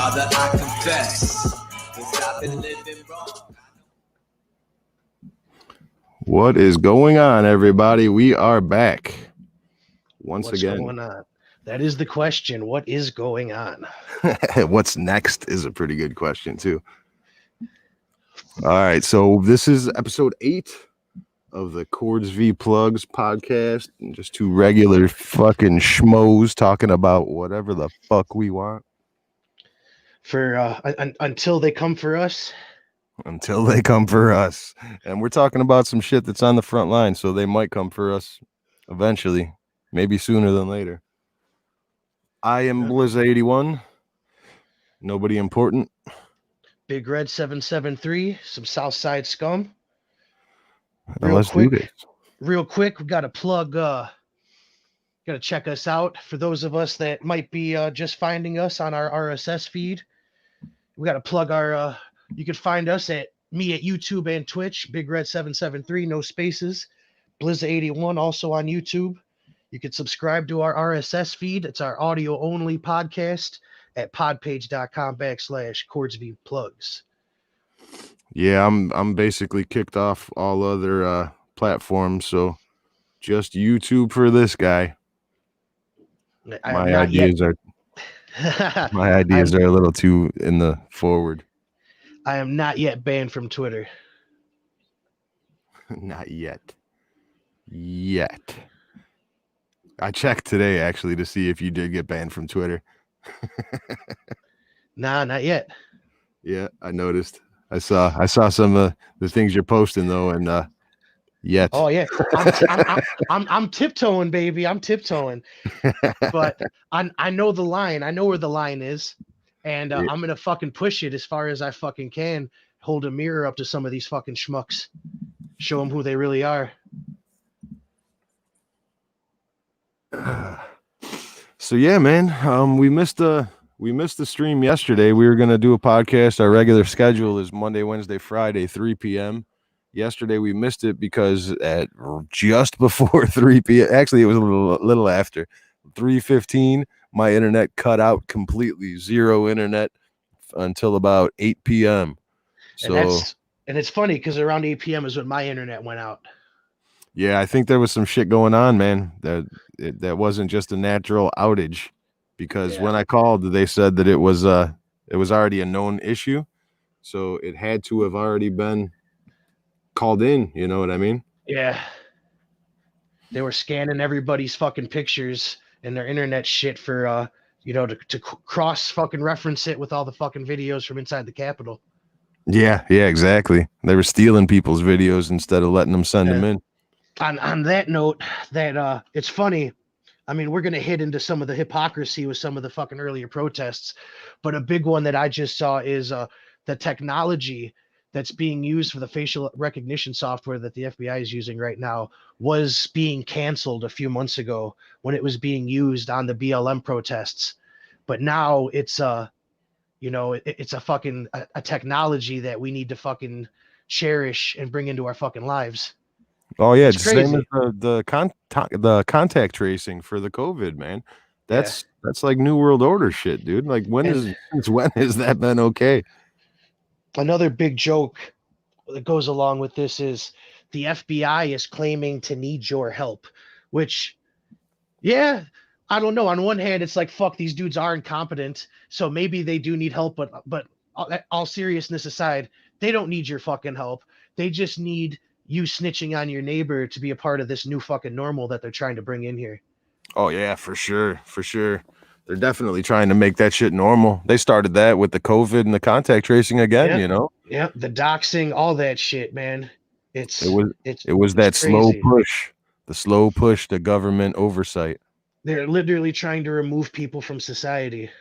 Father, I confess, 'cause I've been living wrong. What is going on, everybody? We are back once again. What's going on? That is the question. What is going on? What's next is a pretty good question, too. All right, so this is episode 8 of the Chords v Plugs podcast. Just two regular fucking schmoes talking about whatever the fuck we want. For until they come for us. Until they come for us. And we're talking about some shit that's on the front line, so they might come for us eventually, maybe sooner than later. I am Blizz81. Nobody important. Big Red 773, some Southside scum. Let's do this. Real quick, we got to plug, got to check us out. For those of us that might be just finding us on our RSS feed, we got to plug our, you can find us at YouTube and Twitch, Big Red 773, no spaces. Blizz81 also on YouTube. You can subscribe to our RSS feed. It's our audio only podcast at podpage.com/ChordsVPlugs. Yeah, I'm basically kicked off all other platforms, so just YouTube for this guy. My ideas are a little too in the forward. I am not yet banned from Twitter. Not yet. I checked today actually to see if you did get banned from Twitter. Nah, not yet. Yeah, I noticed. I saw some of the things you're posting though, and yet. Oh yeah, I'm tiptoeing, baby. I'm tiptoeing, but I know the line. I know where the line is, and I'm gonna fucking push it as far as I fucking can. Hold a mirror up to some of these fucking schmucks, show them who they really are. So yeah, man. We missed the stream yesterday. We were gonna do a podcast. Our regular schedule is Monday, Wednesday, Friday, 3 p.m. Yesterday we missed it because at just before 3 p.m. Actually, it was a little after 3:15. My internet cut out completely. Zero internet until about 8 p.m. So and it's funny because around 8 p.m. is when my internet went out. Yeah, I think there was some shit going on, man. That wasn't just a natural outage, because when I called, they said that it was already a known issue, so it had to have already been called in. You know what I mean? Yeah. They were scanning everybody's fucking pictures and their internet shit for to cross fucking reference it with all the fucking videos from inside the Capitol. Yeah, exactly. They were stealing people's videos instead of letting them send them in. On that note, that it's funny. I mean, we're gonna hit into some of the hypocrisy with some of the fucking earlier protests, but a big one that I just saw is the technology that's being used for the facial recognition software that the FBI is using right now was being canceled a few months ago when it was being used on the BLM protests. But now it's it's a fucking a technology that we need to fucking cherish and bring into our fucking lives. Oh yeah, it's same as the contact tracing for the COVID, man. That's like New World Order shit, dude. Like when has that been okay? Another big joke that goes along with this is the FBI is claiming to need your help, which, I don't know. On one hand, it's like, fuck, these dudes are incompetent, so maybe they do need help. But all seriousness aside, they don't need your fucking help. They just need you snitching on your neighbor to be a part of this new fucking normal that they're trying to bring in here. Oh yeah, for sure. They're definitely trying to make that shit normal. They started that with the COVID and the contact tracing again, you know? Yeah, the doxing, all that shit, man. It was that slow push, the slow push to government oversight. They're literally trying to remove people from society.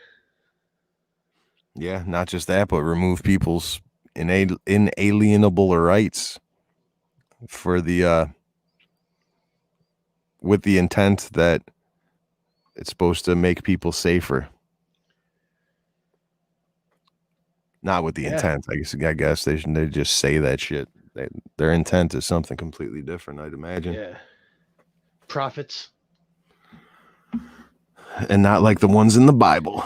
Yeah, not just that, but remove people's inalienable rights for the with the intent that it's supposed to make people safer. Not with the intent. I guess they just say that shit. Their intent is something completely different, I'd imagine. Yeah. Prophets. And not like the ones in the Bible.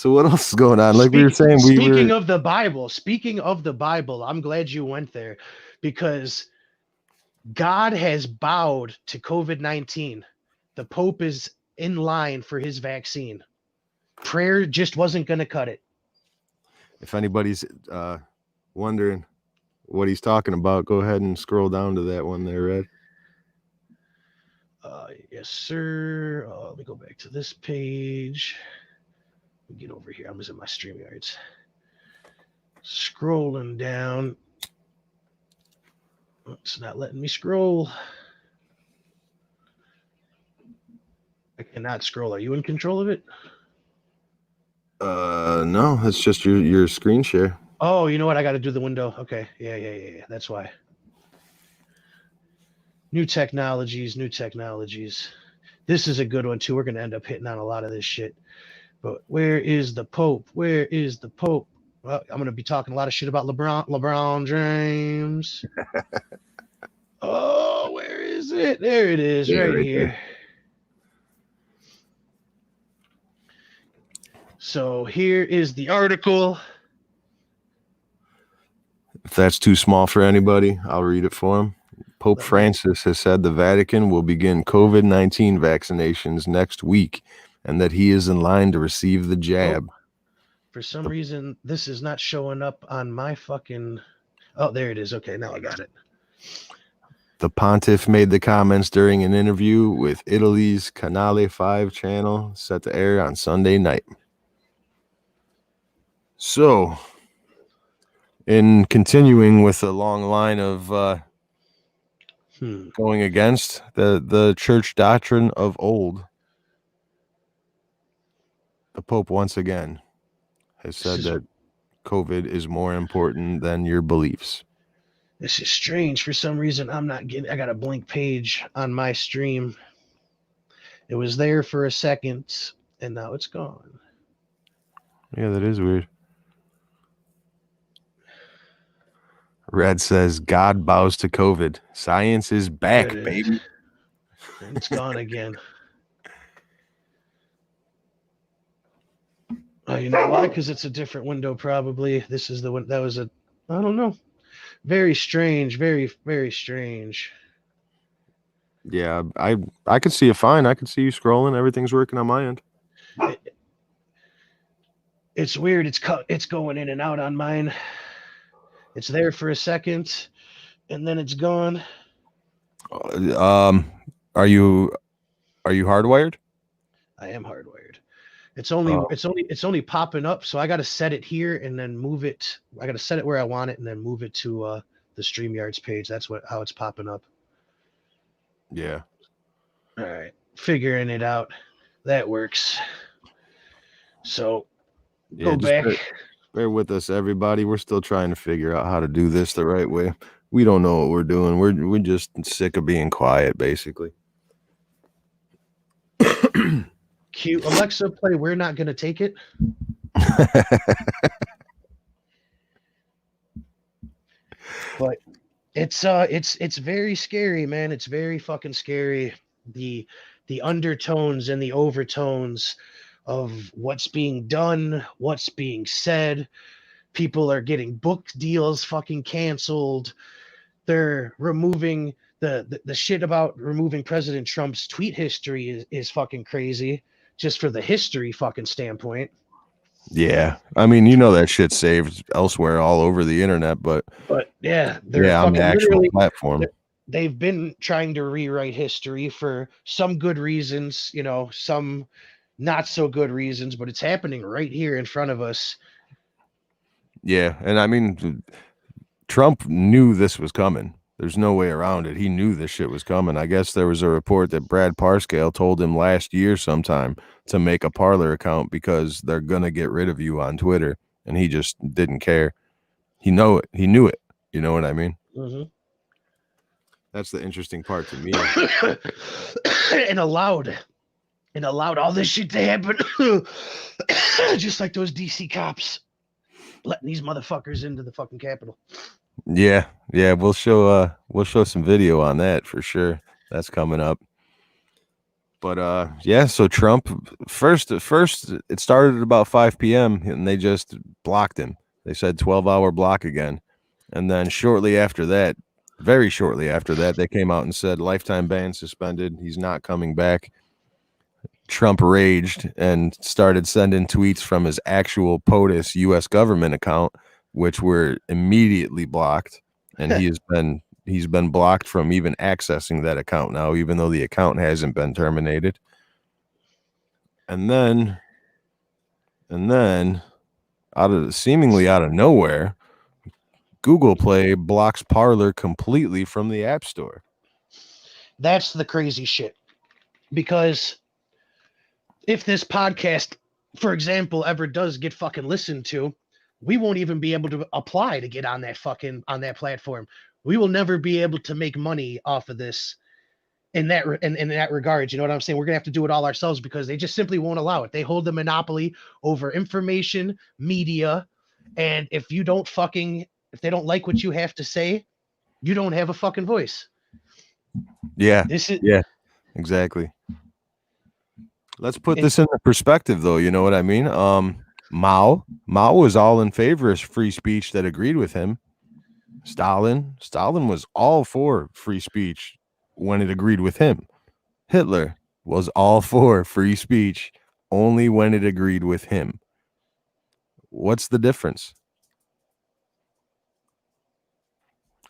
So what else is going on? Like we were saying, speaking of the Bible, I'm glad you went there because God has bowed to COVID-19. The Pope is in line for his vaccine. Prayer just wasn't going to cut it. If anybody's wondering what he's talking about, go ahead and scroll down to that one there, Red. Yes, sir. Let me go back to this page. Get over here. I was in my StreamYards. Scrolling down. It's not letting me scroll. I cannot scroll. Are you in control of it? No, it's just your screen share. Oh, you know what? I got to do the window. Okay. Yeah. That's why. New technologies. This is a good one too. We're going to end up hitting on a lot of this shit. But where is the Pope? Well, I'm going to be talking a lot of shit about LeBron James. Oh, where is it? There it is, right here. So here is the article. If that's too small for anybody, I'll read it for him. Pope Francis has said the Vatican will begin COVID-19 vaccinations next week and that he is in line to receive the jab. For some reason, this is not showing up on my fucking... Oh, there it is. Okay, now I got it. The pontiff made the comments during an interview with Italy's Canale 5 channel set to air on Sunday night. So, in continuing with a long line of going against the church doctrine of old, the Pope once again has said that COVID is more important than your beliefs. This is strange. For some reason, I got a blank page on my stream. It was there for a second, and now it's gone. Yeah, that is weird. Red says, God bows to COVID. Science is back, baby. And it's gone again. Oh, you know why? Because it's a different window, probably. This is the one that was I don't know. Very strange. Very, very strange. Yeah, I could see it fine. I could see you scrolling. Everything's working on my end. It's weird. It's going in and out on mine. It's there for a second, and then it's gone. Are you hardwired? I am hardwired. It's only popping up, so I got to set it here and then move it. I got to set it where I want it and then move it to the StreamYards page. That's how it's popping up. Yeah. All right, figuring it out. That works. So go back. Bear with us, everybody. We're still trying to figure out how to do this the right way. We don't know what we're doing. We're just sick of being quiet, basically. Cute. Alexa, play We're Not Gonna Take It. But it's very scary, man. It's very fucking scary. The undertones and the overtones of what's being done, what's being said. People are getting book deals fucking canceled. They're removing the shit about removing President Trump's tweet history is fucking crazy, just for the history fucking standpoint. Yeah, I mean, you know that shit's saved elsewhere all over the internet, but yeah, on the actual platform. They've been trying to rewrite history for some good reasons, some not so good reasons, but it's happening right here in front of us. Yeah, and I mean, Trump knew this was coming. There's no way around it. He knew this shit was coming. I guess there was a report that Brad Parscale told him last year sometime to make a Parler account because they're going to get rid of you on Twitter. And he just didn't care. He knew it. You know what I mean? Mm-hmm. That's the interesting part to me. and allowed all this shit to happen. Just like those DC cops letting these motherfuckers into the fucking Capitol. Yeah, we'll show some video on that for sure. That's coming up. But yeah, so Trump first it started at about 5 p.m. and they just blocked him. They said 12-hour block again. And then shortly after that, very shortly after that, they came out and said lifetime ban suspended. He's not coming back. Trump raged and started sending tweets from his actual POTUS U.S. government account, which were immediately blocked. And he's been blocked from even accessing that account now, even though the account hasn't been terminated. And then seemingly out of nowhere, Google Play blocks Parler completely from the App Store. That's the crazy shit. Because if this podcast, for example, ever does get fucking listened to, we won't even be able to apply to get on that platform. We will never be able to make money off of this in that regard. You know what I'm saying? We're gonna have to do it all ourselves because they just simply won't allow it. They hold the monopoly over information, media, and if they don't like what you have to say, you don't have a fucking voice. Yeah, exactly. Let's put this into perspective, though. You know what I mean? Mao was all in favor of free speech that agreed with him. Stalin was all for free speech when it agreed with him. Hitler was all for free speech only when it agreed with him. What's the difference?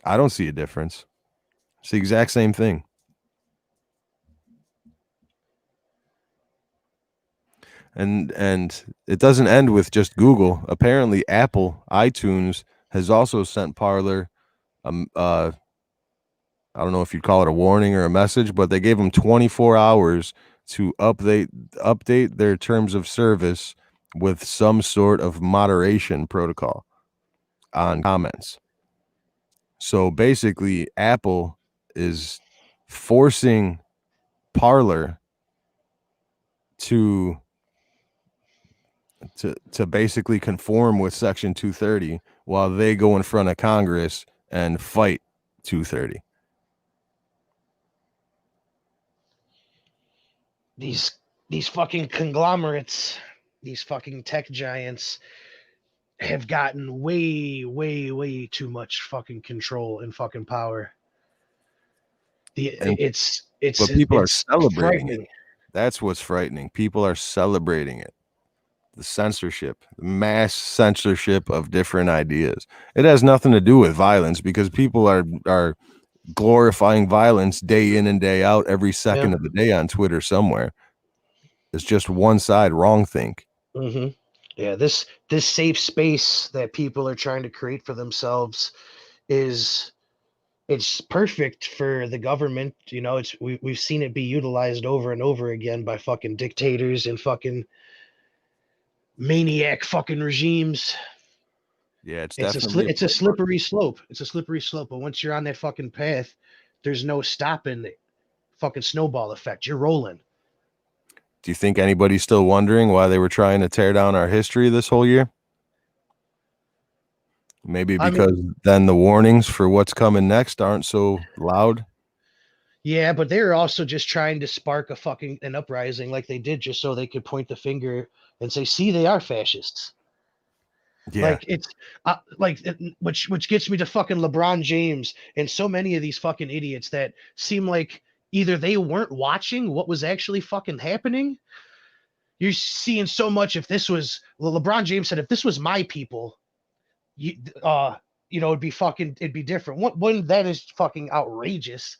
I don't see a difference. It's the exact same thing. And it doesn't end with just Google. Apparently, Apple iTunes has also sent Parler, I don't know if you'd call it a warning or a message, but they gave them 24 hours to update their terms of service with some sort of moderation protocol on comments. So basically, Apple is forcing Parler to basically conform with Section 230 while they go in front of Congress and fight 230. These fucking conglomerates, these fucking tech giants have gotten way, way, way too much fucking control and fucking power. But people are celebrating it. That's what's frightening. People are celebrating it. The censorship, the mass censorship of different ideas. It has nothing to do with violence because people are glorifying violence day in and day out every second of the day on Twitter somewhere. It's just one side wrong think. Mm-hmm. Yeah, this safe space that people are trying to create for themselves it's perfect for the government. You know, we've seen it be utilized over and over again by fucking dictators and fucking maniac fucking regimes. Yeah, it's a slippery slope. It's a slippery slope. But once you're on that fucking path, there's no stopping the fucking snowball effect. You're rolling. Do you think anybody's still wondering why they were trying to tear down our history this whole year? Maybe because then the warnings for what's coming next aren't so loud. Yeah, but they're also just trying to spark an uprising like they did just so they could point the finger and say, see, they are fascists. Yeah. Like it's which gets me to fucking LeBron James and so many of these fucking idiots that seem like either they weren't watching what was actually fucking happening. You're seeing so much. LeBron James said, if this was my people, it'd be different. One that is fucking outrageous.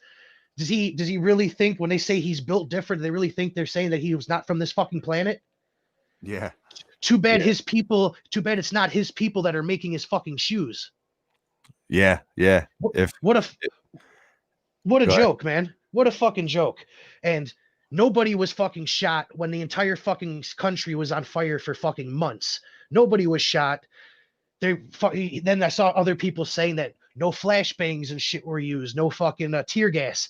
Does he really think when they say he's built different, they really think they're saying that he was not from this fucking planet? Yeah. Too bad it's not his people that are making his fucking shoes. Yeah. Yeah. What a joke, man. What a fucking joke. And nobody was fucking shot when the entire fucking country was on fire for fucking months. Nobody was shot. Then I saw other people saying that no flashbangs and shit were used, no fucking tear gas.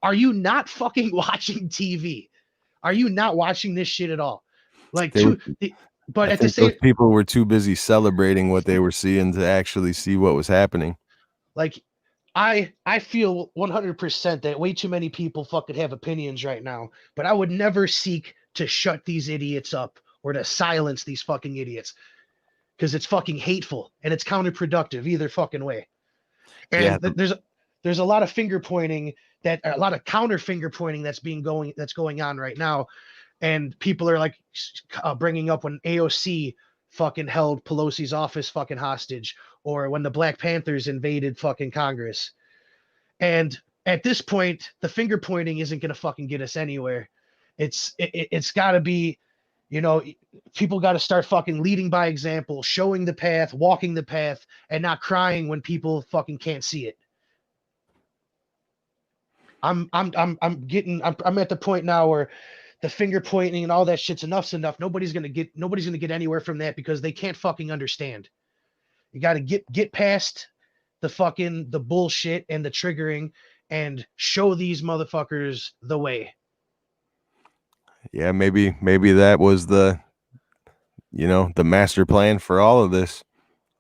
Are you not fucking watching TV? Are you not watching this shit at all? Like, but at the same, those people were too busy celebrating what they were seeing to actually see what was happening. Like, I feel 100% that way too many people fucking have opinions right now, but I would never seek to shut these idiots up or to silence these fucking idiots because it's fucking hateful and it's counterproductive either fucking way. Yeah, And there's a lot of finger pointing, that a lot of counter finger pointing that's going on right now, and people are like bringing up when AOC fucking held Pelosi's office fucking hostage, or when the Black Panthers invaded fucking Congress. And at this point, the finger pointing isn't gonna fucking get us anywhere. It's got to be, you know, people got to start fucking leading by example, showing the path, walking the path, and not crying when people fucking can't see it. I'm at the point now where the finger pointing and all that shit's enough's enough. Nobody's gonna get anywhere from that because they can't fucking understand. You got to get past the bullshit and the triggering and show these motherfuckers the way. yeah, maybe that was the master plan for all of this.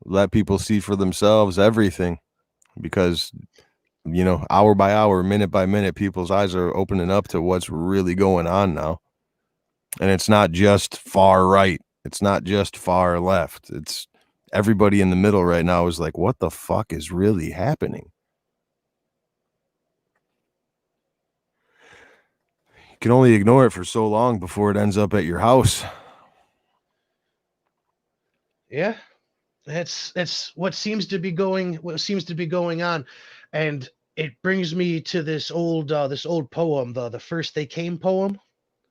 Let people see for themselves everything, because hour by hour, minute by minute, people's eyes are opening up to what's really going on now. And it's not just far right, it's not just far left, it's everybody in the middle right now is like, what the fuck is really happening? You can only ignore it for so long before it ends up at your house. Yeah, that's what seems to be going on, and it brings me to this old poem, the First They Came poem.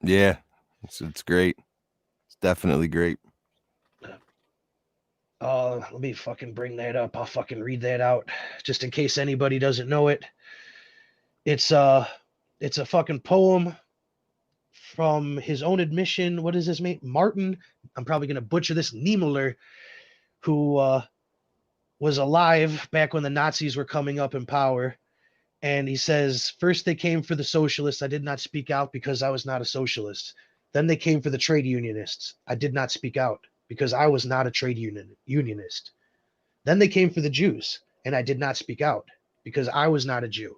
Yeah, it's great. It's definitely great. Let me fucking bring that up. I'll fucking read that out just in case anybody doesn't know it. It's a fucking poem from his own admission. What is his name? Martin. I'm probably gonna butcher this. Niemöller, who was alive back when the Nazis were coming up in power. And he says, first they came for the socialists. I did not speak out because I was not a socialist. Then they came for the trade unionists. I did not speak out because I was not a trade unionist. Then they came for the Jews, and I did not speak out because I was not a Jew.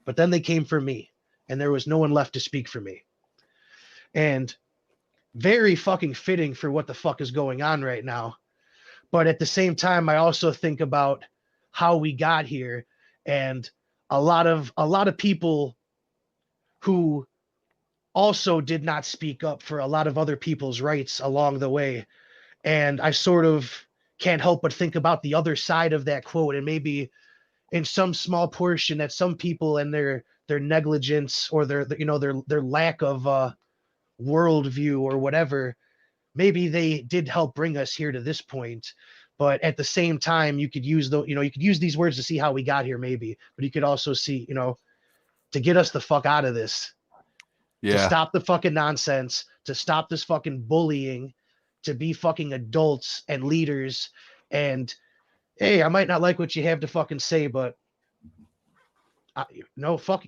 But then they came for me, and there was no one left to speak for me. And very fucking fitting for what the fuck is going on right now. But at the same time, I also think about how we got here, and a lot of people who also did not speak up for a lot of other people's rights along the way. And I sort of can't help but think about the other side of that quote, and maybe in some small portion that some people and their negligence or their lack of worldview or whatever, maybe they did help bring us here to this point. But at the same time, you could use these words to see how we got here, maybe, but you could also see, to get us the fuck out of this, to stop the fucking nonsense, to stop this fucking bullying, to be fucking adults and leaders. And hey, I might not like what you have to fucking say, but no, fuck,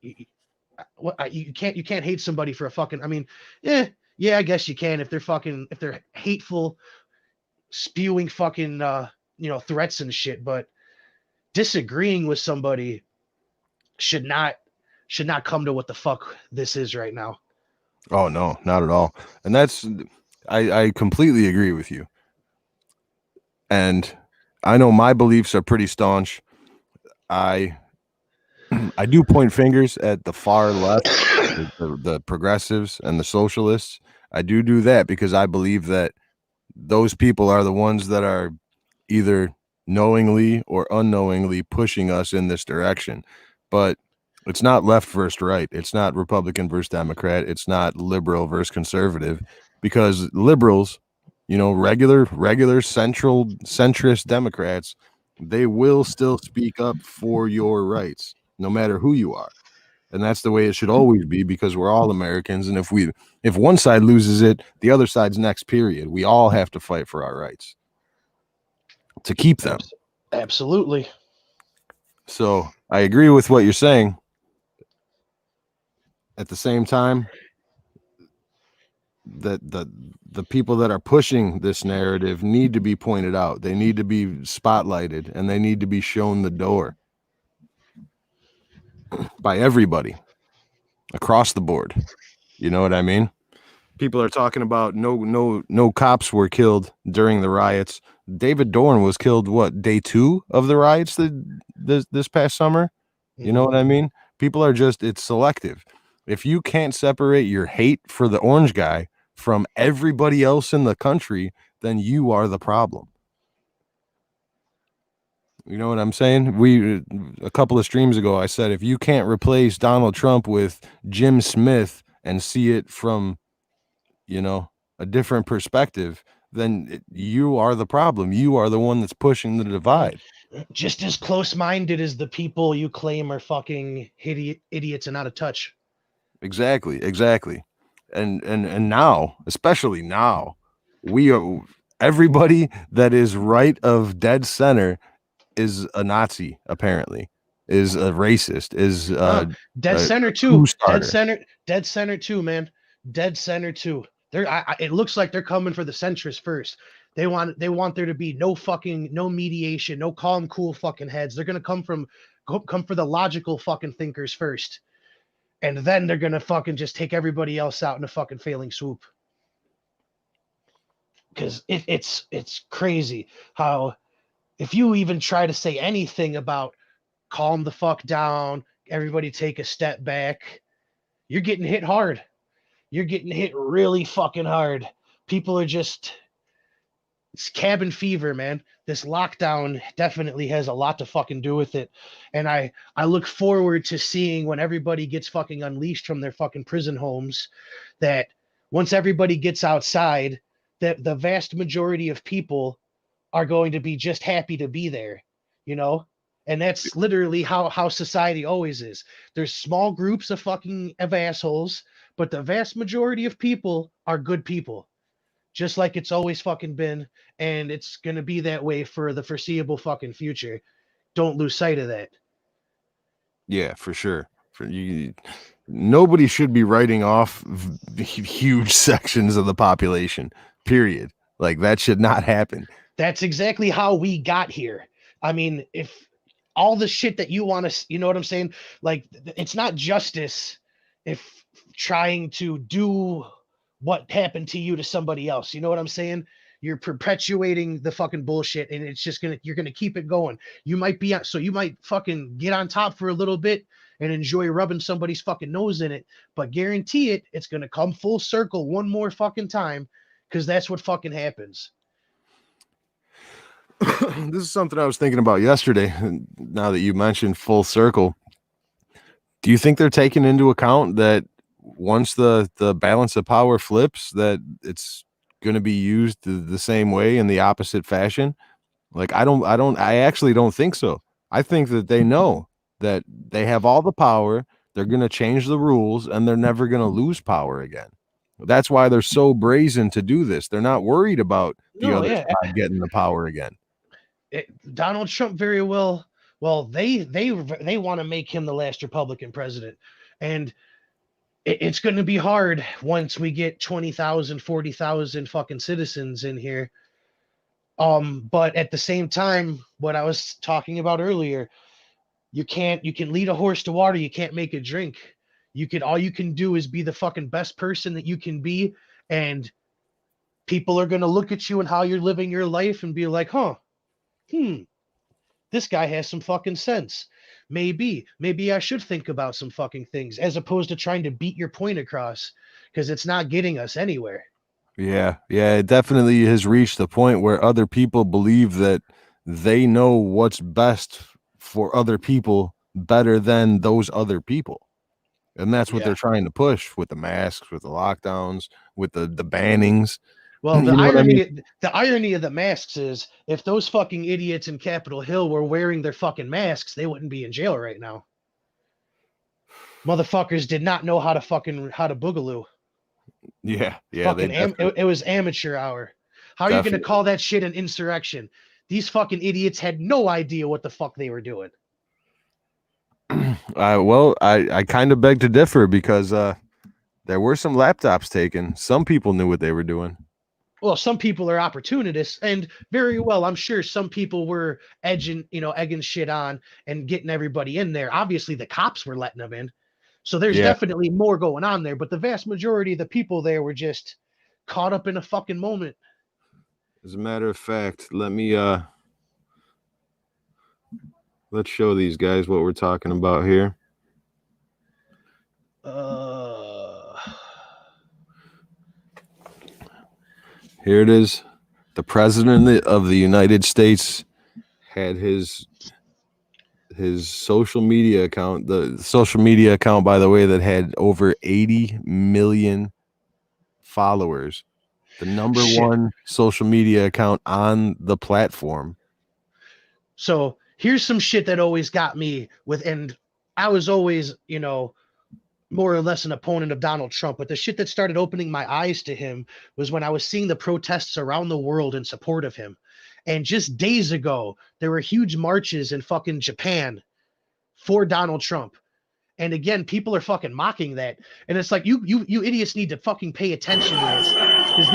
you can't hate somebody for a fucking, I mean, yeah, I guess you can if they're hateful, spewing fucking threats and shit, but disagreeing with somebody should not come to what the fuck this is right now. Oh no, not at all. And that's, I completely agree with you. And I know my beliefs are pretty staunch. I do point fingers at the far left, the progressives and the socialists. I do that because I believe that those people are the ones that are either knowingly or unknowingly pushing us in this direction. But it's not left versus right. It's not Republican versus Democrat. It's not liberal versus conservative, because liberals, regular centrist Democrats, they will still speak up for your rights, no matter who you are. And that's the way it should always be, because we're all Americans. And if one side loses it, the other side's next, period. We all have to fight for our rights to keep them. Absolutely. So I agree with what you're saying. At the same time, that the people that are pushing this narrative need to be pointed out. They need to be spotlighted, and they need to be shown the door. by everybody across the board. You know what I mean? People are talking about no cops were killed during the riots. David Dorn was killed day 2 of the riots this past summer. You know what I mean? People are it's selective. If you can't separate your hate for the orange guy from everybody else in the country, then you are the problem. You know what I'm saying? A couple of streams ago, I said, if you can't replace Donald Trump with Jim Smith and see it from, a different perspective, then you are the problem. You are the one that's pushing the divide. Just as close-minded as the people you claim are fucking idiots and out of touch. Exactly. And now, especially now, everybody that is right of dead center is a Nazi, apparently, is a racist, is dead center too. Dead center too, man. Dead center too. It looks like they're coming for the centrists first. They want there to be no mediation, no calm, cool fucking heads. They're gonna come for the logical fucking thinkers first. And then they're gonna fucking just take everybody else out in a fucking failing swoop. Because it's crazy how if you even try to say anything about calm the fuck down, everybody take a step back, you're getting hit hard. You're getting hit really fucking hard. People are it's cabin fever, man. This lockdown definitely has a lot to fucking do with it. And I look forward to seeing when everybody gets fucking unleashed from their fucking prison homes, that once everybody gets outside, that the vast majority of people are going to be just happy to be there, And that's literally how society always is. There's small groups of assholes, but the vast majority of people are good people. Just like it's always fucking been, and it's going to be that way for the foreseeable fucking future. Don't lose sight of that. Yeah, for sure. Nobody should be writing off huge sections of the population, period. Like, that should not happen. That's exactly how we got here. I mean, if all the shit that you want to, you know what I'm saying? Like, it's not justice if trying to do what happened to you to somebody else. You know what I'm saying? You're perpetuating the fucking bullshit, and it's just you're gonna keep it going. You might fucking get on top for a little bit and enjoy rubbing somebody's fucking nose in it, but guarantee it's gonna come full circle one more fucking time, because that's what fucking happens. This is something I was thinking about yesterday. Now that you mentioned full circle, do you think they're taking into account that once the balance of power flips, that it's going to be used the same way in the opposite fashion? Like, I actually don't think so. I think that they know that they have all the power. They're going to change the rules, and they're never going to lose power again. That's why they're so brazen to do this. They're not worried about the other side getting the power again. Donald Trump very well, they want to make him the last Republican president. And it's going to be hard once we get 20,000, 40,000 fucking citizens in here. But at the same time, what I was talking about earlier, you can lead a horse to water. You can't make it drink. All you can do is be the fucking best person that you can be. And people are going to look at you and how you're living your life and be like, this guy has some fucking sense. Maybe I should think about some fucking things, as opposed to trying to beat your point across, because it's not getting us anywhere. Yeah, it definitely has reached the point where other people believe that they know what's best for other people better than those other people. And that's what they're trying to push with the masks, with the lockdowns, with the bannings. Well, the irony of the masks is, if those fucking idiots in Capitol Hill were wearing their fucking masks, they wouldn't be in jail right now. Motherfuckers did not know how to boogaloo. Yeah. It was amateur hour. How are you going to call that shit an insurrection? These fucking idiots had no idea what the fuck they were doing. I kind of beg to differ, because there were some laptops taken. Some people knew what they were doing. well, some people are opportunists, and very well, I'm sure some people were egging shit on and getting everybody in there. Obviously, the cops were letting them in. So there's Yeah. definitely more going on there, but the vast majority of the people there were just caught up in a fucking moment. As a matter of fact, let's show these guys what we're talking about here. Here it is. The president of the United States had his social media account, the social media account, by the way, that had over 80 million followers, the number one social media account on the platform. So here's some shit that always got me with, and I was always, more or less an opponent of Donald Trump, but the shit that started opening my eyes to him was when I was seeing the protests around the world in support of him. And just days ago, there were huge marches in fucking Japan for Donald Trump. And again, people are fucking mocking that. And it's like, you idiots need to fucking pay attention to this, because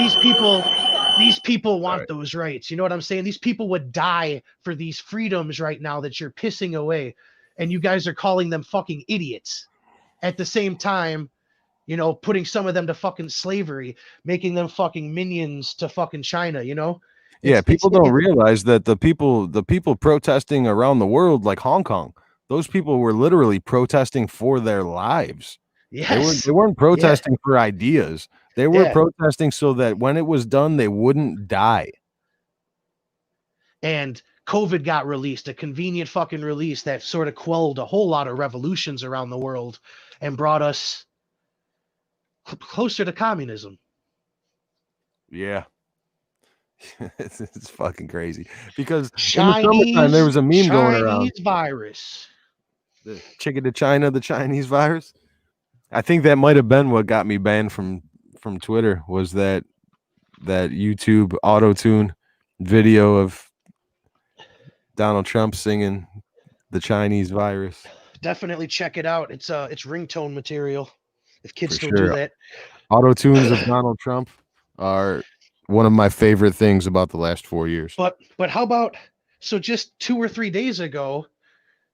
these people want those rights. You know what I'm saying? These people would die for these freedoms right now that you're pissing away. And you guys are calling them fucking idiots. At the same time, putting some of them to fucking slavery, making them fucking minions to fucking China, Yeah, people don't realize that the people protesting around the world, like Hong Kong, those people were literally protesting for their lives. Yes. They weren't protesting for ideas. They were Yeah. protesting so that when it was done, they wouldn't die. And COVID got released, a convenient fucking release that sort of quelled a whole lot of revolutions around the world and brought us closer to communism. Yeah. It's fucking crazy, because Chinese, in the summertime there was a meme going around. Chinese virus. The chicken to China, the Chinese virus. I think that might have been what got me banned from Twitter, was that YouTube auto-tune video of Donald Trump singing the Chinese virus. Definitely check it out. It's ringtone material, if kids For still sure. do that. Auto-tunes of Donald Trump are one of my favorite things about the last 4 years. But how about, so just 2 or 3 days ago,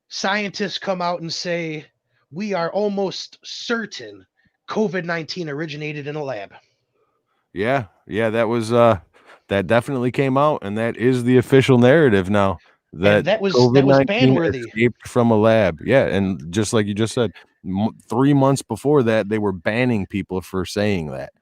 scientists come out and say, we are almost certain COVID-19 originated in a lab. Yeah, that was that definitely came out, and that is the official narrative now. That was COVID-19 ban-worthy. escaped from a lab. Yeah, and just like you just said, 3 months before that, they were banning people for saying that.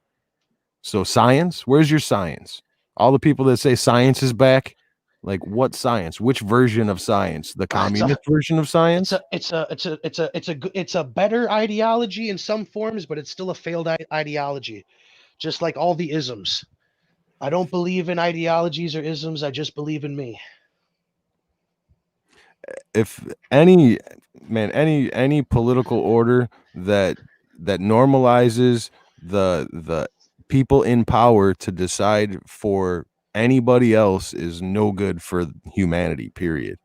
So science, where's your science? All the people that say science is back, like what science? Which version of science? The communist version of science? It's a better ideology in some forms, but it's still a failed ideology, just like all the isms. I don't believe in ideologies or isms. I just believe in me. If any political order that normalizes the people in power to decide for anybody else is no good for humanity, period.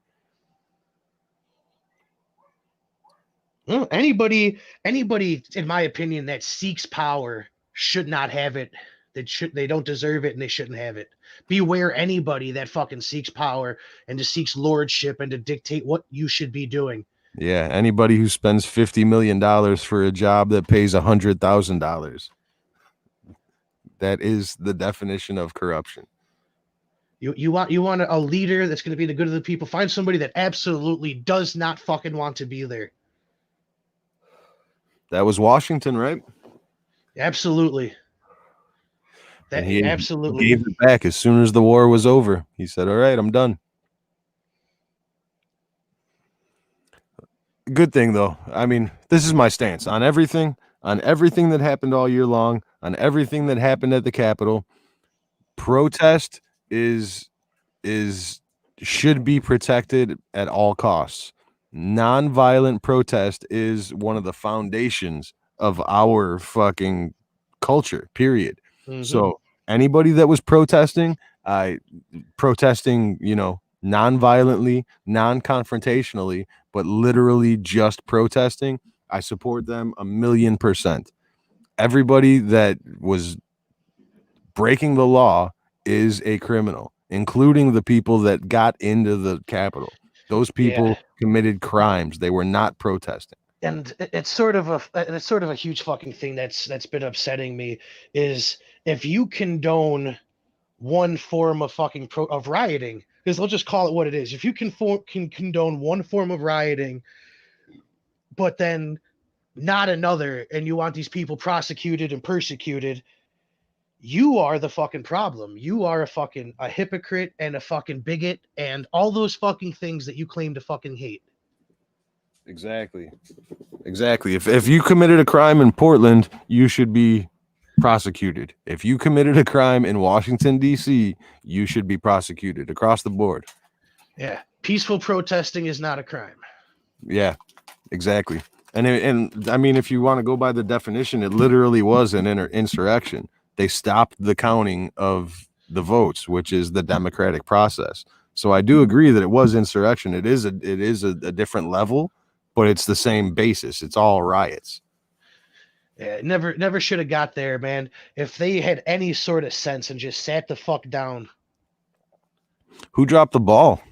Anybody, in my opinion, that seeks power should not have it. They don't deserve it, and they shouldn't have it. Beware anybody that fucking seeks power and just seeks lordship and to dictate what you should be doing. Yeah, anybody who spends $50 million for a job that pays $100,000. That is the definition of corruption. You want a leader that's going to be the good of the people. Find somebody that absolutely does not fucking want to be there. That was Washington, right? Absolutely. That he absolutely gave it back as soon as the war was over. He said, "All right, I'm done." Good thing, though. I mean, this is my stance on everything that happened all year long, on everything that happened at the Capitol. Protest should be protected at all costs. Nonviolent protest is one of the foundations of our fucking culture, period. Mm-hmm. So anybody that was protesting, non-violently, non-confrontationally, but literally just protesting, I support them 1,000,000%. Everybody that was breaking the law is a criminal, including the people that got into the Capitol. Those people committed crimes. They were not protesting. And it's sort of a huge fucking thing that's been upsetting me is if you condone one form of fucking of rioting, because they'll just call it what it is. If you can condone one form of rioting, but then not another, and you want these people prosecuted and persecuted, you are the fucking problem. You are a hypocrite and a fucking bigot and all those fucking things that you claim to fucking hate. Exactly. If you committed a crime in Portland, you should be prosecuted. If you committed a crime in Washington, D.C., you should be prosecuted across the board. Yeah. Peaceful protesting is not a crime. Yeah, exactly. And I mean, if you want to go by the definition, it literally was an insurrection. They stopped the counting of the votes, which is the democratic process. So I do agree that it was insurrection. It is a different level, but it's the same basis. It's all riots. Yeah, never should have got there, man. If they had any sort of sense and just sat the fuck down. Who dropped the ball?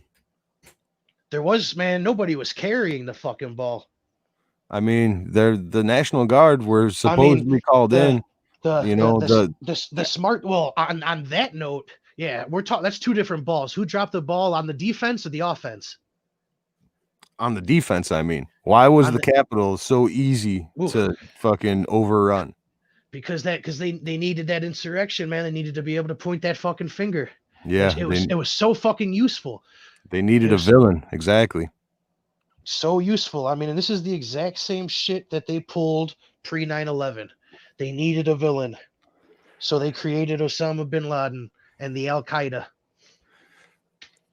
There was, man, nobody was carrying the fucking ball. I mean, the National Guard were supposedly called in. The smart. Well, on that note, yeah, we're talking. That's two different balls. Who dropped the ball on the defense or the offense? On the defense, I mean, why was the Capitol so easy to fucking overrun? Because they needed that insurrection, man. They needed to be able to point that fucking finger. Yeah, it was so fucking useful. They needed a villain, exactly. So useful. I mean, and this is the exact same shit that they pulled pre 9/11. They needed a villain, so they created Osama bin Laden and the Al Qaeda.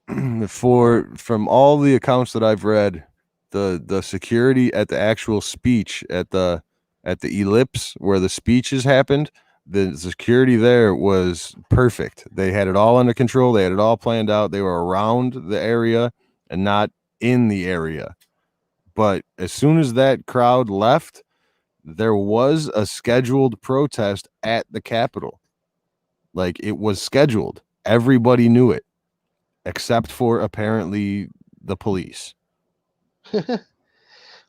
From all the accounts that I've read, the security at the actual speech at the ellipse where the speeches happened, the security there was perfect. They had it all under control. They had it all planned out. They were around the area and not in the area. But as soon as that crowd left, there was a scheduled protest at the Capitol. Like, it was scheduled. Everybody knew it, except for apparently the police.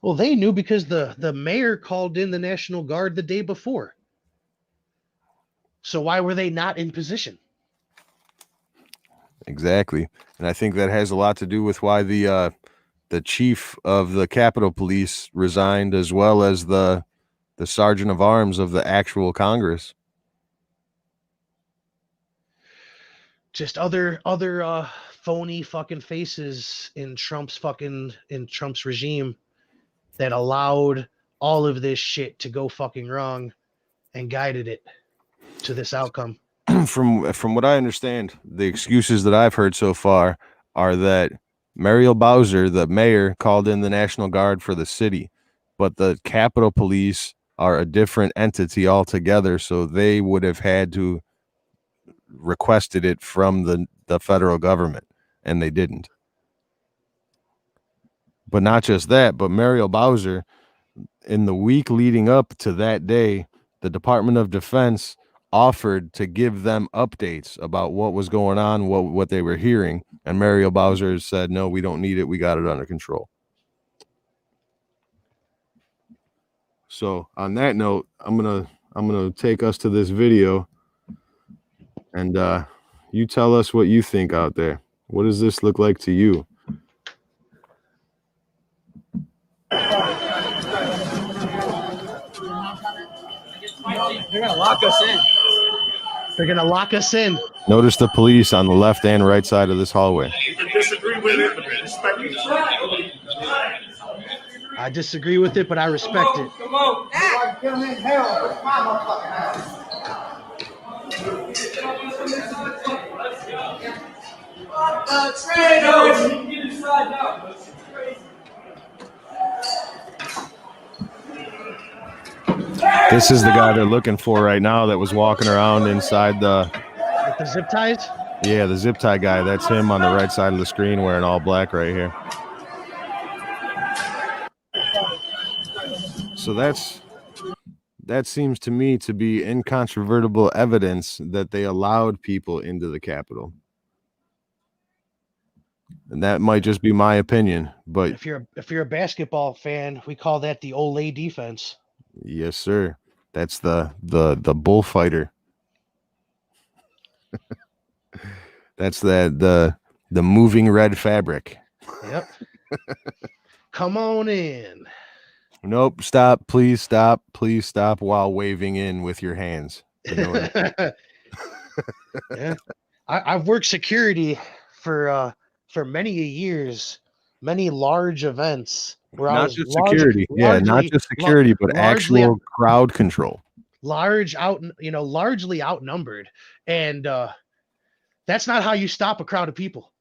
Well, they knew because the mayor called in the National Guard the day before. So why were they not in position? Exactly. And I think that has a lot to do with why the chief of the Capitol Police resigned, as well as the sergeant of arms of the actual Congress. Just other phony fucking faces in Trump's regime that allowed all of this shit to go fucking wrong and guided it to this outcome. From what I understand, the excuses that I've heard so far are that Muriel Bowser, the mayor, called in the National Guard for the city, but the Capitol Police are a different entity altogether, so they would have had to requested it from the federal government, and they didn't. But not just that, but Muriel Bowser, in the week leading up to that day, the Department of Defense offered to give them updates about what was going on, what they were hearing, and Muriel Bowser said, "No, we don't need it. We got it under control." So on that note, I'm gonna take us to this video, and you tell us what you think out there. What does this look like to you? They're gonna lock us in. They're gonna lock us in. Notice the police on the left and right side of this hallway. You can disagree with it, but respect it. I disagree with it, but I respect it. Come on. This is the guy they're looking for right now that was walking around inside With the zip ties? Yeah, the zip tie guy. That's him on the right side of the screen wearing all black right here. So that's that seems to me to be incontrovertible evidence that they allowed people into the Capitol. And that might just be my opinion, but If you're a basketball fan, we call that the Olay defense. yes, sir. That's the bullfighter. That's the moving red fabric. Yep. Come on in. Nope. Stop. Please stop. Please stop while waving in with your hands. You know what I Yeah. I've worked security for many years, many large events where I Not was just security. Yeah, not largely- just security, but largely- actual crowd control. largely outnumbered, and that's not how you stop a crowd of people.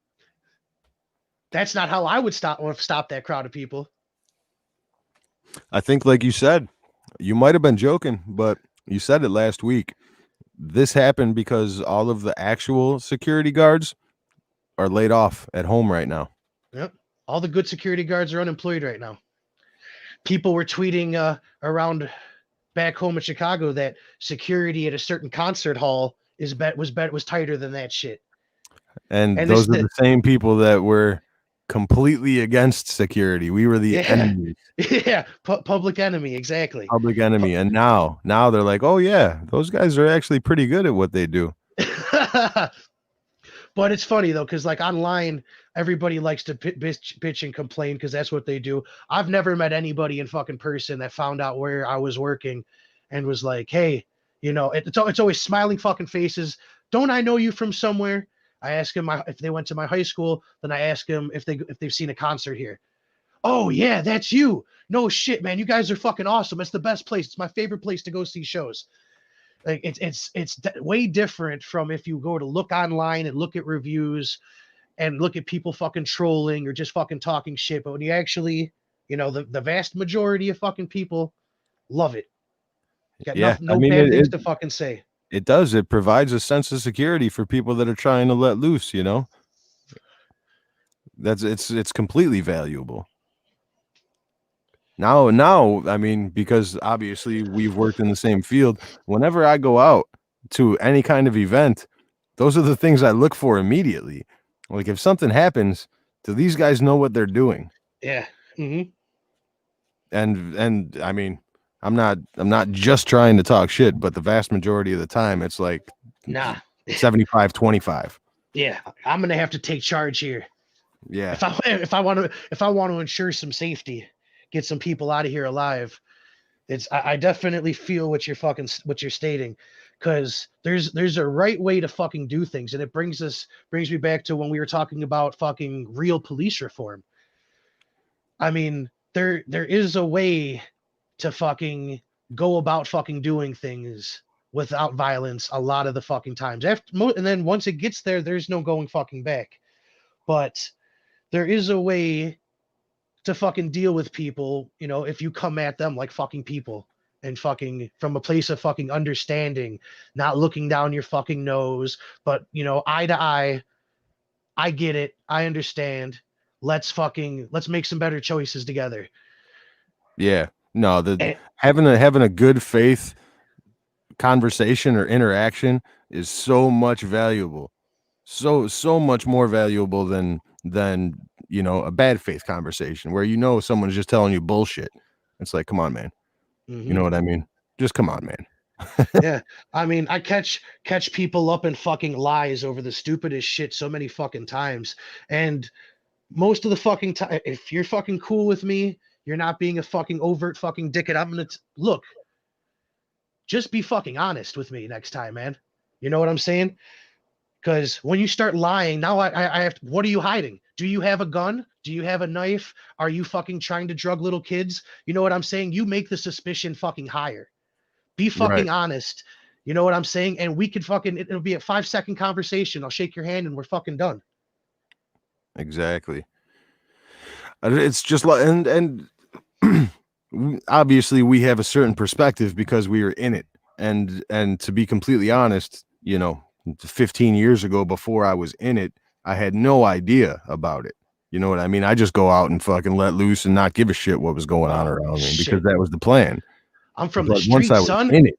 That's not how I would stop that crowd of people. I think, like you said, you might have been joking, but you said it last week. This happened because all of the actual security guards are laid off at home right now. Yep. All the good security guards are unemployed right now. People were tweeting around back home in Chicago that security at a certain concert hall was tighter than that shit. And And those this- are the same people that were completely against security. We were the Yeah. enemies, Yeah, public enemy, exactly. public enemy. And now they're like, oh yeah, those guys are actually pretty good at what they do. But it's funny though, because like online, everybody likes to bitch and complain because that's what they do. I've never met anybody in fucking person that found out where I was working and was like, hey, it's always smiling fucking faces. Don't I know you from somewhere? I ask them if they went to my high school. Then I ask them if they've seen a concert here. Oh yeah, that's you. No shit, man. You guys are fucking awesome. It's the best place. It's my favorite place to go see shows. Like it's way different from if you go to look online and look at reviews and look at people fucking trolling or just fucking talking shit. But when you actually, the vast majority of fucking people love it. Got no bad things to fucking say. It does. It provides a sense of security for people that are trying to let loose, It's completely valuable. Now, I mean, because obviously we've worked in the same field, whenever I go out to any kind of event, those are the things I look for immediately. Like if something happens, do these guys know what they're doing? Yeah. Mm-hmm. And I mean, I'm not just trying to talk shit, but the vast majority of the time it's like 75-25. Yeah, I'm gonna have to take charge here. Yeah. If I want to ensure some safety, get some people out of here alive. I definitely feel what you're stating, because there's a right way to fucking do things, and it brings me back to when we were talking about fucking real police reform. I mean, there is a way to fucking go about fucking doing things without violence a lot of the fucking times. And then once it gets there, there's no going fucking back. But there is a way to fucking deal with people, if you come at them like fucking people and fucking from a place of fucking understanding, not looking down your fucking nose, but eye to eye. I get it. I understand. Let's make some better choices together. Yeah. No, having a good faith conversation or interaction is so much valuable. So much more valuable than a bad faith conversation where someone's just telling you bullshit. It's like, come on, man. Mm-hmm. You know what I mean? Just come on, man. Yeah. I mean, I catch people up in fucking lies over the stupidest shit so many fucking times. And most of the fucking time, if you're fucking cool with me, you're not being a fucking overt fucking dickhead. I'm going to look, just be fucking honest with me next time, man. You know what I'm saying? Because when you start lying, now I have to, what are you hiding? Do you have a gun? Do you have a knife? Are you fucking trying to drug little kids? You know what I'm saying? You make the suspicion fucking higher. Be fucking honest. You know what I'm saying? And we could it'll be a 5-second conversation. I'll shake your hand and we're fucking done. Exactly. It's just like, and obviously we have a certain perspective because we were in it. And to be completely honest, 15 years ago, before I was in it, I had no idea about it. You know what I mean? I just go out and fucking let loose and not give a shit what was going on around me because that was the plan. I'm from the But once streets, I was son. in it,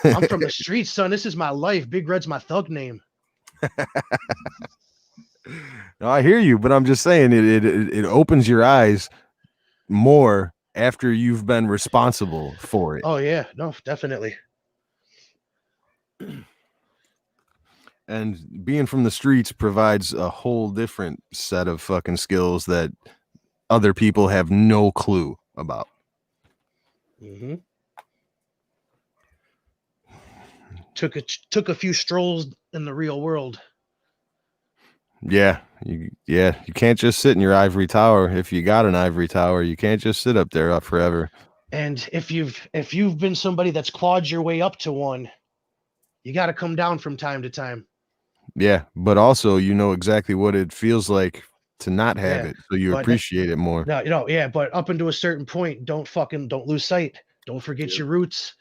I'm from the streets, son. This is my life. Big Red's my thug name. no, I hear you, but I'm just saying it opens your eyes more after you've been responsible for it. Oh yeah, no, definitely. And being from the streets provides a whole different set of fucking skills that other people have no clue about. Mm-hmm. Took a few strolls in the real world. Yeah, you can't just sit in your ivory tower. If you got an ivory tower, you can't just sit up there forever. And if you've been somebody that's clawed your way up to one, you got to come down from time to time. Yeah, but also you know exactly what it feels like to not have Yeah, it, so you but appreciate it more. No, yeah, but up into a certain point, don't lose sight. Don't forget your roots.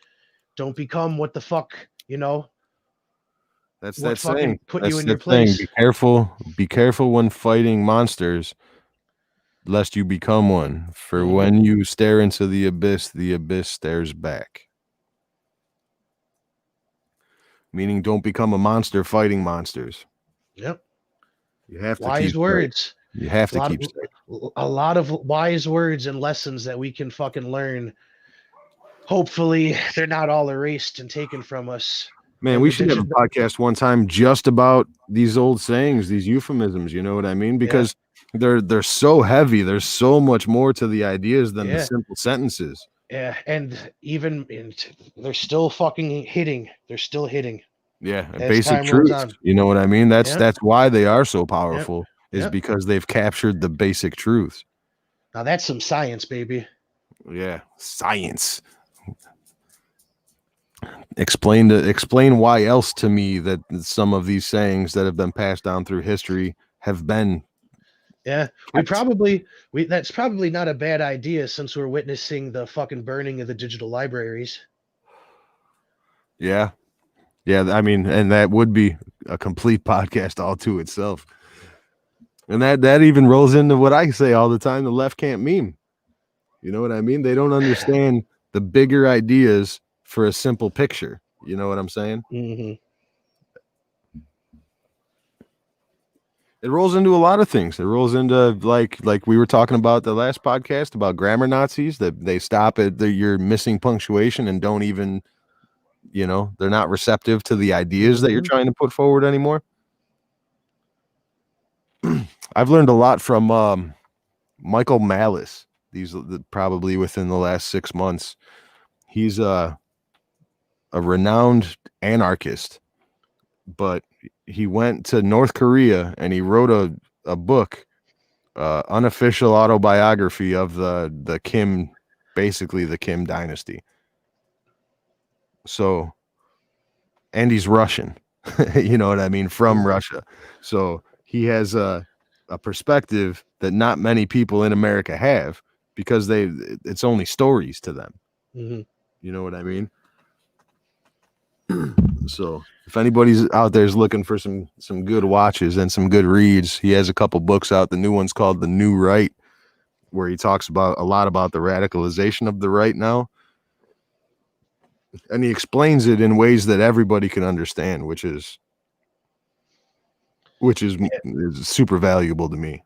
Don't become what the fuck, That's what that fucking saying. put That's you in the your thing. place. Be careful when fighting monsters, lest you become one. For Mhm. when you stare into the abyss stares back. Meaning, don't become a monster fighting monsters. Yep. You have to Wise keep words. straight. You have to keep straight. A lot of wise words and lessons that we can fucking learn. Hopefully, they're not all erased and taken from us. Man, And we the should have a podcast one time just about these old sayings, these euphemisms. You know what I mean? Because they're so heavy. There's so much more to the ideas than the simple sentences. Yeah, and they're still fucking hitting. They're still hitting. Yeah, as basic time rolls truths. on. You know what I mean? That's Yep. why they are so powerful. Is Yep. because they've captured the basic truths. Now that's some science, baby. Yeah, science. Explain why else to me that some of these sayings that have been passed down through history have been. Yeah, that's probably not a bad idea since we're witnessing the fucking burning of the digital libraries. Yeah. I mean, and that would be a complete podcast all to itself. And that even rolls into what I say all the time: the left can't meme. You know what I mean? They don't understand the bigger ideas for a simple picture. You know what I'm saying? Mm-hmm. It rolls into a lot of things. It rolls into like we were talking about the last podcast about grammar Nazis, that they stop at your missing punctuation and don't even, they're not receptive to the ideas that you're trying to put forward anymore. I've learned a lot from Michael Malice. These probably within the last 6 months. He's a renowned anarchist, but he went to North Korea and he wrote a book, unofficial autobiography of the Kim, basically the Kim dynasty. So, and he's Russian, you know what I mean, from Russia. So he has a perspective that not many people in America have, because it's only stories to them. Mm-hmm. You know what I mean? So if anybody's out there is looking for some good watches and some good reads, he has a couple books out. The new one's called The New Right, where he talks about a lot about the radicalization of the right now. And he explains it in ways that everybody can understand, which is super valuable to me.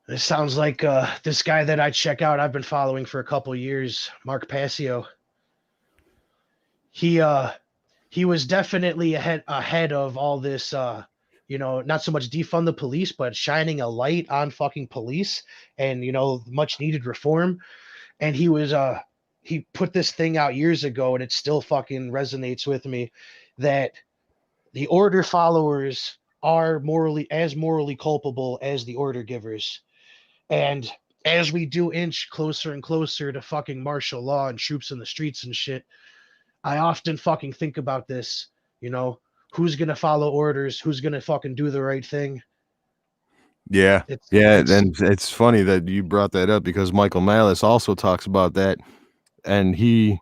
This sounds like this guy that I check out. I've been following for a couple years, Mark Passio. He was definitely ahead of all this, not so much defund the police, but shining a light on fucking police and, much needed reform. And he put this thing out years ago, and it still fucking resonates with me, that the order followers are morally culpable as the order givers. And as we do inch closer and closer to fucking martial law and troops in the streets and shit, I often fucking think about this, who's going to follow orders? Who's going to fucking do the right thing? Yeah. And it's funny that you brought that up, because Michael Malice also talks about that. And he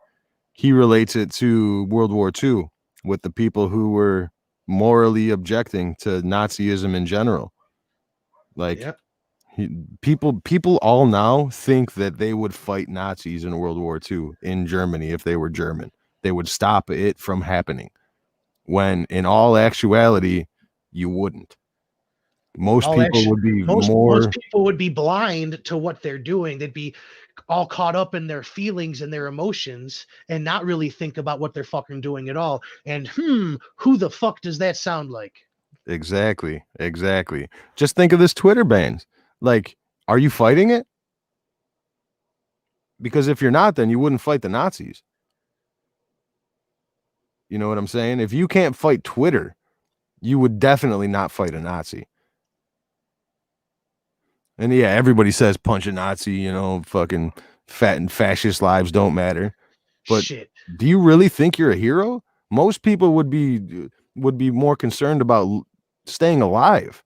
relates it to World War II with the people who were morally objecting to Nazism in general. Like, People all now think that they would fight Nazis in World War II in Germany if they were German. They would stop it from happening. When in all actuality, you wouldn't. Most people would be most people would be blind to what they're doing. They'd be all caught up in their feelings and their emotions and not really think about what they're fucking doing at all. And who the fuck does that sound like? Exactly. Just think of this Twitter bans. Like, are you fighting it? Because if you're not, then you wouldn't fight the Nazis. You know what I'm saying? If you can't fight Twitter, you would definitely not fight a Nazi. And yeah, everybody says punch a Nazi, fucking fat and fascist lives don't matter. But shit, do you really think you're a hero? Most people would be more concerned about staying alive,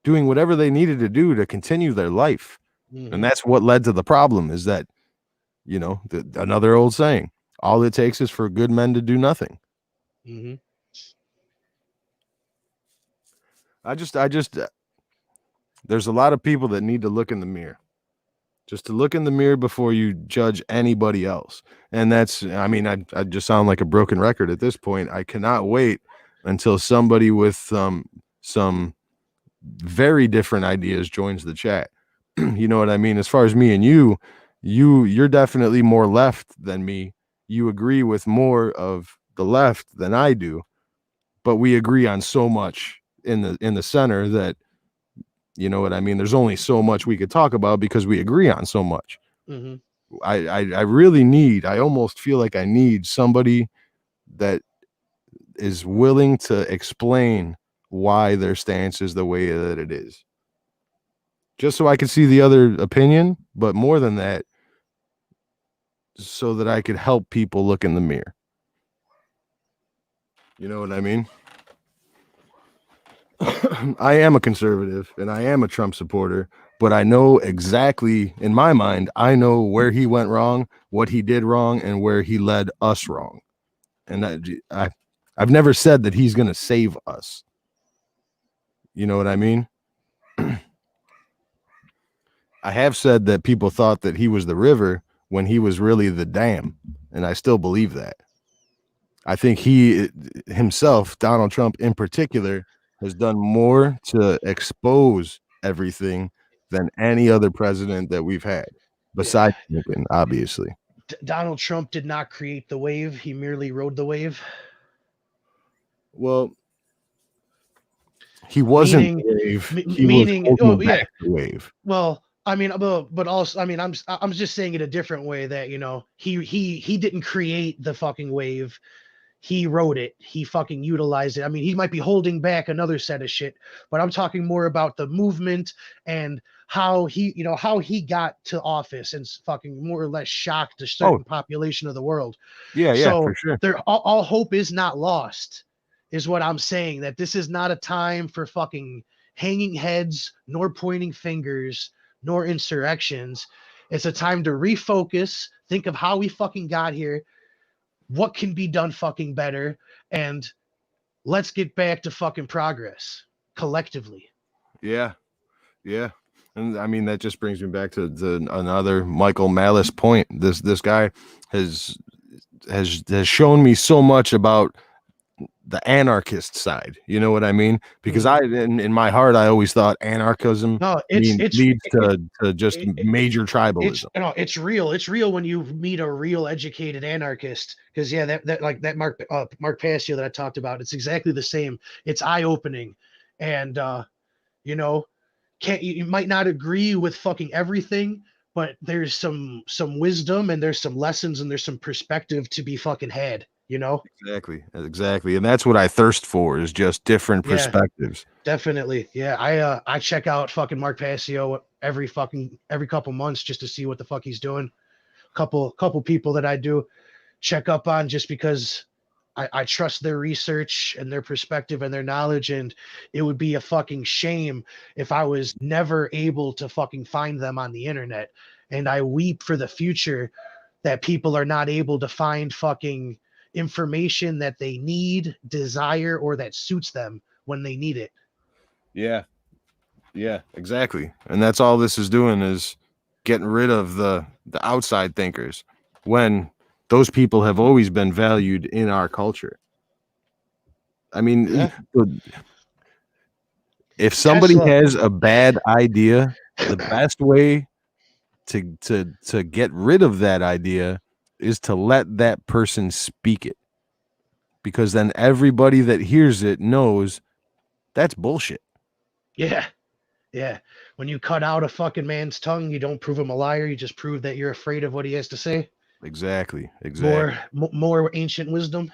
doing whatever they needed to do to continue their life. Mm-hmm. And that's what led to the problem is that, another old saying, all it takes is for good men to do nothing. Mm-hmm. I just there's a lot of people that need to look in the mirror. Just to look in the mirror before you judge anybody else. And that's, I mean, I just sound like a broken record at this point. I cannot wait until somebody with some very different ideas joins the chat. You know what I mean? As far as me and you're definitely more left than me. You agree with more of the left than I do, but we agree on so much in the center that, you know what I mean? There's only so much we could talk about because we agree on so much. Mm-hmm. I really I almost feel like I need somebody that is willing to explain why their stance is the way that it is. Just so I could see the other opinion, but more than that, so that I could help people look in the mirror. You know what I mean? I am a conservative and I am a Trump supporter, but I know exactly, in my mind, I know where he went wrong, what he did wrong, and where he led us wrong. And I've never said that he's going to save us. You know what I mean? I have said that people thought that he was the river when he was really the dam, and I still believe that. I think he himself, Donald Trump in particular, has done more to expose everything than any other president that we've had, besides Lincoln, obviously. Donald Trump did not create the wave. He merely rode the wave. Well, he wasn't the wave. He was holding back the wave. Well, I mean, but also, I mean, I'm just saying it a different way that, he didn't create the fucking wave. He wrote it. He fucking utilized it. I mean, he might be holding back another set of shit, but I'm talking more about the movement and how he got to office and fucking more or less shocked a certain population of the world. Yeah, for sure. All hope is not lost, is what I'm saying. That this is not a time for fucking hanging heads, nor pointing fingers, nor insurrections. It's a time to refocus, think of how we fucking got here, what can be done fucking better, and let's get back to fucking progress collectively. Yeah. And I mean, that just brings me back to another Michael Malice point. This guy has shown me so much about the anarchist side. You know what I mean? Because in my heart, I always thought anarchism leads to just major tribalism. It's real. It's real when you meet a real educated anarchist. Because that like that Mark Passio that I talked about, it's exactly the same. It's eye opening, and you might not agree with fucking everything, but there's some wisdom and there's some lessons and there's some perspective to be fucking had. Exactly. And that's what I thirst for, is just different perspectives. Definitely. Yeah. I check out fucking Mark Passio every couple months just to see what the fuck he's doing. Couple people that I do check up on just because I trust their research and their perspective and their knowledge. And it would be a fucking shame if I was never able to fucking find them on the internet. And I weep for the future that people are not able to find fucking information that they need, desire, or that suits them when they need it. Yeah. Yeah, exactly. And that's all this is doing is getting rid of the outside thinkers when those people have always been valued in our culture. I mean, Yeah. if somebody Tesla. has a bad idea, the best way to get rid of that idea is to let that person speak it. Because then everybody that hears it knows that's bullshit. Yeah. Yeah. When you cut out a fucking man's tongue, you don't prove him a liar. You just prove that you're afraid of what he has to say. Exactly. More ancient wisdom.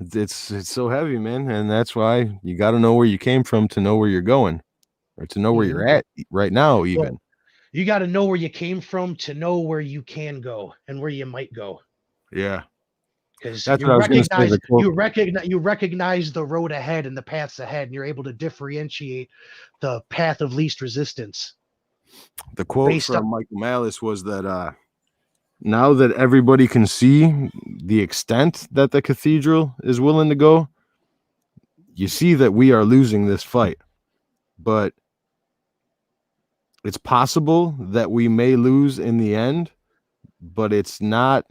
It's so heavy, man, and that's why you got to know where you came from to know where you're going, or to know where you're at right now. Even Well, you got to know where you came from to know where you can go and where you might go. Yeah, because that's what I was going to say. you recognize the road ahead and the paths ahead, and you're able to differentiate the path of least resistance. The quote from Michael Malice was that now that everybody can see the extent that the cathedral is willing to go, you see that we are losing this fight. But it's possible that we may lose in the end, but it's not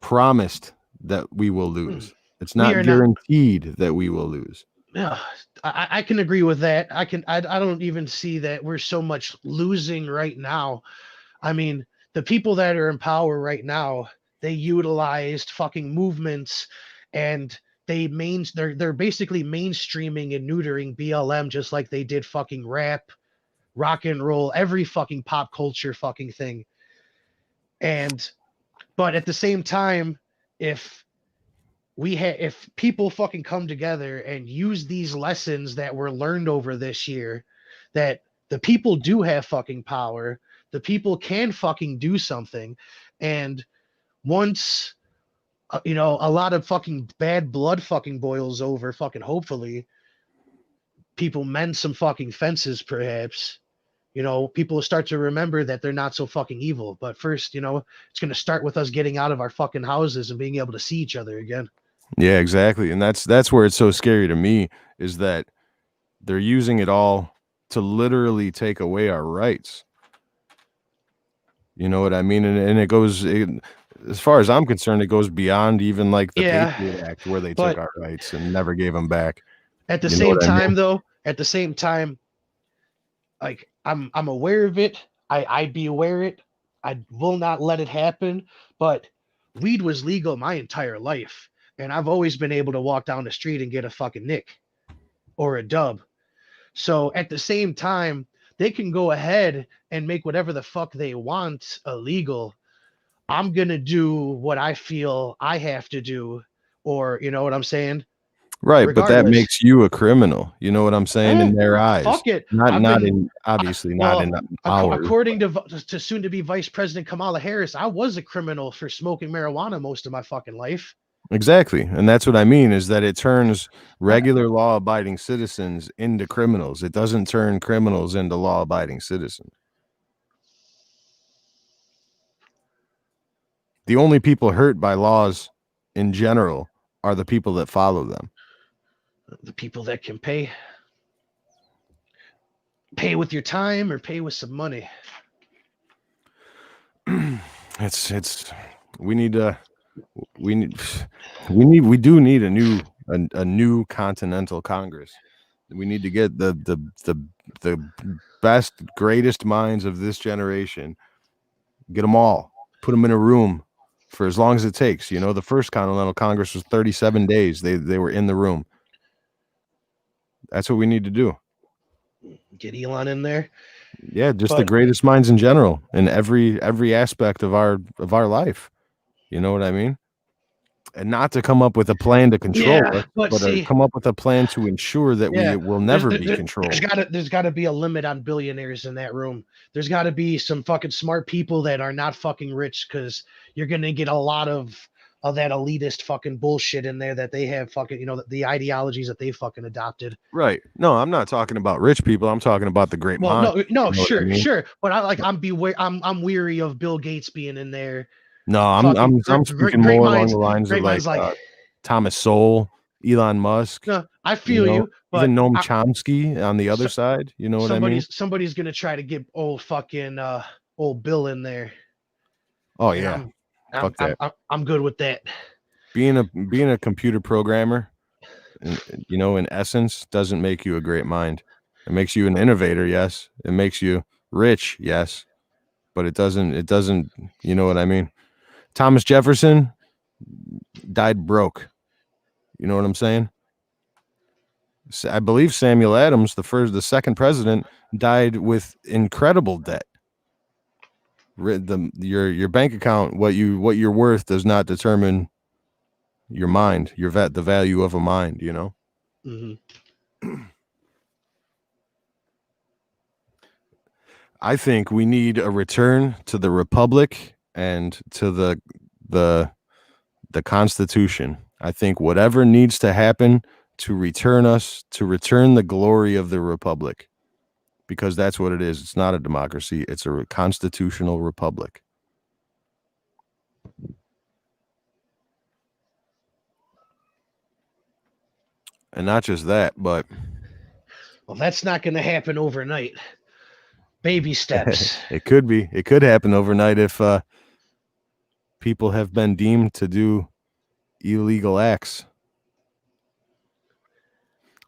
promised that we will lose. It's not guaranteed that we will lose. Yeah, I can agree with that. I don't even see that we're so much losing right now. I mean, the people that are in power right now, they utilized fucking movements, and they're basically mainstreaming and neutering BLM just like they did fucking rap, rock and roll, every fucking pop culture fucking thing. But at the same time, if people fucking come together and use these lessons that were learned over this year, that the people do have fucking power, the people can fucking do something, and once a lot of fucking bad blood fucking boils over, fucking hopefully people mend some fucking fences, perhaps, people will start to remember that they're not so fucking evil. But first, it's going to start with us getting out of our fucking houses and being able to see each other again. Yeah, exactly. And that's where it's so scary to me, is that they're using it all to literally take away our rights. You know what I mean? And it goes, as far as I'm concerned, it goes beyond even like the Patriot Act, where they took our rights and never gave them back. At the same time, like I'm aware of it. I'd be aware of it. I will not let it happen. But weed was legal my entire life, and I've always been able to walk down the street and get a fucking nick or a dub. So at the same time, they can go ahead and make whatever the fuck they want illegal. I'm gonna do what I feel I have to do, or you know what I'm saying? Right, regardless. But that makes you a criminal. You know what I'm saying? In their eyes. Fuck it. Not in ours. According to soon to be Vice President Kamala Harris, I was a criminal for smoking marijuana most of my fucking life. Exactly. And that's what I mean, is that it turns regular law-abiding citizens into criminals. It doesn't turn criminals into law-abiding citizens. The only people hurt by laws in general are the people that follow them. The people that can pay with your time or pay with some money. We do need a new continental Congress. We need to get the best, greatest minds of this generation, get them all, put them in a room for as long as it takes. The first Continental Congress was 37 days. They were in the room. That's what we need to do. Get Elon in there. Yeah, just the greatest minds in general in every aspect of our life. You know what I mean? And not to come up with a plan to control it, but come up with a plan to ensure that we will never be controlled. There's got to be a limit on billionaires in that room. There's got to be some fucking smart people that are not fucking rich, because you're going to get a lot of that elitist fucking bullshit in there that they have fucking, the ideologies that they fucking adopted. Right. No, I'm not talking about rich people. I'm talking about the great minds. No, sure. But I'm weary of Bill Gates being in there. No, I'm speaking more along the lines of like Thomas Sowell, Elon Musk. No, I feel know, you, but even Noam Chomsky on the other so- side. You know what I mean? somebody's gonna try to get old fucking old Bill in there, Oh and yeah, fuck that. I'm good with that. Being a computer programmer, in essence, doesn't make you a great mind. It makes you an innovator, yes. It makes you rich, yes, but it doesn't. You know what I mean? Thomas Jefferson died broke. You know what I'm saying? I believe Samuel Adams, the second president, died with incredible debt. Your bank account, what you're worth, does not determine your mind, the value of a mind. You know. Mm-hmm. I think we need a return to the republic and to the Constitution. I think whatever needs to happen to return the glory of the republic, because that's what it is. It's not a democracy. It's a constitutional republic. And not just that, but Well, that's not going to happen overnight. Baby steps. it could happen overnight if people have been deemed to do illegal acts.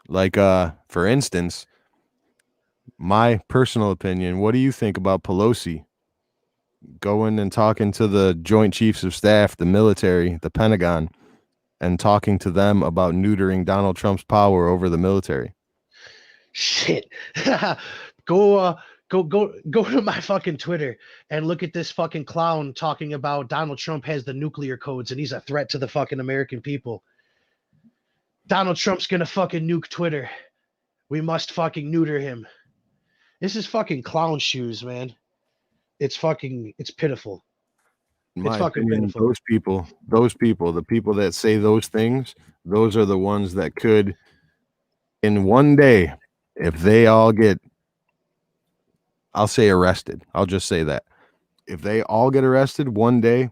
Like for instance, my personal opinion, what do you think about Pelosi going and talking to the Joint Chiefs of Staff, the military, the Pentagon, and talking to them about neutering Donald Trump's power over the military? Shit. Go to my fucking Twitter and look at this fucking clown talking about Donald Trump has the nuclear codes and he's a threat to the fucking American people. Donald Trump's gonna fucking nuke Twitter. We must fucking neuter him. This is fucking clown shoes, man. It's pitiful. In my It's fucking opinion, pitiful. those people, the people that say those things, those are the ones that could, in one day, if they all get, I'll say arrested. I'll just say that. If they all get arrested one day,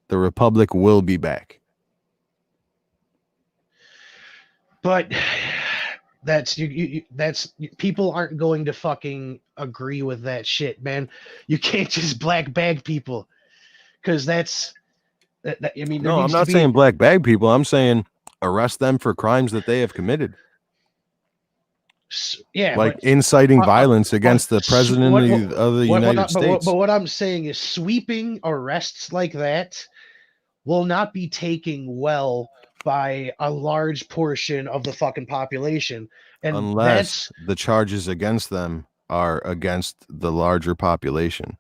the republic will be back. But that's people aren't going to fucking agree with that shit, man. You can't just black bag people because that's I mean, No, I'm not saying black bag people. I'm saying arrest them for crimes that they have committed. Yeah, like inciting violence against the president of the United States. But what I'm saying is sweeping arrests like that will not be taken well by a large portion of the fucking population. And unless the charges against them are against the larger population.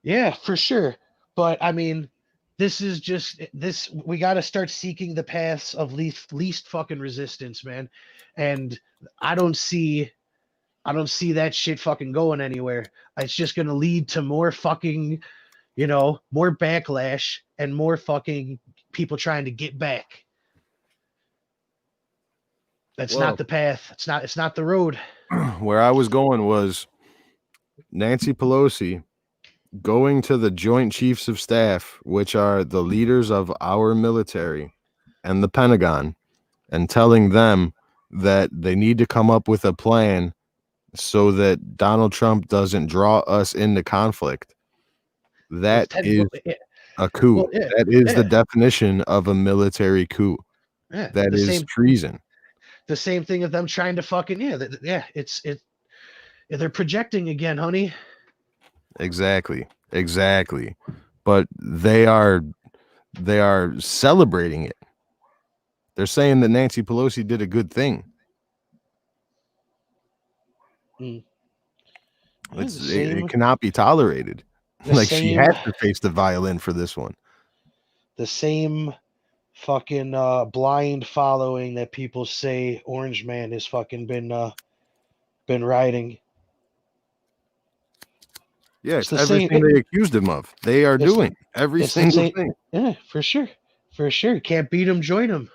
Yeah, for sure. But I mean, this is just this. We got to start seeking the paths of least fucking resistance, man. And I don't see that shit fucking going anywhere. It's just gonna lead to more fucking, more backlash and more fucking people trying to get back. That's not the path. It's not the road. Where I was going was Nancy Pelosi going to the Joint Chiefs of Staff, which are the leaders of our military and the Pentagon, and telling them that they need to come up with a plan so that Donald Trump doesn't draw us into conflict. That is a coup. Well, yeah, that is the definition of a military coup. Yeah, that is treason. The same thing of them trying to fucking they're projecting again, honey. Exactly. But they are celebrating it. They're saying that Nancy Pelosi did a good thing. It cannot be tolerated. She has to face the violin for this one. The same fucking blind following that people say Orange Man has fucking been riding. Yeah, it's everything they accused him of. They are doing every single thing. Yeah, for sure. Can't beat him, join him.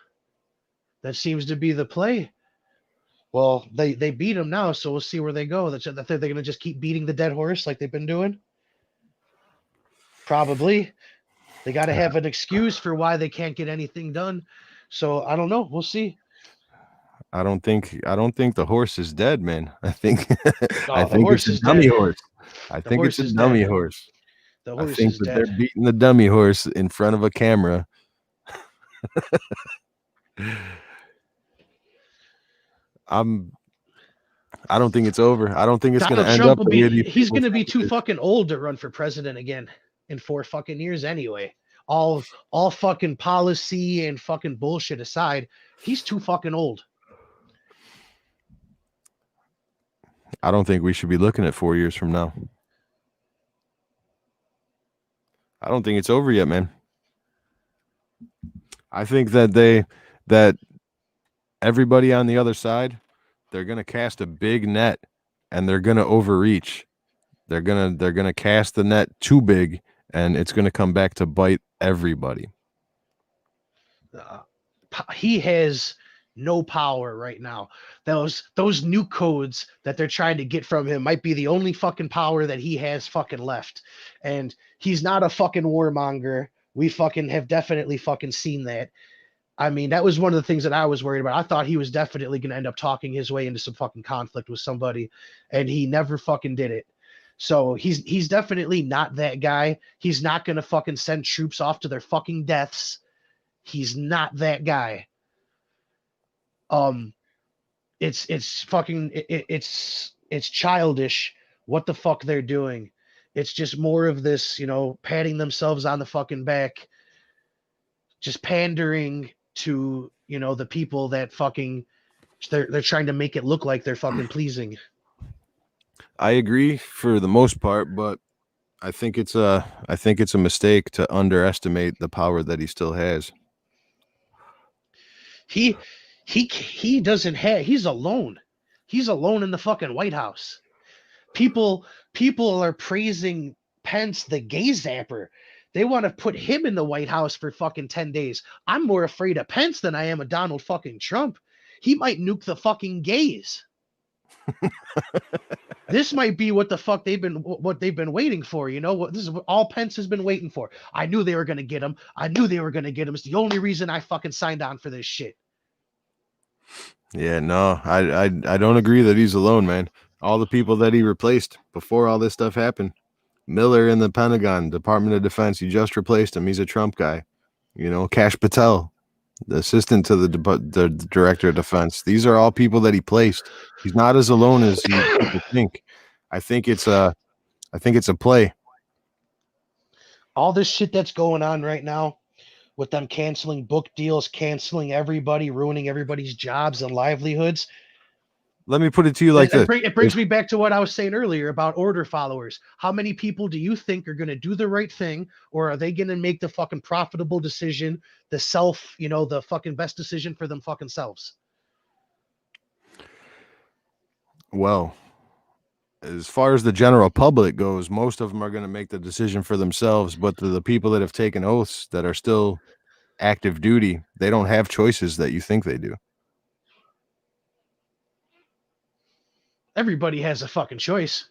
That seems to be the play. Well, they beat him now, so we'll see where they go. They're going to just keep beating the dead horse like they've been doing. Probably. They got to have an excuse for why they can't get anything done. So I don't know. We'll see. I don't think the horse is dead, man. I think I Oh, the think horse it's a is dummy dead. horse. I The think it's horse a is dummy dead. horse. The I horse think is that they're dead. beating the dummy horse in front of a camera. I don't think it's over. I don't think it's going to Donald end Trump up will the way be. these He's people going to be think too it is. fucking old to run for president again in 4 fucking years anyway. All fucking policy and fucking bullshit aside, he's too fucking old. I don't think we should be looking at 4 years from now. I don't think it's over yet, man. I think that everybody on the other side, they're going to cast a big net and they're going to overreach. They're going to cast the net too big and it's going to come back to bite everybody. He has no power right now. Those new codes that they're trying to get from him might be the only fucking power that he has fucking left. And he's not a fucking warmonger. We fucking have definitely fucking seen that. I mean, that was one of the things that I was worried about. I thought he was definitely going to end up talking his way into some fucking conflict with somebody, and he never fucking did it. So he's definitely not that guy. He's not going to fucking send troops off to their fucking deaths. He's not that guy. It's fucking it's childish what the fuck they're doing. It's just more of this, patting themselves on the fucking back, just pandering to, the people that fucking they're trying to make it look like they're fucking pleasing. I agree for the most part, but I think it's a mistake to underestimate the power that he still has. He doesn't have. He's alone. He's alone in the fucking White House. People are praising Pence, the gay zapper. They want to put him in the White House for fucking 10 days. I'm more afraid of Pence than I am of Donald fucking Trump. He might nuke the fucking gays. This might be what the fuck they've been waiting for. This is what all Pence has been waiting for. I knew they were gonna get him. It's the only reason I fucking signed on for this shit. Yeah, no, I don't agree that he's alone, man. All the people that he replaced before all this stuff happened, Miller in the Pentagon, Department of Defense, he just replaced him. He's a Trump guy. Kash Patel, the assistant to the director of defense. These are all people that he placed. He's not as alone as people think. I think it's a play. All this shit that's going on right now with them canceling book deals, canceling everybody, ruining everybody's jobs and livelihoods. Let me put it to you like this. It brings me back to what I was saying earlier about order followers. How many people do you think are going to do the right thing, or are they going to make the fucking profitable decision, the fucking best decision for them fucking selves? Well, as far as the general public goes, most of them are going to make the decision for themselves, but the people that have taken oaths that are still active duty, they don't have choices that you think they do. Everybody has a fucking choice.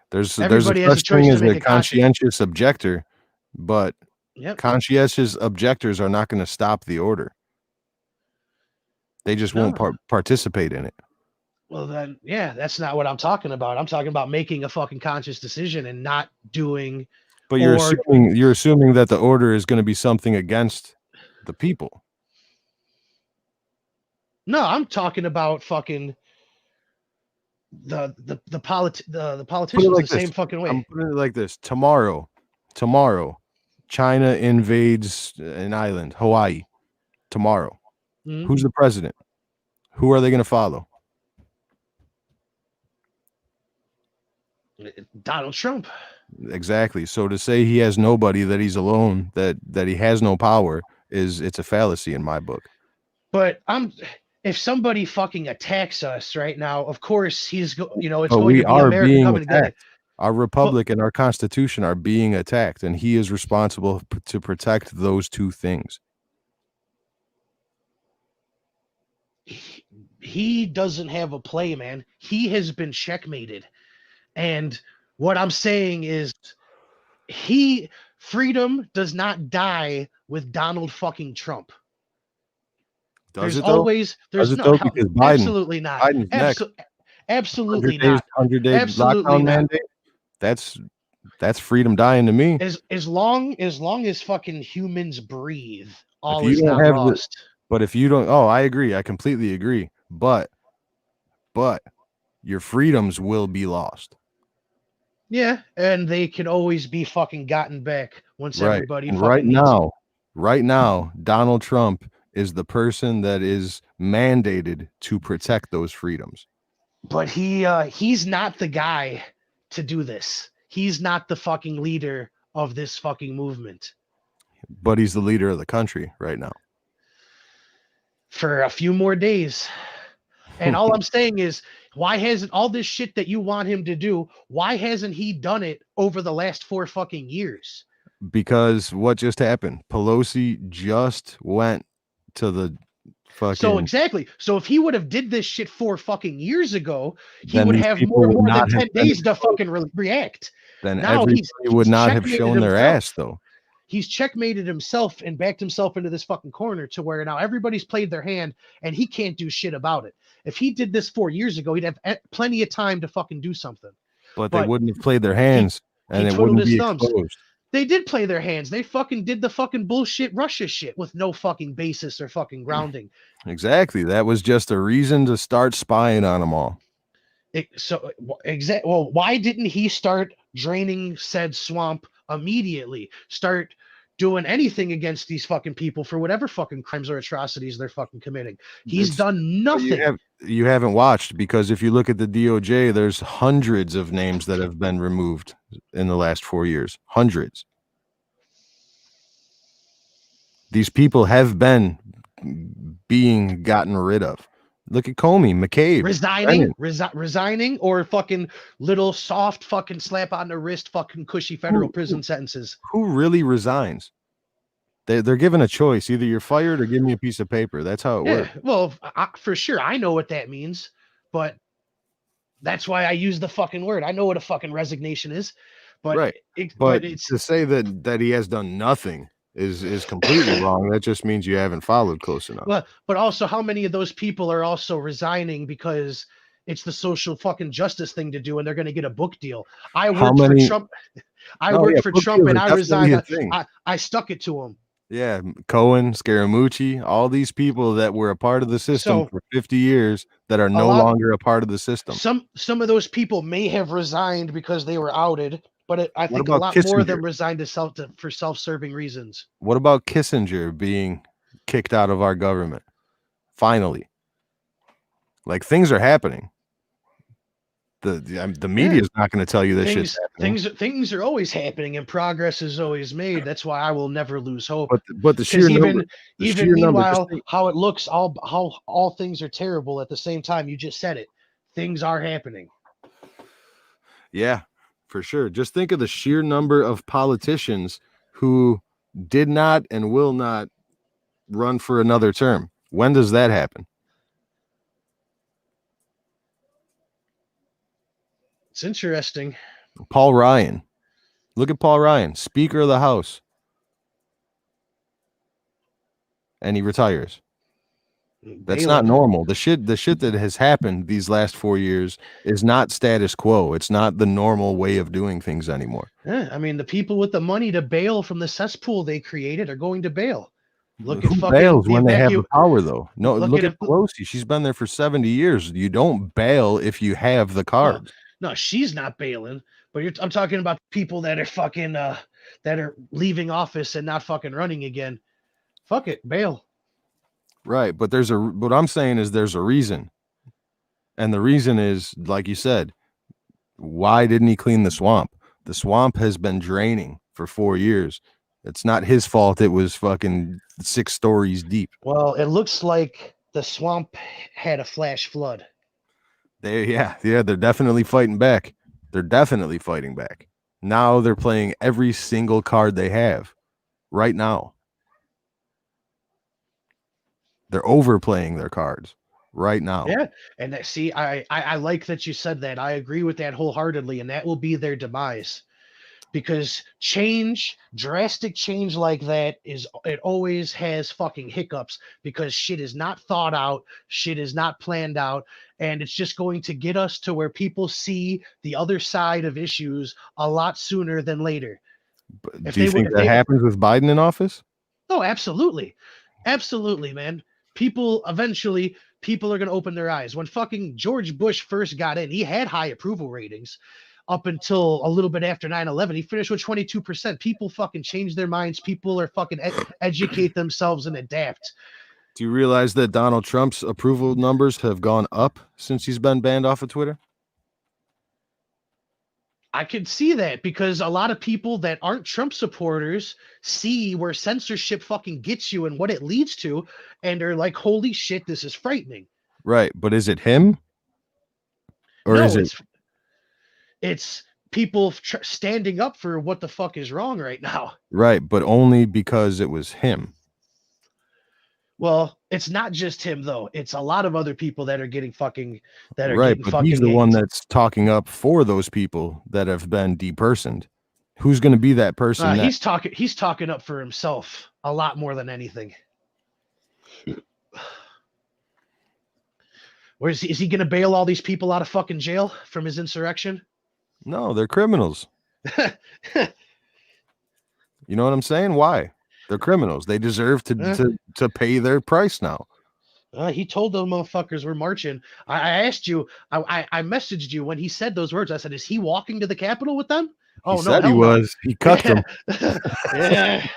There's a such thing as a conscientious objector, but conscientious objectors are not going to stop the order. They just won't participate in it. Well, then, yeah, that's not what I'm talking about. I'm talking about making a fucking conscious decision and not doing. But you're assuming that the order is going to be something against the people. No, I'm talking about fucking the politicians the same fucking way. I'm putting it like this. Tomorrow, China invades an island, Hawaii. Tomorrow. Mm-hmm. Who's the president? Who are they going to follow? Donald Trump. Exactly. So to say he has nobody, that he's alone, that he has no power, it's a fallacy in my book. But if somebody fucking attacks us right now, of course it's but going to be America being coming together. Our republic and our constitution are being attacked, and he is responsible to protect those two things. He doesn't have a play, man. He has been checkmated. And what I'm saying is freedom does not die with Donald fucking Trump. Does There's it though? always Does there's it no though? hell, Because absolutely not. Biden's next. Absolutely 100 days, not. 100-day Absolutely lockdown not. mandate. That's freedom dying to me. As long as fucking humans breathe, If all you is don't not have lost. but if you don't, oh, I agree. I completely agree. But your freedoms will be lost. Yeah, and they can always be fucking gotten back once Right. everybody And fucking needs it. right now, Donald Trump is the person that is mandated to protect those freedoms. But he's not the guy to do this. He's not the fucking leader of this fucking movement. But he's the leader of the country right now. For a few more days. And all I'm saying is, why hasn't all this shit that you want him to do, why hasn't he done it over the last 4 fucking years? Because what just happened? Pelosi just went to the fucking. So exactly. So if he would have did this shit 4 fucking years ago, he then would these have people more would than not 10 have been days to exposed. fucking react. Then Now everybody would not have checkmated shown their himself. ass though. He's checkmated himself and backed himself into this fucking corner to where now everybody's played their hand and he can't do shit about it. If he did this 4 years ago, he'd have plenty of time to fucking do something. But they wouldn't have played their hands and it twiddled wouldn't his be thumbs. exposed. They did play their hands. They fucking did the fucking bullshit Russia shit with no fucking basis or fucking grounding. Exactly. That was just a reason to start spying on them all. Well, why didn't he start draining said swamp immediately? Start doing anything against these fucking people for whatever fucking crimes or atrocities they're fucking committing. He's done nothing. You haven't watched, because if you look at the DOJ, there's hundreds of names that have been removed in the last 4 years. Hundreds. These people have been being gotten rid of. Look at Comey, McCabe, resigning, or fucking little soft fucking slap on the wrist, fucking cushy federal prison sentences. Who really resigns? They're given a choice. Either you're fired or give me a piece of paper. That's how it works. Well, for sure, I know what that means, but that's why I use the fucking word. I know what a fucking resignation is, but right. But it's to say that he has done nothing is completely wrong. That just means you haven't followed close enough. But also, how many of those people are also resigning because it's the social fucking justice thing to do, and they're going to get a book deal? I worked for Trump. I worked for Trump, and I resigned. I stuck it to him. Yeah, Cohen, Scaramucci, all these people that were a part of the system for 50 years that are no longer a part of the system. Some of those people may have resigned because they were outed, but I think a lot more of them resigned for self-serving reasons. What about Kissinger being kicked out of our government? Finally. Like, things are happening. The media is not going to tell you this shit's happening. Things are always happening, and progress is always made. That's why I will never lose hope. But the sheer number, meanwhile, how it looks, how all things are terrible. At the same time, you just said it. Things are happening. Yeah, for sure. Just think of the sheer number of politicians who did not and will not run for another term. When does that happen? It's interesting. Paul Ryan. Look at Paul Ryan, Speaker of the House. And he retires. That's not normal. The shit that has happened these last 4 years is not status quo. It's not the normal way of doing things anymore. Yeah, I mean, the people with the money to bail from the cesspool they created are going to bail. Look at fucking bails when they have the power, though. No, look at Pelosi. She's been there for 70 years. You don't bail if you have the cards. No, she's not bailing, but I'm talking about people that are fucking that are leaving office and not fucking running again. Fuck it, bail. Right, but what I'm saying is there's a reason. And the reason is, like you said, why didn't he clean the swamp? The swamp has been draining for 4 years. It's not his fault. It was fucking 6 stories deep. Well, it looks like the swamp had a flash flood. They're definitely fighting back. They're definitely fighting back. Now they're playing every single card they have right now. They're overplaying their cards right now. Yeah, and I like that you said that. I agree with that wholeheartedly, and that will be their demise. because drastic change like that it always has fucking hiccups because shit is not thought out, shit is not planned out, and it's just going to get us to where people see the other side of issues a lot sooner than later. But do you think that happens with Biden in office? Oh, absolutely. Absolutely, man. People are going to open their eyes. When fucking George Bush first got in, he had high approval ratings up until a little bit after 9/11. He finished with 22%. People fucking change their minds. People are fucking educate themselves and adapt. Do you realize that Donald Trump's approval numbers have gone up since he's been banned off of Twitter? I could see that because a lot of people that aren't Trump supporters see where censorship fucking gets you and what it leads to, and are like, holy shit, this is frightening. Right. But is it him? Or no, is it? It's people standing up for what the fuck is wrong right now. Right. But only because it was him. Well, it's not just him though. It's a lot of other people that are getting fucking right. But he's the one that's talking up for those people that have been depersoned. Who's going to be that person? He's talking up for himself a lot more than anything. Is he going to bail all these people out of fucking jail from his insurrection? No, they're criminals. You know what I'm saying? Why? They're criminals. They deserve to pay their price now. He told those motherfuckers we're marching. I asked you, I messaged you when he said those words. I said, is he walking to the Capitol with them? Oh, he said he was. He cut them. Yeah.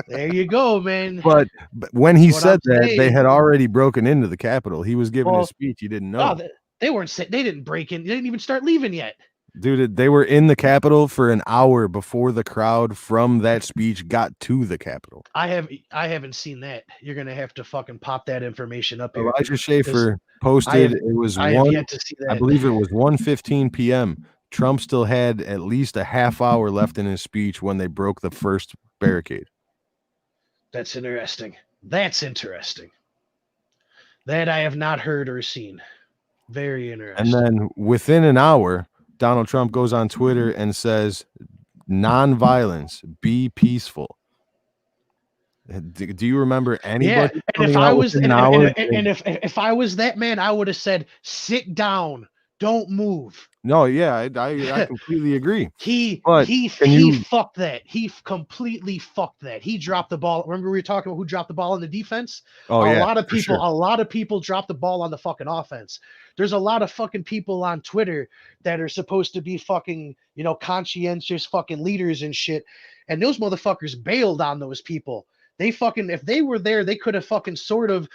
There you go, man. But when he said that, they had already broken into the Capitol. He was giving a speech. You didn't know. They didn't break in. They didn't even start leaving yet. Dude, they were in the Capitol for an hour before the crowd from that speech got to the Capitol. I haven't seen that. You're gonna have to fucking pop that information up here. Elijah Schaffer posted it was I have yet to see that. I believe it was 1:15 p.m. Trump still had at least a half hour left in his speech when they broke the first barricade. That's interesting. That I have not heard or seen. Very interesting. And then within an hour, Donald Trump goes on Twitter and says, "Non-violence, be peaceful." Do you remember anybody? Yeah, and if I was if I was that man, I would have said, "Sit down, don't move." No, yeah, I completely agree. He fucked that. He completely fucked that. He dropped the ball. Remember we were talking about who dropped the ball in the defense? Oh, a lot of people dropped the ball on the fucking offense. There's a lot of fucking people on Twitter that are supposed to be fucking, conscientious fucking leaders and shit. And those motherfuckers bailed on those people. They fucking, if they were there, they could have fucking sort of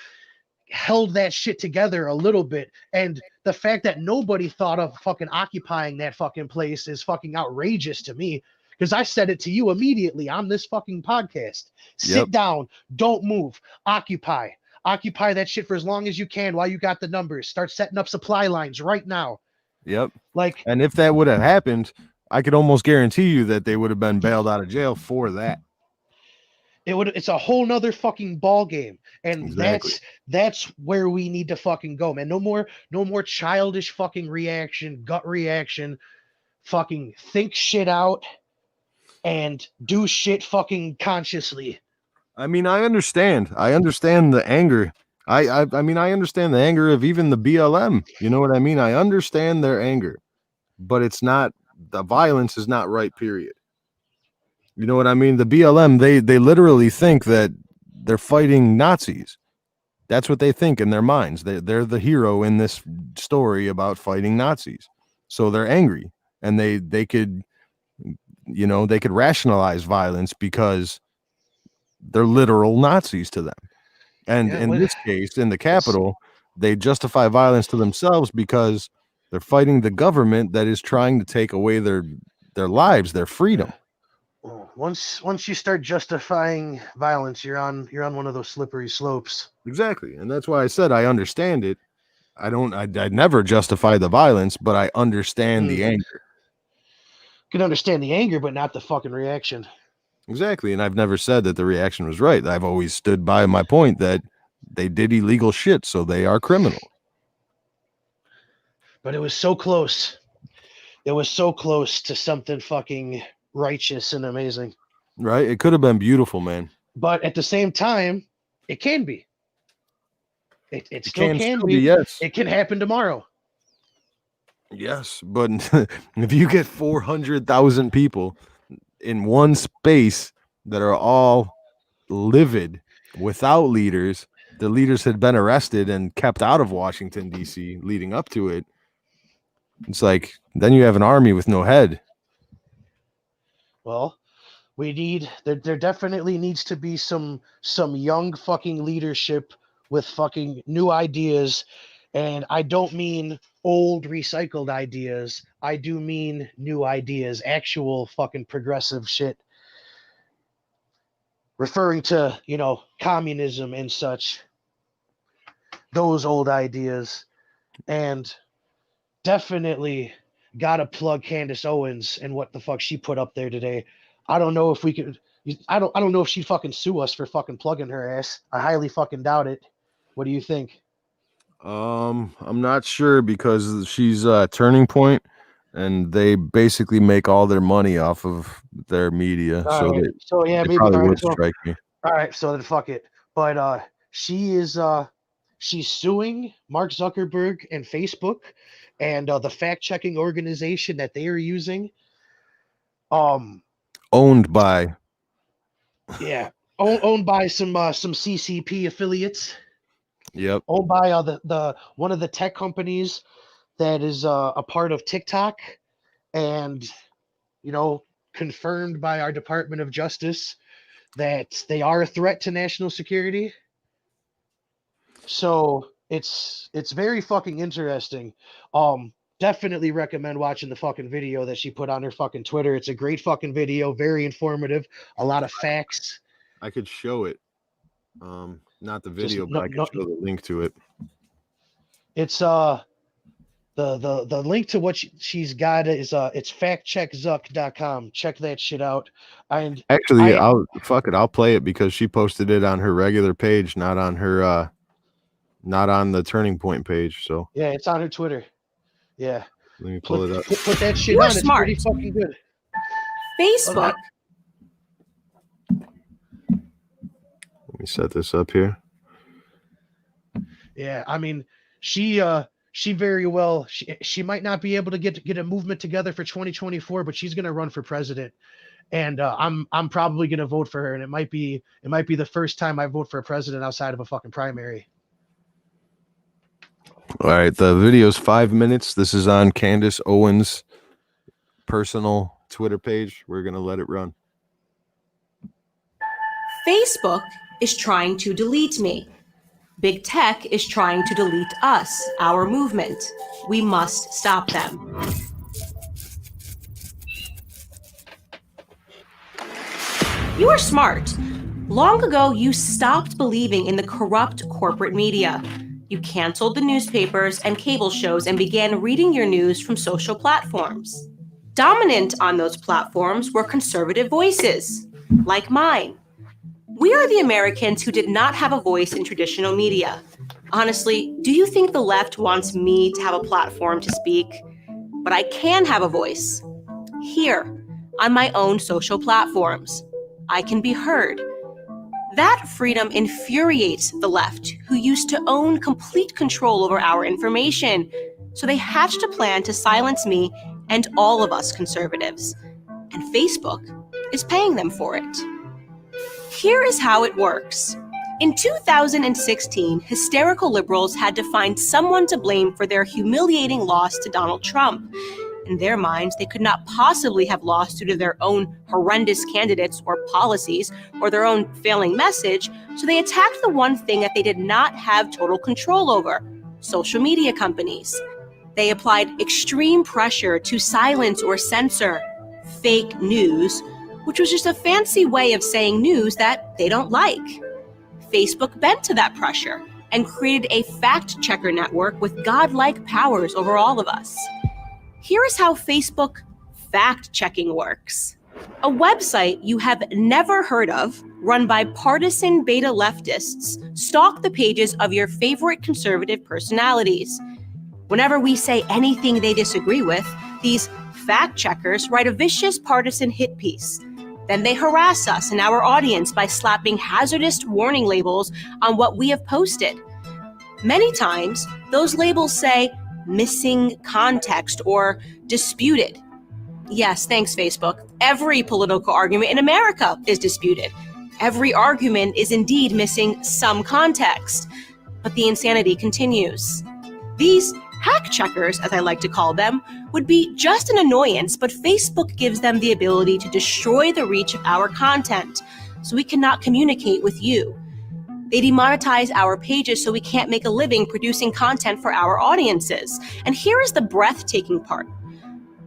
held that shit together a little bit. And the fact that nobody thought of fucking occupying that fucking place is fucking outrageous to me. Because I said it to you immediately on this fucking podcast. Sit down, don't move, occupy that shit for as long as you can while you got the numbers. Start setting up supply lines right now. Yep. And if that would have happened, I could almost guarantee you that they would have been bailed out of jail for that. It's a whole nother fucking ball game. And exactly. that's where we need to fucking go, man. No more childish fucking gut reaction. Fucking think shit out and do shit fucking consciously. I mean, I understand the anger. I mean, I understand the anger of even the BLM. You know what I mean? I understand their anger, but it's not, the violence is not right, period. You know what I mean? The BLM, they literally think that they're fighting Nazis. That's what they think in their minds. They're the hero in this story about fighting Nazis. So they're angry, and they could rationalize violence because they're literal Nazis to them. And in this case, in the Capitol, they justify violence to themselves because they're fighting the government that is trying to take away their lives, their freedom. Once you start justifying violence, you're on one of those slippery slopes. Exactly. And that's why I said I understand it. I'd never justify the violence, but I understand the anger. You can understand the anger, but not the fucking reaction. Exactly. And I've never said that the reaction was right. I've always stood by my point that they did illegal shit, so they are criminal. But it was so close. It was so close to something fucking righteous and amazing. Right? It could have been beautiful, man. But at the same time, it can be. It still can still be. Yes. It can happen tomorrow. Yes, but if you get 400,000 people in one space that are all livid without leaders, the leaders had been arrested and kept out of Washington, D.C. leading up to it. It's like, then you have an army with no head. Well, there definitely needs to be some young fucking leadership with fucking new ideas. And I don't mean old recycled ideas. I do mean new ideas, actual fucking progressive shit. Referring to, communism and such. Those old ideas. And definitely gotta plug Candace Owens and what the fuck she put up there today. I don't know if we could. I don't know if she'd fucking sue us for fucking plugging her ass. I highly fucking doubt it. What do you think? I'm not sure because she's Turning Point, and they basically make all their money off of their media. All right. So yeah, they maybe probably all right, would so- strike me. All right, so then fuck it. But she's suing Mark Zuckerberg and Facebook and the fact-checking organization that they are using. Owned by. Yeah, owned by some CCP affiliates. Yep. Owned by the one of the tech companies that is a part of TikTok, and confirmed by our Department of Justice that they are a threat to national security. So it's very fucking interesting. Definitely recommend watching the fucking video that she put on her fucking Twitter. It's a great fucking video, very informative, a lot of facts. I could show it. Not the video, Just but I could show the link to it. It's the link to what she's got is it's factcheckzuck.com. Check that shit out. And Actually, I'll play it because she posted it on her regular page, not on her not on the Turning Point page. So yeah, it's on her Twitter. Yeah. let me pull it up. Put that shit You're on. smart. It's pretty fucking good. Facebook. Let me set this up here. Yeah, I mean, she very well she might not be able to get a movement together for 2024, but she's gonna run for president, and I'm probably gonna vote for her, and it might be the first time I vote for a president outside of a fucking primary. All right, the video's 5 minutes. This is on Candace Owens' personal Twitter page. We're gonna let it run. Facebook is trying to delete me. Big tech is trying to delete us, our movement. We must stop them. You are smart. Long ago, you stopped believing in the corrupt corporate media. You canceled the newspapers and cable shows and began reading your news from social platforms. Dominant on those platforms were conservative voices, like mine. We are the Americans who did not have a voice in traditional media. Honestly, do you think the left wants me to have a platform to speak? But I can have a voice. Here, on my own social platforms. I can be heard. That freedom infuriates the left, who used to own complete control over our information. So they hatched a plan to silence me and all of us conservatives. And Facebook is paying them for it. Here is how it works. In 2016, hysterical liberals had to find someone to blame for their humiliating loss to Donald Trump. In their minds, they could not possibly have lost due to their own horrendous candidates or policies or their own failing message, so they attacked the one thing that they did not have total control over: social media companies. They applied extreme pressure to silence or censor fake news, which was just a fancy way of saying news that they don't like. Facebook bent to that pressure and created a fact-checker network with godlike powers over all of us. Here is how Facebook fact-checking works. A website you have never heard of, run by partisan beta leftists, stalk the pages of your favorite conservative personalities. Whenever we say anything they disagree with, These fact checkers write a vicious partisan hit piece. Then they harass us and our audience by slapping hazardous warning labels on what we have posted. Many times, those labels say missing context or disputed. Yes, thanks, Facebook. Every political argument in America is disputed. Every argument is indeed missing some context. But the insanity continues. These hack checkers, as I like to call them, would be just an annoyance, but Facebook gives them the ability to destroy the reach of our content, so we cannot communicate with you. They demonetize our pages so we can't make a living producing content for our audiences. And here is the breathtaking part.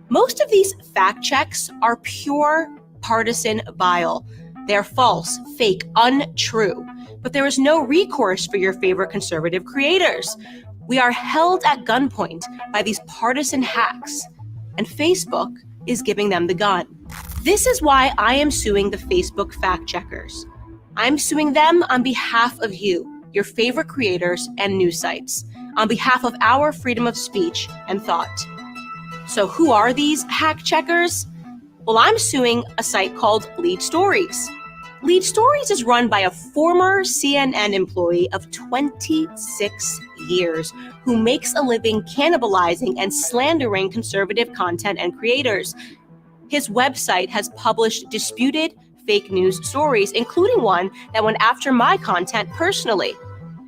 Most of these fact checks are pure partisan bile. They're false, fake, untrue. But there is no recourse for your favorite conservative creators. We are held at gunpoint by these partisan hacks, and Facebook is giving them the gun. This is why I am suing the Facebook fact checkers. I'm suing them on behalf of you, your favorite creators and news sites, on behalf of our freedom of speech and thought. So who are these hack checkers? Well, I'm suing a site called Lead Stories. Lead Stories is run by a former CNN employee of 26 years who makes a living cannibalizing and slandering conservative content and creators. His website has published disputed fake news stories, including one that went after my content personally.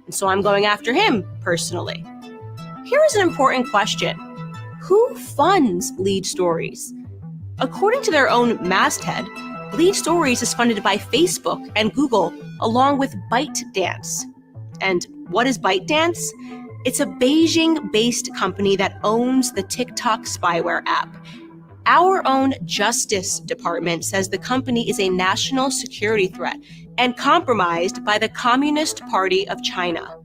And so I'm going after him personally. Here is an important question. Who funds Lead Stories? According to their own masthead, Lead Stories is funded by Facebook and Google, along with ByteDance. And what is ByteDance? It's a Beijing-based company that owns the TikTok spyware app. Our own Justice Department says the company is a national security threat and compromised by the Communist Party of China.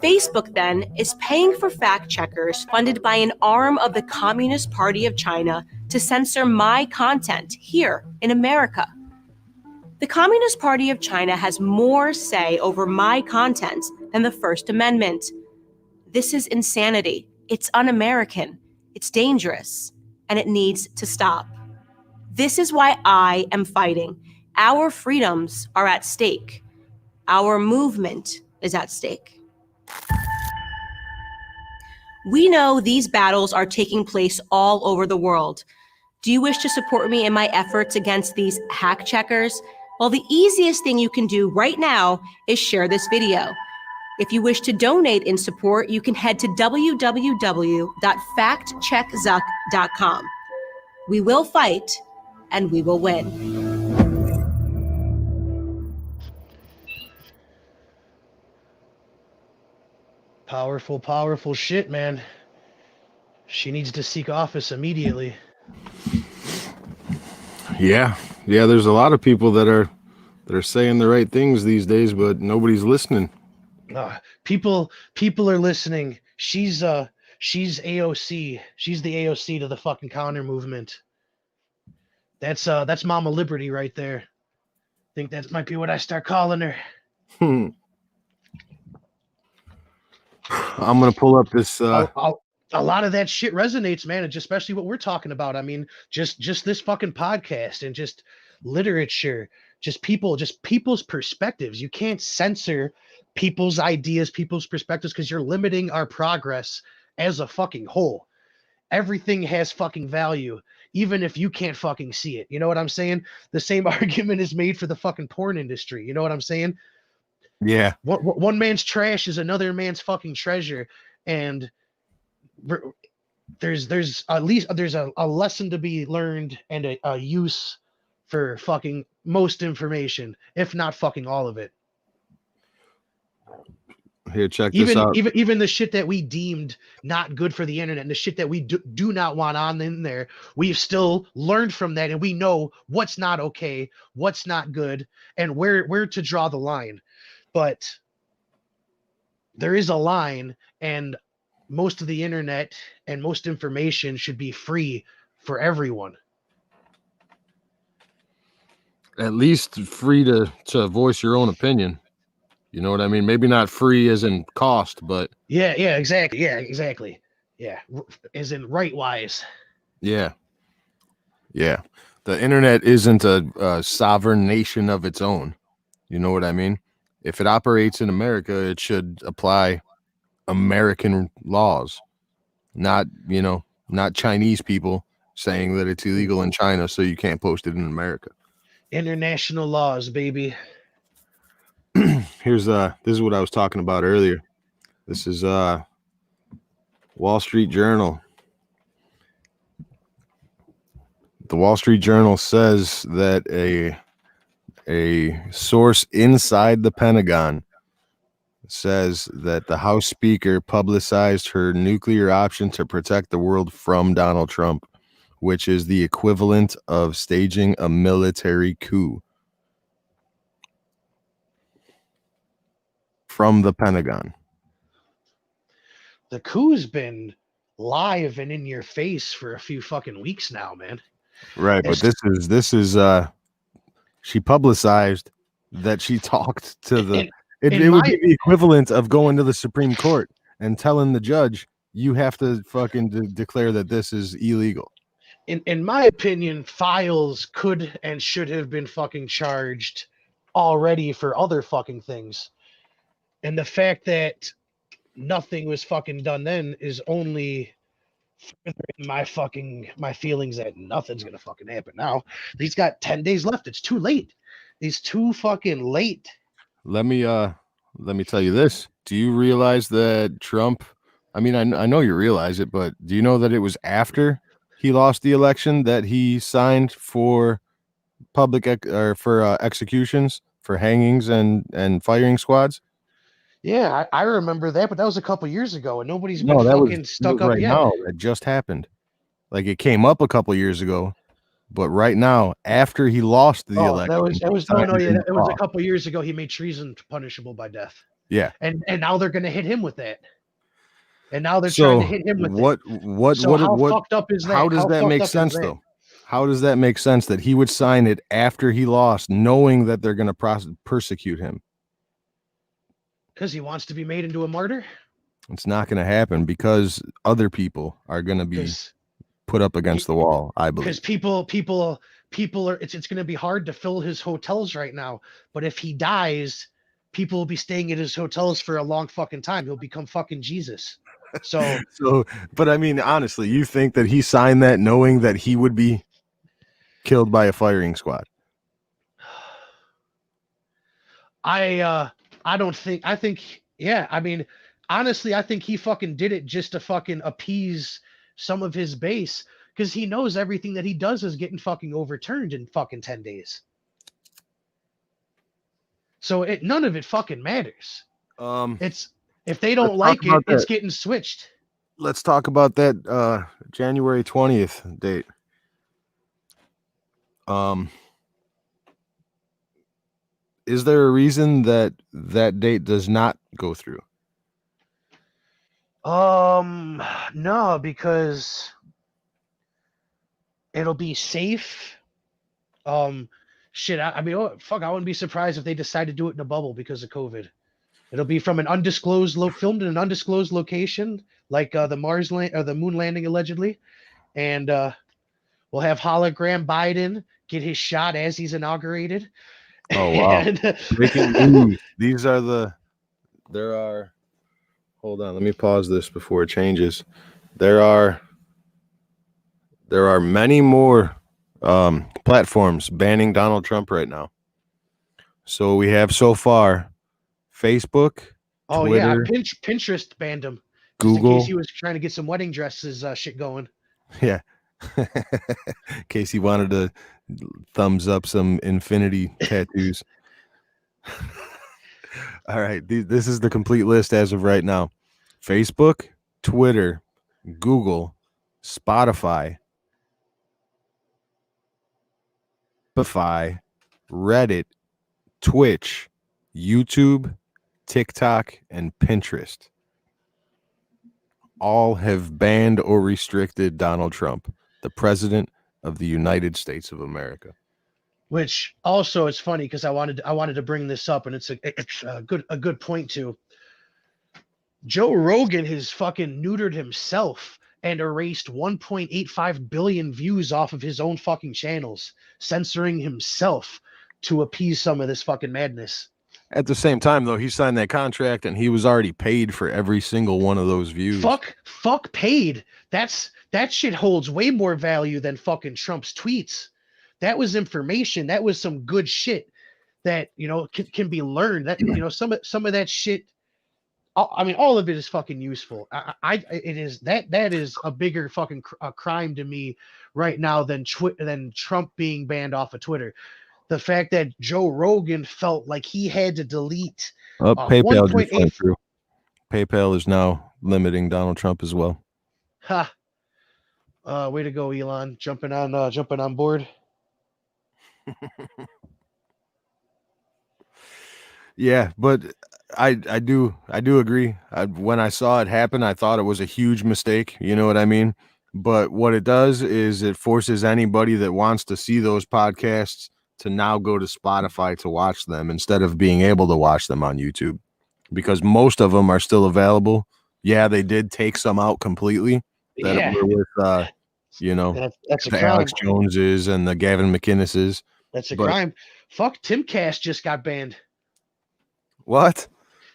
Facebook, then, is paying for fact checkers funded by an arm of the Communist Party of China to censor my content here in America. The Communist Party of China has more say over my content than the First Amendment. This is insanity. It's un-American. It's dangerous. And it needs to stop. This is why I am fighting. Our freedoms are at stake. Our movement is at stake. We know these battles are taking place all over the world. Do you wish to support me in my efforts against these hack checkers? Well, the easiest thing you can do right now is share this video. If you wish to donate in support, you can head to www.factcheckzuck.com. We will fight, and we will win. Powerful, powerful shit, man. She needs to seek office immediately. Yeah, there's a lot of people that are saying the right things these days, but nobody's listening. People are listening. She's AOC. She's the AOC to the fucking counter movement. That's Mama Liberty right there. I think that might be what I start calling her. I'm gonna pull up this. A lot of that shit resonates, man, and just especially what we're talking about. I mean, just this fucking podcast and just literature, just people's perspectives. You can't censor people's ideas, people's perspectives, because you're limiting our progress as a fucking whole. Everything has fucking value, even if you can't fucking see it. You know what I'm saying? The same argument is made for the fucking porn industry. You know what I'm saying? Yeah. One man's trash is another man's fucking treasure, and there's at least a lesson to be learned and a use for fucking most information, if not fucking all of it. Here, check this out. Even the shit that we deemed not good for the internet and the shit that we do not want on in there, we've still learned from that, and we know what's not okay, what's not good, and where to draw the line. But there is a line, and most of the internet and most information should be free for everyone. At least free to voice your own opinion. You know what I mean? Maybe not free as in cost, but Yeah, exactly. Yeah, as in right wise. Yeah. Yeah. The internet isn't a sovereign nation of its own. You know what I mean? If it operates in America, it should apply American laws, not, not Chinese people saying that it's illegal in China, so you can't post it in America. International laws, baby. This is what I was talking about earlier. This is Wall Street Journal. The Wall Street Journal says that a source inside the Pentagon says that the House Speaker publicized her nuclear option to protect the world from Donald Trump, which is the equivalent of staging a military coup. From the Pentagon. The coup's been live and in your face for a few fucking weeks now, man. Right, but this is she publicized that she talked to the it would be the equivalent of going to the Supreme Court and telling the judge you have to fucking declare that this is illegal. In my opinion, Files could and should have been fucking charged already for other fucking things. And the fact that nothing was fucking done then is only my feelings that nothing's gonna fucking happen now. He's got 10 days left. It's too late. He's too fucking late. Let me tell you this. Do you realize that Trump, I mean, I know you realize it, but do you know that it was after he lost the election that he signed for executions, for hangings and firing squads? Yeah, I remember that, but that was a couple years ago, and nobody's been stuck up right yet. Now, it just happened. Like, it came up a couple years ago, but right now, after he lost the election, it was a couple years ago. He made treason punishable by death. Yeah, and now they're gonna hit him with that. And now they're trying to hit him with what fucked up is that? How does that make sense though? How does that make sense that he would sign it after he lost, knowing that they're going to persecute him? Because he wants to be made into a martyr? It's not going to happen because other people are going to be put up against the wall, I believe. Because people are, it's going to be hard to fill his hotels right now. But if he dies, people will be staying at his hotels for a long fucking time. He'll become fucking Jesus. So, but I mean, honestly, you think that he signed that knowing that he would be killed by a firing squad? I mean, honestly, I think he fucking did it just to fucking appease some of his base, because he knows everything that he does is getting fucking overturned in fucking 10 days. So none of it fucking matters. It's if they don't like it, it's getting switched. Let's talk about that January 20th date. Is there a reason that date does not go through? No, because it'll be safe. Shit, I mean, I wouldn't be surprised if they decide to do it in a bubble because of COVID. It'll be from an undisclosed filmed in an undisclosed location, like the Mars land or the moon landing allegedly, and we'll have hologram Biden get his shot as he's inaugurated. Oh wow! Breaking news. Hold on, let me pause this before it changes. There are many more platforms banning Donald Trump right now. So we have so far Facebook, Twitter, Pinterest banned him. Google, in case he was trying to get some wedding dresses shit going. Yeah. In case he wanted to thumbs up some infinity tattoos. All right, this is the complete list as of right now. Facebook, Twitter, Google, Spotify, Reddit, Twitch, YouTube, TikTok, and Pinterest. All have banned or restricted Donald Trump, the president of the United States of America. Which also it's funny because I wanted to bring this up, and it's a good point too. Joe Rogan has fucking neutered himself and erased 1.85 billion views off of his own fucking channels, censoring himself to appease some of this fucking madness. At the same time, though, he signed that contract and he was already paid for every single one of those views. Fuck paid. That shit holds way more value than fucking Trump's tweets. That was information. That was some good shit that, you know, can be learned. That, you know, some of that shit. I mean, all of it is fucking useful. It is that is a bigger fucking crime to me right now than Trump being banned off of Twitter. The fact that Joe Rogan felt like he had to delete PayPal just 1.8. went through. PayPal is now limiting Donald Trump as well. Ha! Way to go, Elon! Jumping on board. Yeah, but I do agree. When I saw it happen, I thought it was a huge mistake. You know what I mean? But what it does is it forces anybody that wants to see those podcasts to now go to Spotify to watch them instead of being able to watch them on YouTube, because most of them are still available. Yeah, they did take some out completely that were with, you know, that's a the crime. Alex Joneses and the Gavin McInneses. That's a but- crime. Fuck, Timcast just got banned. What?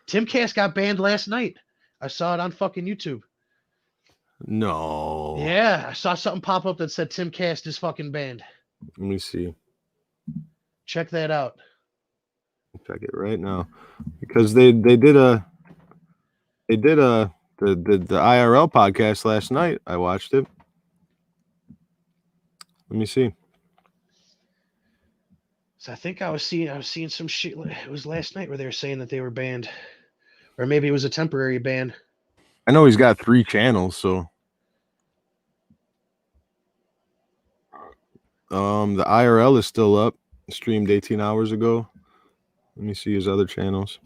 Timcast got banned last night. I saw it on fucking YouTube. No. Yeah, I saw something pop up that said Timcast is fucking banned. Let me see. Check that out. Check it right now, because they did the IRL podcast last night. I watched it. Let me see. So I think I was seeing some shit. It was last night where they were saying that they were banned, or maybe it was a temporary ban. I know he's got 3 channels, so the IRL is still up. Streamed 18 hours ago. Let me see his other channels.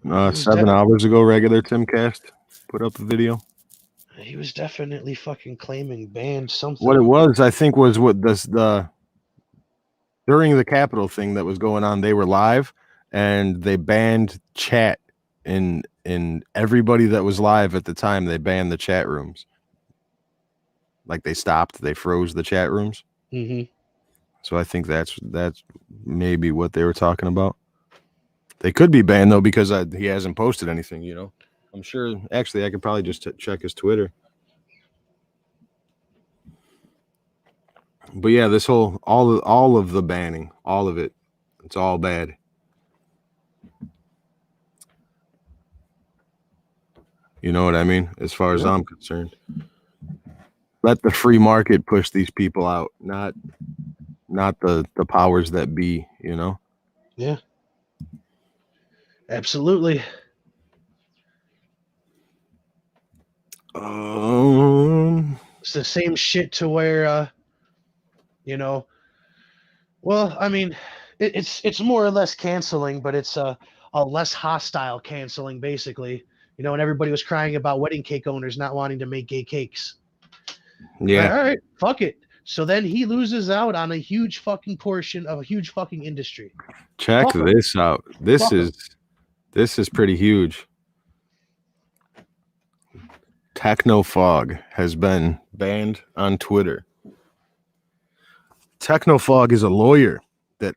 was 7 hours ago, regular Timcast put up a video. He was definitely fucking claiming banned something. What it was, I think, was what the during the Capitol thing that was going on, they were live and they banned chat in everybody that was live at the time. They banned the chat rooms. Like they froze the chat rooms. Mm-hmm. So I think that's maybe what they were talking about. They could be banned though, because he hasn't posted anything, you know. I'm sure. Actually, I could probably just check his Twitter. But yeah, this whole all of the banning, all of it, it's all bad. You know what I mean? As far as I'm concerned, let the free market push these people out, not the powers that be. You know? Yeah. Absolutely. It's the same shit to where, you know, well, I mean, it's more or less canceling, but it's a less hostile canceling, basically. You know, and everybody was crying about wedding cake owners not wanting to make gay cakes. Yeah. All right, fuck it. So then he loses out on a huge fucking portion of a huge fucking industry. Check Fuck 'em. this out. This Fuck 'em. is pretty huge. Technofog has been banned on Twitter. Technofog is a lawyer that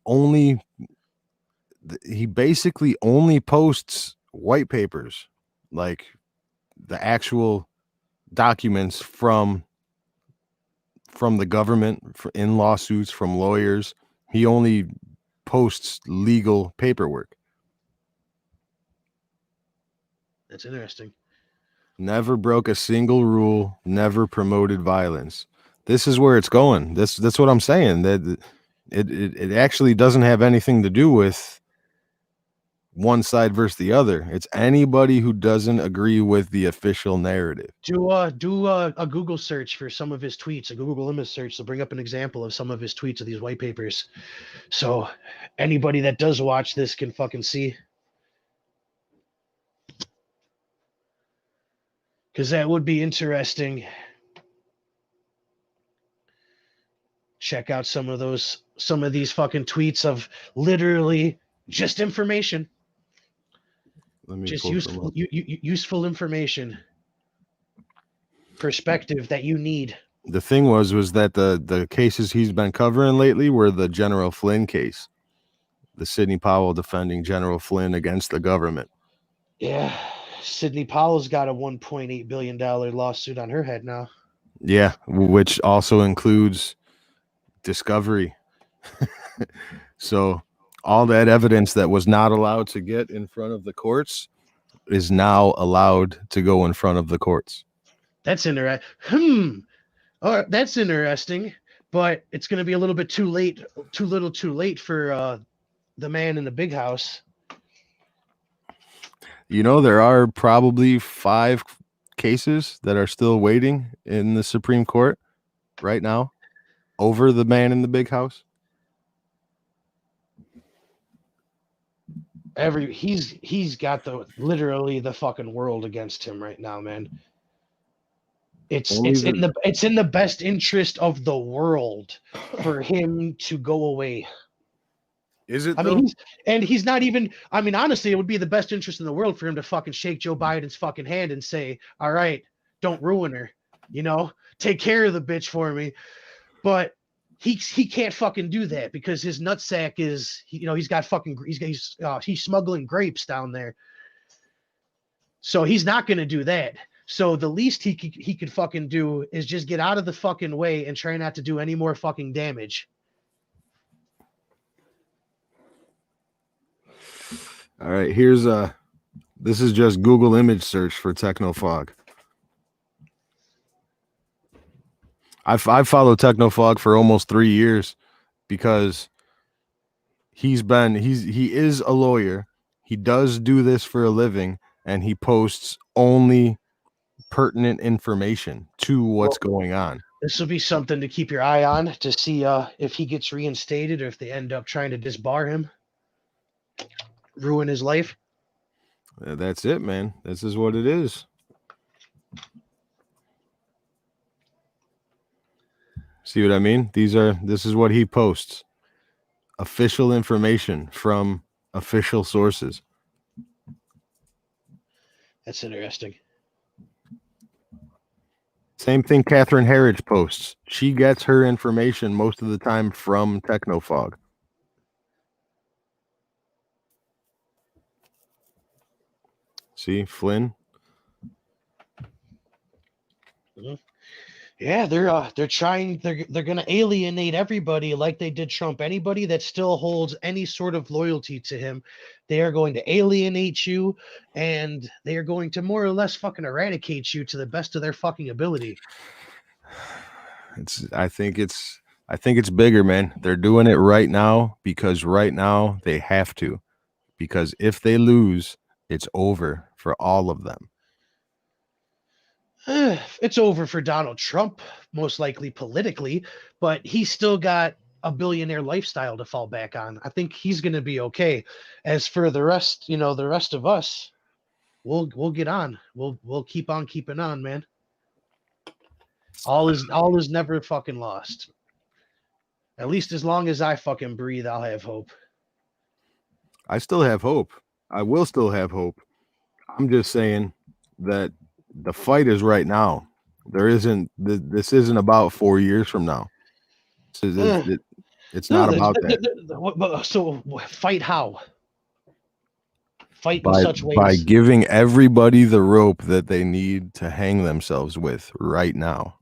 he basically only posts white papers, like the actual documents from the government in lawsuits from lawyers. He only posts legal paperwork. That's interesting. Never broke a single rule, never promoted violence. This is where it's going. That's what I'm saying. That it actually doesn't have anything to do with one side versus the other. It's anybody who doesn't agree with the official narrative. Do a Google search for some of his tweets, a Google image search to bring up an example of some of his tweets of these white papers. So anybody that does watch this can fucking see. Because that would be interesting. check out some of these fucking tweets of literally just information, Let me just pull some up. useful information, perspective that you need. The thing was that the cases he's been covering lately were the General Flynn case, the Sidney Powell defending General Flynn against the government. Yeah, Sidney Powell's got a $1.8 billion lawsuit on her head now. Yeah, which also includes discovery. So all that evidence that was not allowed to get in front of the courts is now allowed to go in front of the courts. That's interesting. That's interesting, but it's going to be a little bit too late for the man in the big house. You know, there are probably 5 cases that are still waiting in the Supreme Court right now over the man in the big house. He's got literally the fucking world against him right now, man. It's in the best interest of the world for him to go away. Is it? I mean, he's not even. I mean, honestly, it would be the best interest in the world for him to fucking shake Joe Biden's fucking hand and say, "All right, don't ruin her. You know, take care of the bitch for me." But he can't fucking do that because his nutsack is, he's smuggling grapes down there. So he's not going to do that. So the least he could fucking do is just get out of the fucking way and try not to do any more fucking damage. All right, this is just Google image search for Technofog. I've followed Technofog for almost 3 years because he is a lawyer. He does do this for a living, and he posts only pertinent information to what's going on. This will be something to keep your eye on to see if he gets reinstated or if they end up trying to disbar him, ruin his life. That's it, man. This is what it is. See what I mean? This is what he posts. Official information from official sources. That's interesting. Same thing Catherine Herridge posts. She gets her information most of the time from Technofog. See, Flynn? Mm-hmm. Yeah, they're going to alienate everybody like they did Trump. Anybody that still holds any sort of loyalty to him, they are going to alienate you, and they are going to more or less fucking eradicate you to the best of their fucking ability. I think it's bigger, man. They're doing it right now because right now they have to. Because if they lose, it's over for all of them. It's over for Donald Trump, most likely politically, but he's still got a billionaire lifestyle to fall back on. I think he's going to be okay. As for the rest, the rest of us, we'll get on. We'll keep on keeping on, man. All is never fucking lost. At least as long as I fucking breathe, I'll have hope. I still have hope. I will still have hope. I'm just saying that the fight is right now. This isn't about 4 years from now. It's not about that. So fight how? Fight in by, such ways. By giving everybody the rope that they need to hang themselves with right now.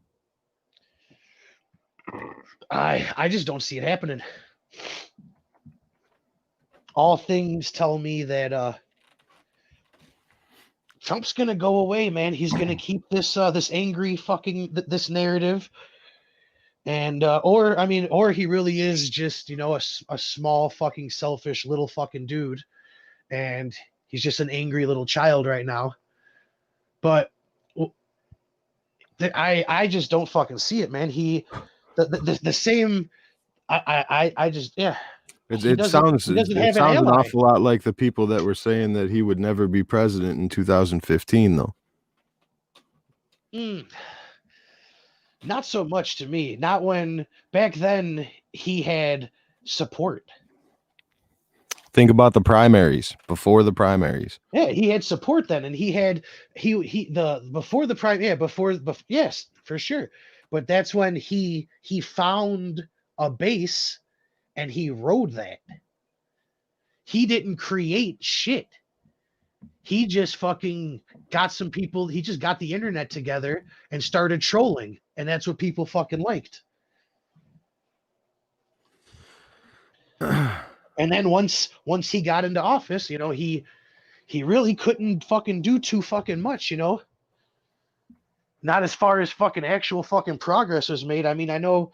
I just don't see it happening. All things tell me that Trump's gonna go away, man. He's gonna keep this angry fucking this narrative, and or he really is just a small fucking selfish little fucking dude, and he's just an angry little child right now. But I just don't fucking see it, man. The same. I just yeah. It sounds an awful lot like the people that were saying that he would never be president in 2015, though. Not so much to me. Not when back then he had support. Think about the primaries, before the primaries. Yeah, he had support then, and he the before the prime. Yeah, before yes, for sure. But that's when he found a base and he rode that. He didn't create shit. He just fucking got some people. He just got the internet together and started trolling, and that's what people fucking liked. And then once he got into office, you know, he really couldn't fucking do too fucking much, you know. Not as far as fucking actual fucking progress was made. I mean, I know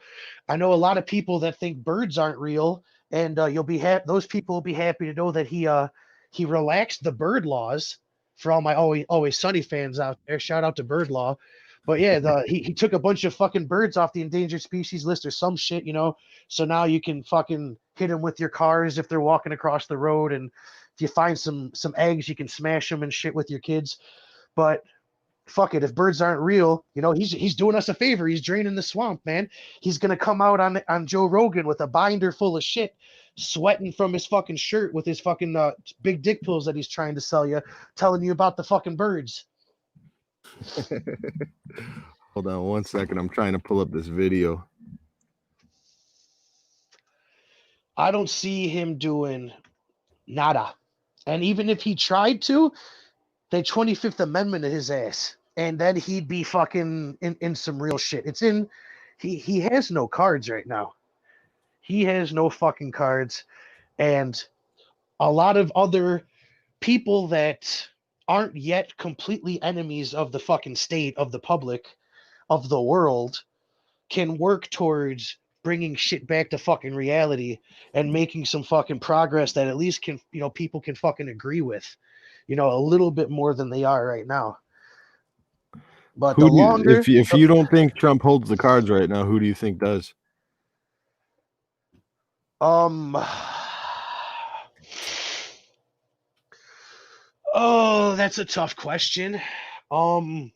a lot of people that think birds aren't real, and you'll be those people will be happy to know that he relaxed the bird laws for all my always Sunny fans out there. Shout out to Bird Law. But yeah, he took a bunch of fucking birds off the endangered species list or some shit, you know. So now you can fucking hit them with your cars if they're walking across the road, and if you find some eggs, you can smash them and shit with your kids. But fuck it, if birds aren't real, you know, he's doing us a favor. He's draining the swamp, man. He's gonna come out on Joe Rogan with a binder full of shit, sweating from his fucking shirt with his fucking big dick pills that he's trying to sell you, telling you about the fucking birds. Hold on 1 second. I'm trying to pull up this video. I don't see him doing nada. And even if he tried to, they 25th Amendment to his ass. And then he'd be fucking in some real shit. He has no cards right now. He has no fucking cards. And a lot of other people that aren't yet completely enemies of the fucking state, of the public, of the world, can work towards bringing shit back to fucking reality and making some fucking progress that at least can, you know, people can fucking agree with, you know, a little bit more than they are right now. But if you don't think Trump holds the cards right now, who do you think does? Oh, that's a tough question. But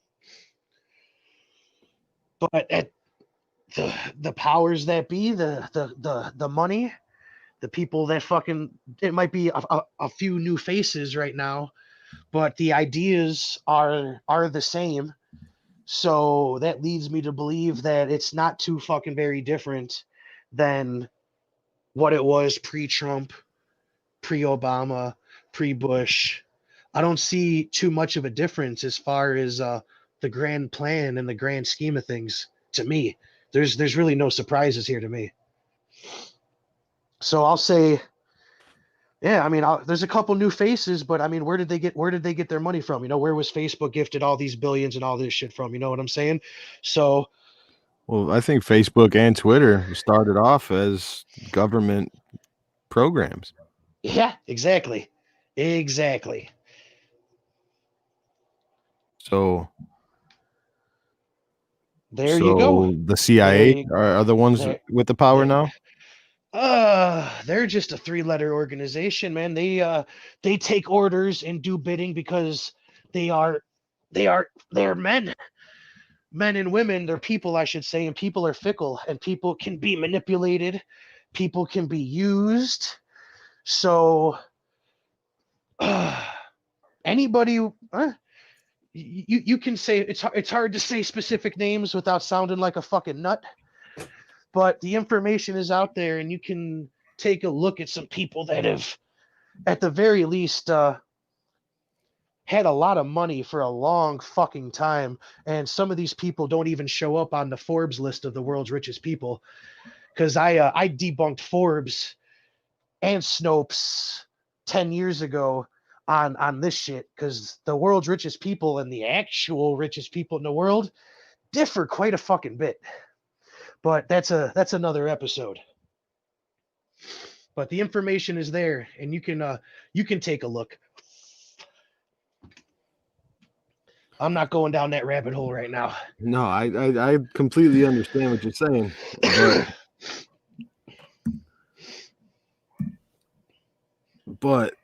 at the powers that be, the money, the people that fucking, it might be a few new faces right now, but the ideas are the same. So that leads me to believe that it's not too fucking very different than what it was pre-Trump, pre-Obama, pre-Bush. I don't see too much of a difference as far as the grand plan and the grand scheme of things. To me, there's really no surprises here to me. So I'll say, yeah, I mean, there's a couple new faces, but I mean, where did they get their money from? You know, where was Facebook gifted all these billions and all this shit from? You know what I'm saying? So, well, I think Facebook and Twitter started off as government programs. Yeah, exactly. So there you go. The CIA are the ones with the power now? They're just a 3-letter organization, man. They take orders and do bidding because they are men and women. They're people, I should say, and people are fickle, and people can be manipulated, people can be used. So anybody, you can say it's hard to say specific names without sounding like a fucking nut. But the information is out there, and you can take a look at some people that have, at the very least, had a lot of money for a long fucking time. And some of these people don't even show up on the Forbes list of the world's richest people. Because I debunked Forbes and Snopes 10 years ago on this shit. Because the world's richest people and the actual richest people in the world differ quite a fucking bit. But that's another episode. But the information is there, and you can take a look. I'm not going down that rabbit hole right now. No, I completely understand what you're saying. But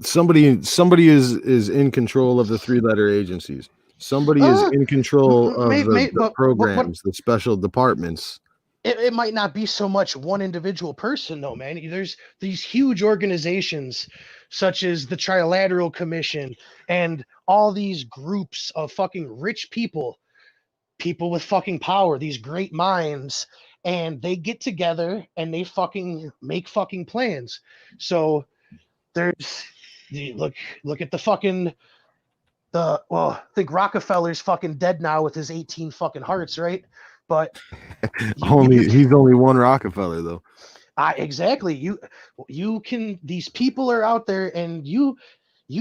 somebody is in control of the 3-letter agencies. Somebody is in control of the but programs, the special departments. it might not be so much one individual person though, man. There's these huge organizations such as the Trilateral Commission and all these groups of fucking rich people with fucking power, these great minds, and they get together and they fucking make fucking plans. So there's look at the fucking I think Rockefeller's fucking dead now with his 18 fucking hearts, right? But He's only one Rockefeller though. Exactly. You can, these people are out there and you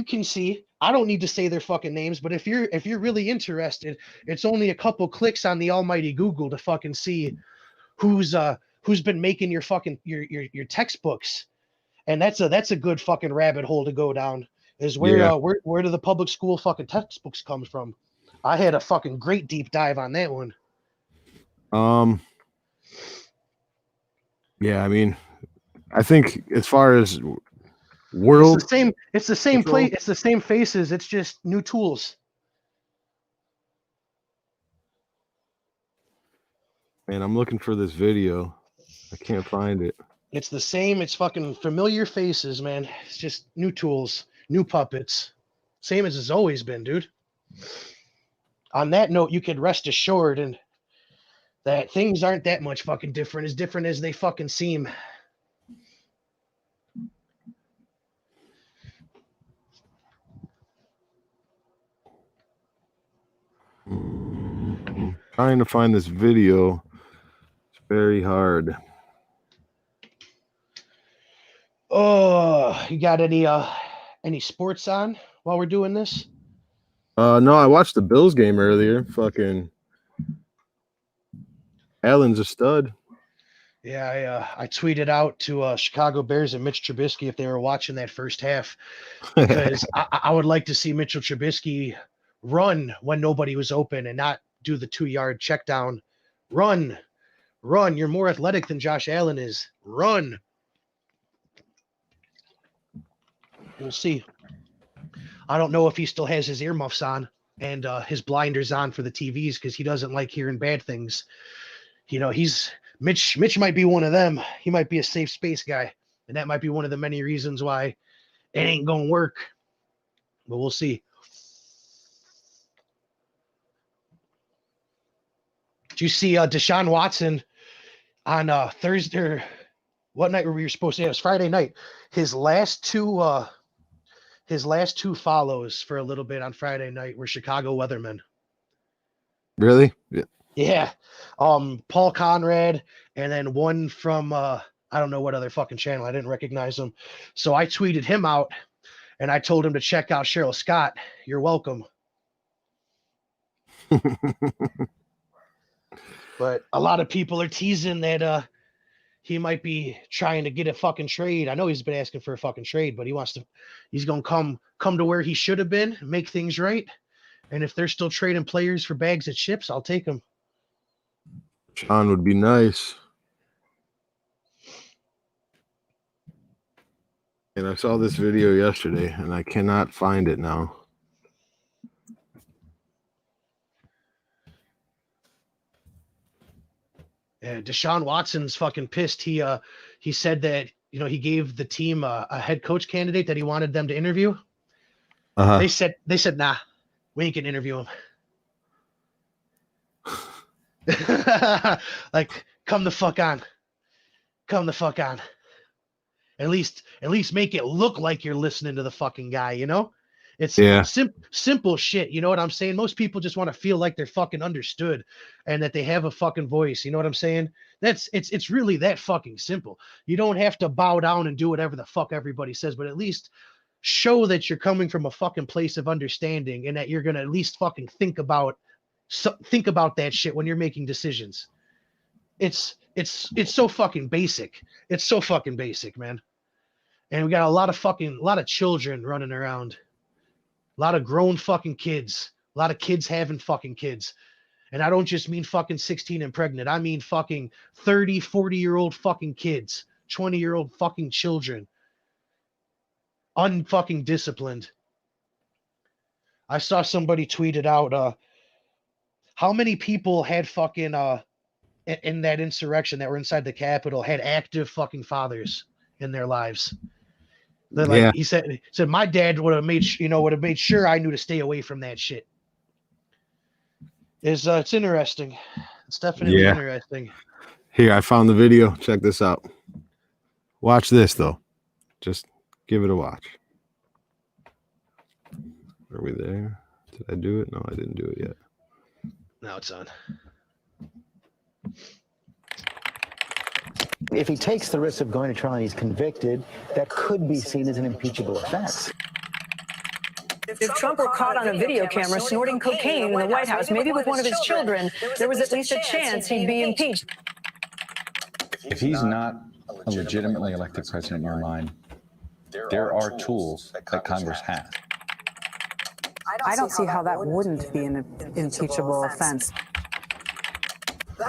can see, I don't need to say their fucking names, but if you're really interested, it's only a couple clicks on the almighty Google to fucking see who's been making your fucking your textbooks. And that's a good fucking rabbit hole to go down, is where do the public school fucking textbooks come from? I had a fucking great deep dive on that one. Yeah, I mean, I think as far as world, it's the same plate, it's the same faces, it's just new tools. Man, I'm looking for this video. I can't find it. It's the same, it's fucking familiar faces, man. It's just new tools, new puppets. Same as it's always been, dude. On that note, you could rest assured and that things aren't that much fucking different as they fucking seem. I'm trying to find this video. It's very hard. Oh, you got any sports on while we're doing this? No, I watched the Bills game earlier. Fucking Allen's a stud. Yeah, I tweeted out to Chicago Bears and Mitch Trubisky if they were watching that first half, because I would like to see Mitchell Trubisky run when nobody was open and not do the 2-yard check down. Run. You're more athletic than Josh Allen is. Run. We'll see. I don't know if he still has his earmuffs on and his blinders on for the TVs because he doesn't like hearing bad things. You know, Mitch might be one of them. He might be a safe space guy, and that might be one of the many reasons why it ain't gonna work. But we'll see. Did you see Deshaun Watson on Thursday? What night were we supposed to? It was Friday night. His last two follows for a little bit on Friday night were Chicago weathermen. Really? Yeah. Yeah. Paul Conrad, and then one from I don't know what other fucking channel. I didn't recognize him. So I tweeted him out and I told him to check out Cheryl Scott. You're welcome. But a lot of people are teasing that he might be trying to get a fucking trade. I know he's been asking for a fucking trade, but he's gonna come to where he should have been, make things right. And if they're still trading players for bags of chips, I'll take them. Sean would be nice. And I saw this video yesterday, and I cannot find it now. Yeah, Deshaun Watson's fucking pissed. He said that, you know, he gave the team a head coach candidate that he wanted them to interview. Uh-huh. They said, nah, we ain't gonna interview him. Like, come the fuck on. At least make it look like you're listening to the fucking guy, you know? It's simple shit, you know what I'm saying? Most people just want to feel like they're fucking understood and that they have a fucking voice, you know what I'm saying? It's really that fucking simple. You don't have to bow down and do whatever the fuck everybody says, but at least show that you're coming from a fucking place of understanding and that you're gonna at least fucking think about that shit when you're making decisions. It's so fucking basic. It's so fucking basic, man. And we got a lot of children running around. A lot of grown fucking kids. A lot of kids having fucking kids. And I don't just mean fucking 16 and pregnant. I mean fucking 30, 40-year-old fucking kids. 20-year-old fucking children. Unfucking disciplined. I saw somebody tweeted out how many people had fucking in that insurrection that were inside the Capitol had active fucking fathers in their lives. They're like, Yeah. he said my dad would have made sure I knew to stay away from that shit. It's interesting. It's definitely interesting. Here, I found the video. Check this out. Watch this, though. Just give it a watch. Are we there? Did I do it? No, I didn't do it yet. Now it's on. If he takes the risk of going to trial and he's convicted, that could be seen as an impeachable offense. If Trump were caught on a video camera snorting cocaine in the White House, maybe with one of his children, there was at least a chance he'd be impeached. If he's not a legitimately elected president in your mind, there are tools that Congress has. I don't see how that wouldn't be an impeachable offense.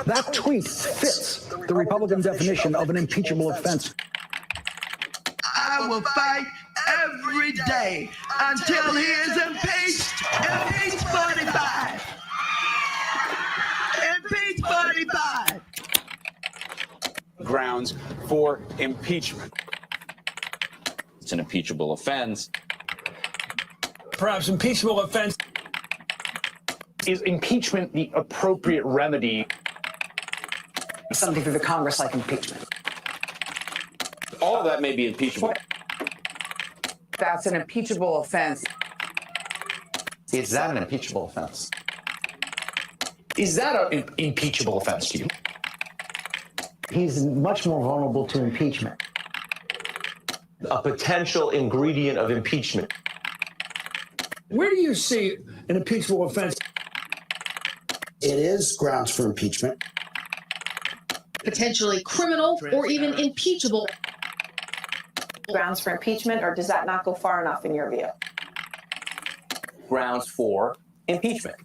That tweet fits the Republican definition of an impeachable offense. I will fight every day until he is impeached. Impeach 45. Impeach 45. Grounds for impeachment. It's an impeachable offense. Perhaps impeachable offense. Is impeachment the appropriate remedy? Something through the Congress like impeachment. All of that may be impeachable. That's an impeachable offense. Is that an impeachable offense? Is that an impeachable offense to you? He's much more vulnerable to impeachment. A potential ingredient of impeachment. Where do you see an impeachable offense? It is grounds for impeachment. Potentially criminal or even impeachable. Grounds for impeachment, or does that not go far enough in your view? Grounds for impeachment.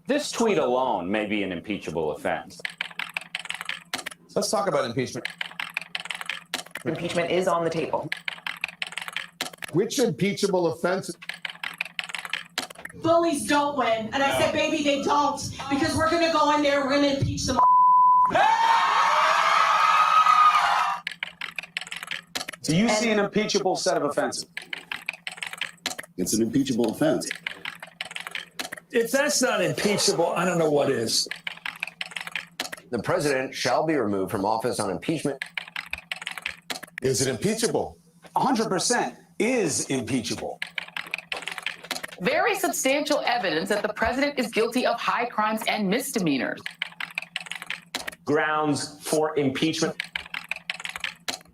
This tweet alone may be an impeachable offense. Let's talk about impeachment. Impeachment is on the table. Which impeachable offense? Bullies don't win. And I said, baby, they don't. Because we're going to go in there, we're going to impeach them. Do you see an impeachable set of offenses? It's an impeachable offense. If that's not impeachable, I don't know what is. The president shall be removed from office on impeachment. Is it impeachable? 100% is impeachable. Very substantial evidence that the president is guilty of high crimes and misdemeanors. Grounds for impeachment.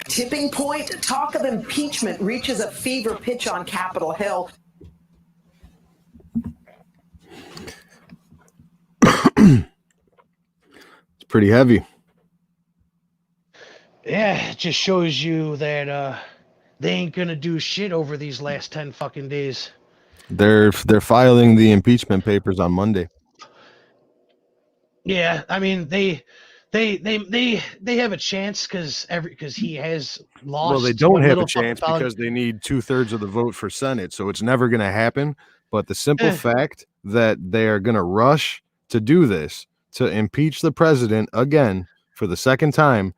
Tipping point, talk of impeachment reaches a fever pitch on Capitol Hill. It's pretty heavy. Yeah, it just shows you that they ain't gonna do shit over these last 10 fucking days. They're filing the impeachment papers on Monday. Yeah, I mean they have a chance because he has lost. Well, they don't have a little chance fucking because they need 2/3 of the vote for Senate, so it's never going to happen. But the simple fact that they are going to rush to do this, to impeach the president again for the second time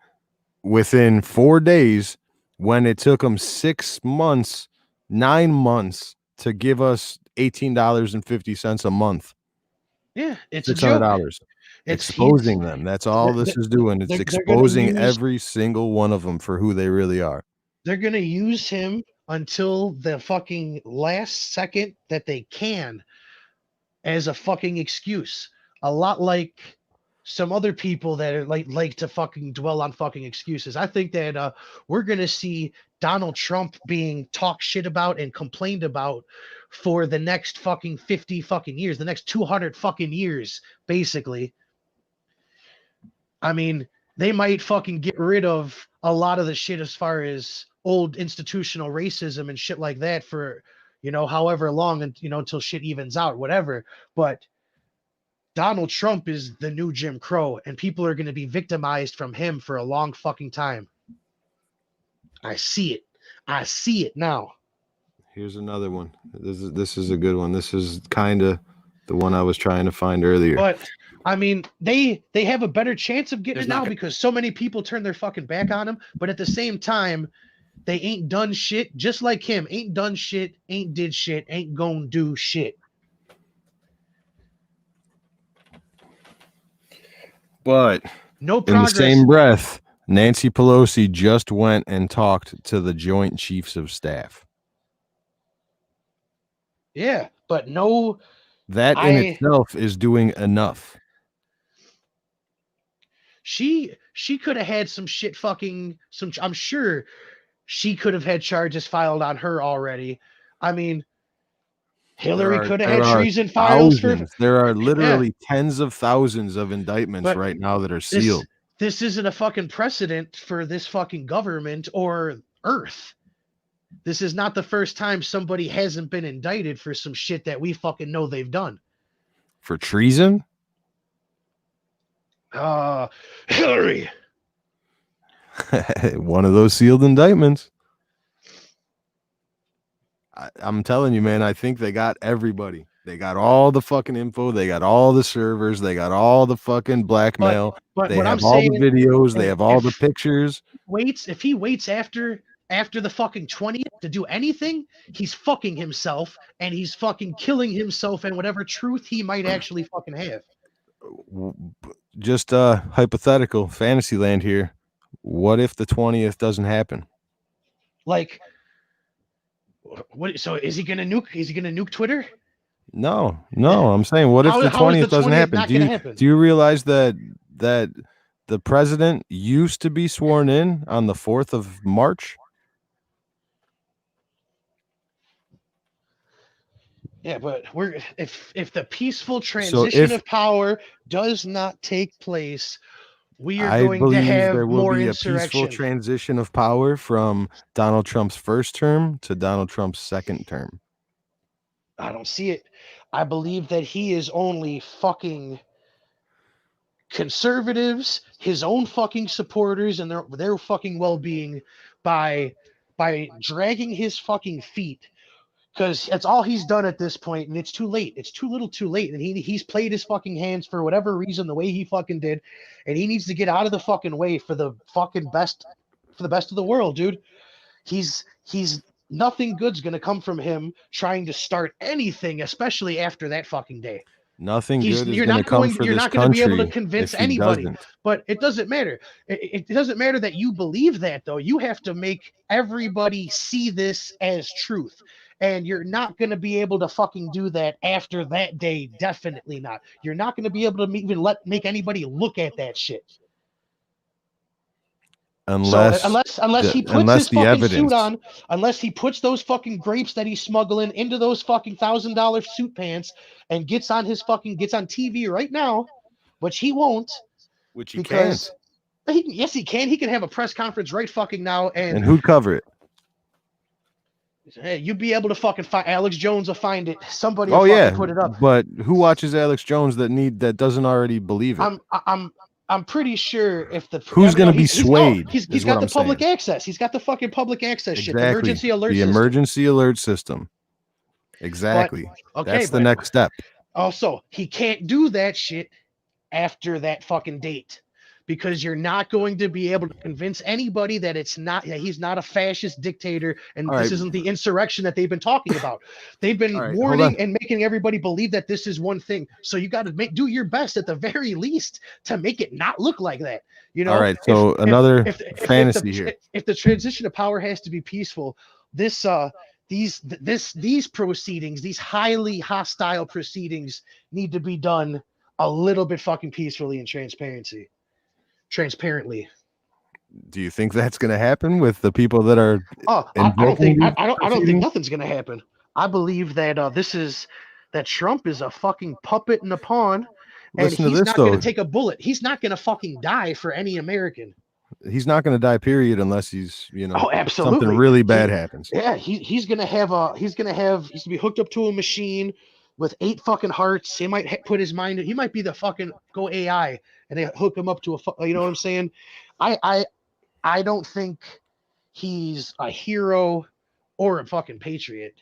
within 4 days, when it took them 6 months, 9 months to give us $18.50 a month. Yeah, it's a joke. $600. Exposing them. That's all this is doing. It's exposing every single one of them for who they really are. They're gonna use him until the fucking last second that they can as a fucking excuse. A lot like some other people that are like to fucking dwell on fucking excuses. I think that we're gonna see Donald Trump being talked shit about and complained about for the next fucking 50 fucking years, the next 200 fucking years, basically. I mean, they might fucking get rid of a lot of the shit as far as old institutional racism and shit like that for, however long, and until shit evens out, whatever. But Donald Trump is the new Jim Crow, and people are going to be victimized from him for a long fucking time. I see it. I see it now. Here's another one. This is a good one. This is kind of the one I was trying to find earlier. But I mean, they have a better chance of getting There's it not now gonna- because so many people turn their fucking back on him. But at the same time, they ain't done shit. Just like him, ain't done shit, ain't did shit, ain't gonna do shit. But No in the progress. same breath, Nancy Pelosi just went and talked to the Joint Chiefs of Staff. Yeah, but no. That in itself is doing enough. She could have had some shit fucking some. I'm sure she could have had charges filed on her already. I mean, Hillary could have had treason files for. There are literally tens of thousands of indictments But right now that are sealed. This isn't a fucking precedent for this fucking government or Earth. This is not the first time somebody hasn't been indicted for some shit that we fucking know they've done. For treason? Hillary. One of those sealed indictments. I'm telling you, man, I think they got everybody. They got all the fucking info. They got all the servers. They got all the fucking blackmail. But they what have I'm all saying, the videos. They have all the pictures. If he waits after the fucking 20th to do anything, he's fucking himself and he's fucking killing himself and whatever truth he might actually fucking have. Just hypothetical fantasy land here. What if the 20th doesn't happen? Like, what? So is he gonna nuke? Is he gonna nuke Twitter? No. I'm saying, what if the 20th doesn't happen? Do you realize that the president used to be sworn in on the 4th of March? Yeah, but if the peaceful transition of power does not take place, we are going to have there will more be a insurrection. peaceful transition of power from Donald Trump's first term to Donald Trump's second term. I don't see it. I believe that he is only fucking conservatives, his own fucking supporters, and their fucking well-being by dragging his fucking feet. Because that's all he's done at this point, and it's too late. It's too little too late. And he's played his fucking hands for whatever reason, the way he fucking did. And he needs to get out of the fucking way for the best of the world, dude. He's nothing good's gonna come from him trying to start anything, especially after that fucking day. Nothing good is going to come for You're this not going to be able to country convince if he anybody. doesn't. But it doesn't matter. It doesn't matter that you believe that, though. You have to make everybody see this as truth. And you're not going to be able to fucking do that after that day. Definitely not. You're not going to be able to even make anybody look at that shit. Unless he puts his fucking suit on, unless he puts those fucking grapes that he's smuggling into those fucking $1,000 suit pants and gets on TV right now, which he won't. Which he can't. Yes, he can. He can have a press conference right fucking now. And who'd cover it? Hey, you'd be able to fucking find Alex Jones will find it. Somebody will fucking put it up. But who watches Alex Jones that doesn't already believe it? I'm pretty sure if the who's going to be swayed? He's got the public access. He's got the fucking public access shit. The emergency alert the system. Emergency alert system. Exactly. That's the next step. Also, he can't do that shit after that fucking date. Because you're not going to be able to convince anybody that he's not a fascist dictator and this isn't the insurrection that they've been talking about. They've been warning and making everybody believe that this is one thing. So you got to do your best at the very least to make it not look like that. You know. All right. So another fantasy here. If the transition of power has to be peaceful, these proceedings, these highly hostile proceedings, need to be done a little bit fucking peacefully and transparently. Do you think that's going to happen with the people that are? I don't think nothing's going to happen. I believe that that Trump is a fucking puppet and a pawn, and he's not going to take a bullet. He's not going to fucking die for any American. He's not going to die, period, unless he's absolutely something really bad happens. Yeah, he's going to be hooked up to a machine with 8 fucking hearts. He might put his mind. He might be the fucking go AI, and they hook him up to you know what I'm saying? I don't think he's a hero or a fucking patriot.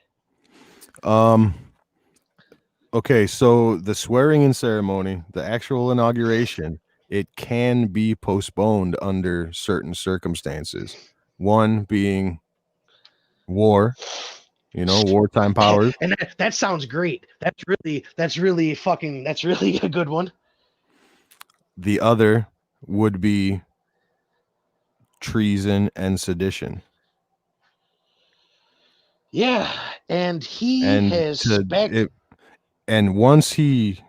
Okay, so the swearing-in ceremony, the actual inauguration, it can be postponed under certain circumstances. One being war, wartime powers. And that sounds great. That's really a good one. The other would be treason and sedition. Yeah, and he has and once he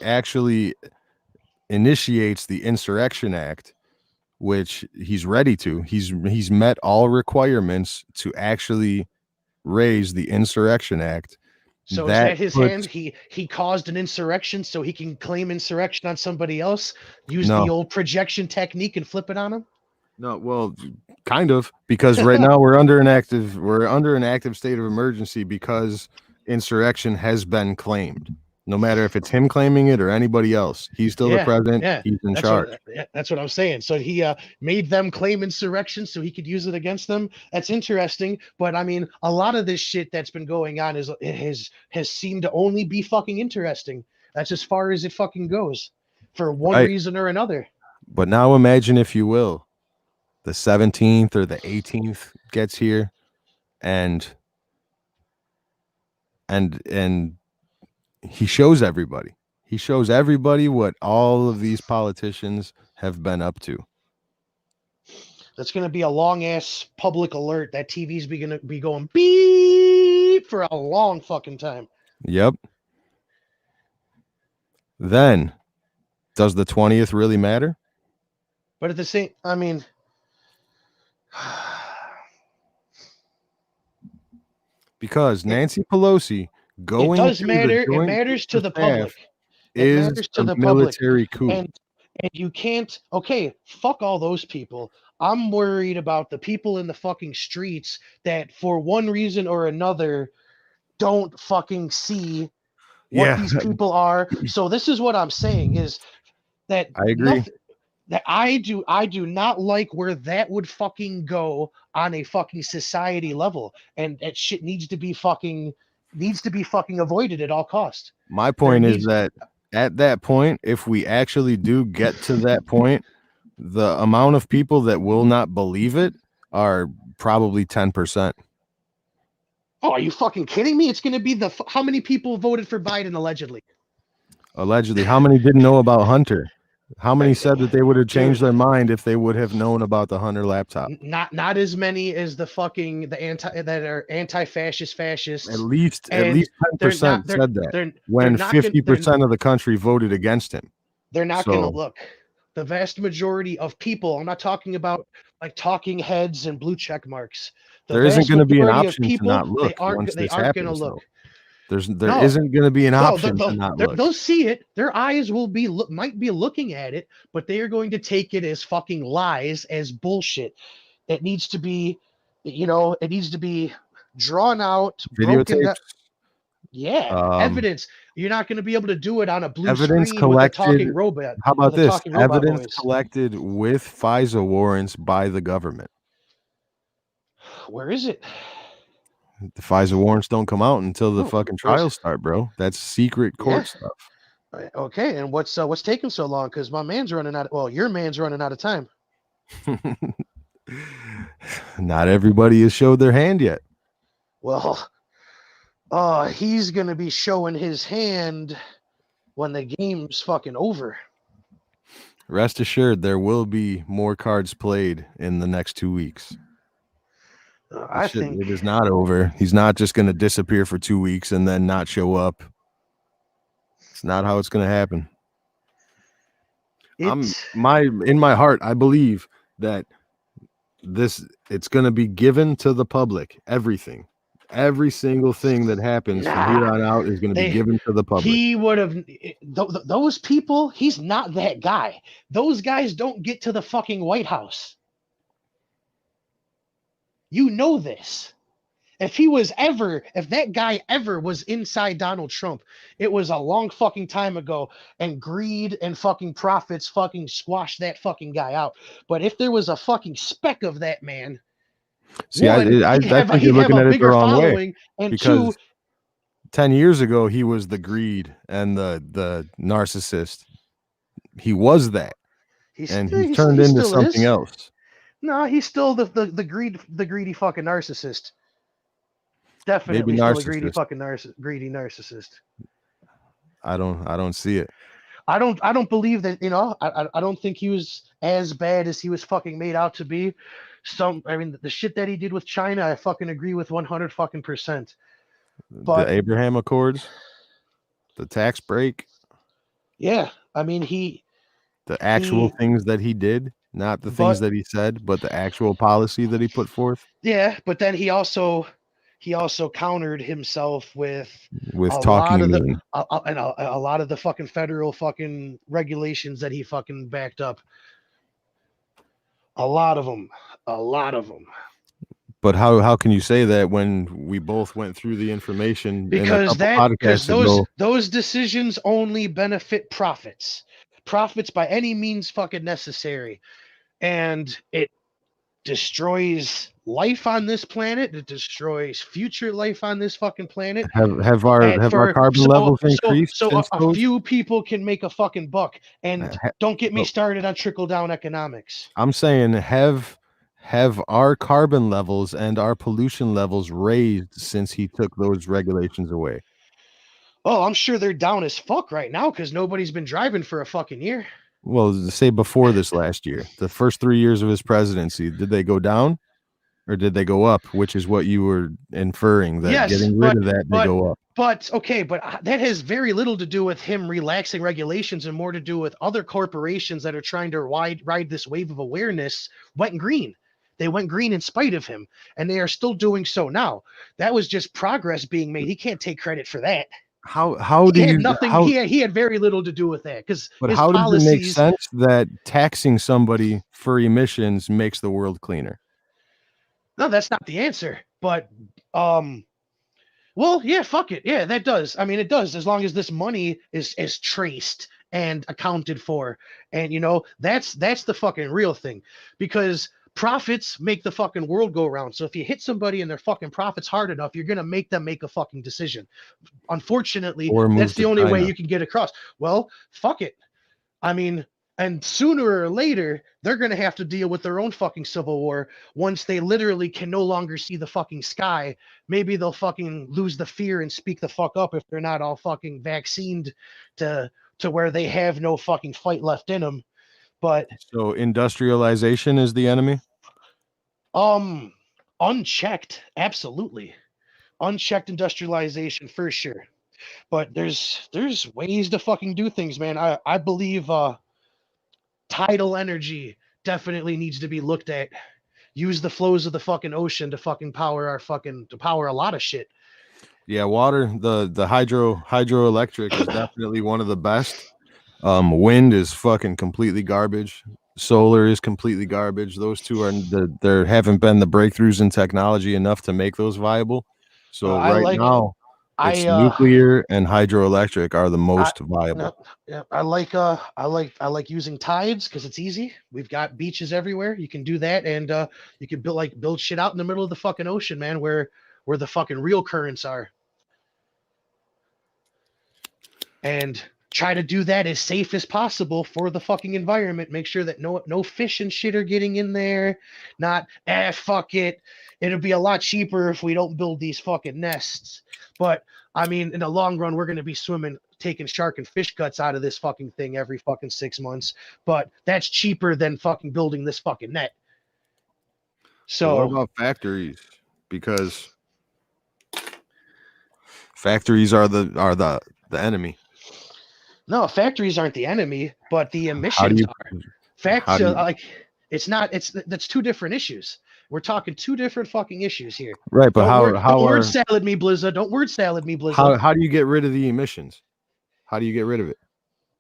actually initiates the Insurrection Act, which he's ready to, he's met all requirements to actually raise the Insurrection Act. So is that his hand? He caused an insurrection so he can claim insurrection on somebody else, use the old projection technique and flip it on him? No, well, kind of, because right now we're under an active state of emergency because insurrection has been claimed. No matter if it's him claiming it or anybody else, he's still the president. Yeah, he's in charge. That's what I'm saying. So he made them claim insurrection so he could use it against them. That's interesting. But I mean, a lot of this shit that's been going on has seemed to only be fucking interesting. That's as far as it fucking goes, for one reason or another. But now imagine, if you will, the 17th or the 18th gets here, and he shows everybody. He shows everybody what all of these politicians have been up to. That's going to be a long ass public alert. That TV's going to be going beep for a long fucking time. Yep. Then, does the 20th really matter? But at the same, I mean, because Nancy Pelosi going, it does matter. It matters to the public. It matters to the military public. coup. And you can't. Okay, fuck all those people. I'm worried about the people in the fucking streets that, for one reason or another, don't fucking see what these people are. So this is what I'm saying is that I agree. That I do not like where that would fucking go on a fucking society level, and that shit needs to be fucking avoided at all costs. My point is that at that point, if we actually do get to that point, the amount of people that will not believe it are probably 10%. Oh, are you fucking kidding me? It's going to be how many people voted for Biden allegedly? Allegedly, how many didn't know about Hunter? How many said that they would have changed their mind if they would have known about the Hunter laptop? Not as many as the anti-fascist fascists. At least 10% said that. When 50% of the country voted against him. They're not going to look. The vast majority of people, I'm not talking about like talking heads and blue check marks. There isn't going to be an option to not look once this happens. There isn't going to be an option to not look. They'll see it. Their eyes might be looking at it, but they are going to take it as fucking lies, as bullshit. It needs to be, it needs to be drawn out, videotapes. Evidence. You're not going to be able to do it on a blue evidence screen collected, with a talking robot. How about this? Evidence collected with FISA warrants by the government. Where is it? The FISA warrants don't come out until the fucking trials start, bro. That's secret court stuff. Okay, and what's taking so long? Because my man's running out. Your man's running out of time. Not everybody has showed their hand yet. Well, he's gonna be showing his hand when the game's fucking over. Rest assured, there will be more cards played in the next 2 weeks. I think it is not over. He's not just going to disappear for 2 weeks and then not show up. It's not how it's going to happen. In my heart, I believe that it's going to be given to the public. Everything, every single thing that happens from here on out is going to be given to the public. He would have those people. He's not that guy. Those guys don't get to the fucking White House. You know this. If that guy ever was inside Donald Trump, it was a long fucking time ago, and greed and fucking profits fucking squashed that fucking guy out. But if there was a fucking speck of that man, See, I think you're looking at it the wrong way. And Because two, 10 years ago, he was the greed and the narcissist. He was that. He turned into something else. No, he's still the greedy fucking narcissist. Definitely Maybe still a narcissist. greedy narcissist. I don't see it. I don't believe that, I don't think he was as bad as he was fucking made out to be. The shit that he did with China, I fucking agree with 100 fucking %. But The Abraham Accords, the tax break, yeah, I mean the actual things that he did, not the things that he said, but the actual policy that he put forth. Yeah, but then he also countered himself with talking a lot of the fucking federal fucking regulations that he fucking backed up. A lot of them. But how can you say that when we both went through the information? Because those decisions only benefit profits by any means fucking necessary, and it destroys life on this planet. It destroys future life on this fucking planet. Have our carbon levels increased? So a few people can make a fucking buck, and don't get me started on trickle down economics. I'm saying have our carbon levels and our pollution levels raised since he took those regulations away? Oh, I'm sure they're down as fuck right now because nobody's been driving for a fucking year. Well, say before this last year, the first 3 years of his presidency, did they go down or did they go up? Which is what you were inferring, that getting rid of that, they go up. But that has very little to do with him relaxing regulations and more to do with other corporations that are trying to ride this wave of awareness went green. They went green in spite of him, and they are still doing so now. That was just progress being made. He can't take credit for that. He had very little to do with that But how does it make sense that taxing somebody for emissions makes the world cleaner? No, that's not the answer. But well, yeah, fuck it. Yeah, that does. I mean, it does, as long as this money is traced and accounted for. And that's the fucking real thing, because profits make the fucking world go round. So if you hit somebody and their fucking profits hard enough, you're gonna make them make a fucking decision. Unfortunately, that's the only way you can get across. Well, fuck it. I mean, and sooner or later, they're gonna have to deal with their own fucking civil war once they literally can no longer see the fucking sky. Maybe they'll fucking lose the fear and speak the fuck up if they're not all fucking vaccinated to where they have no fucking fight left in them. But so industrialization is the enemy? Unchecked, absolutely. Unchecked industrialization for sure. But there's ways to fucking do things, man. I believe tidal energy definitely needs to be looked at. Use the flows of the fucking ocean to fucking power a lot of shit. Yeah, water, the hydroelectric is definitely one of the best. Wind is fucking completely garbage. Solar is completely garbage. Those two there haven't been the breakthroughs in technology enough to make those viable. So now it's nuclear and hydroelectric are the most viable. Yeah, I like using tides because it's easy. We've got beaches everywhere. You can do that, and you can build shit out in the middle of the fucking ocean, man, where the fucking real currents are. And try to do that as safe as possible for the fucking environment. Make sure that no fish and shit are getting in there. Not, fuck it. It'll be a lot cheaper if we don't build these fucking nests. But I mean, in the long run, we're going to be taking shark and fish guts out of this fucking thing every fucking 6 months. But that's cheaper than fucking building this fucking net. So what about factories? Because factories are the enemy. No, factories aren't the enemy, but the emissions are. That's two different issues. We're talking two different fucking issues here. Right, but don't word salad me, Blizza. Don't word salad me, Blizza. How do you get rid of the emissions? How do you get rid of it?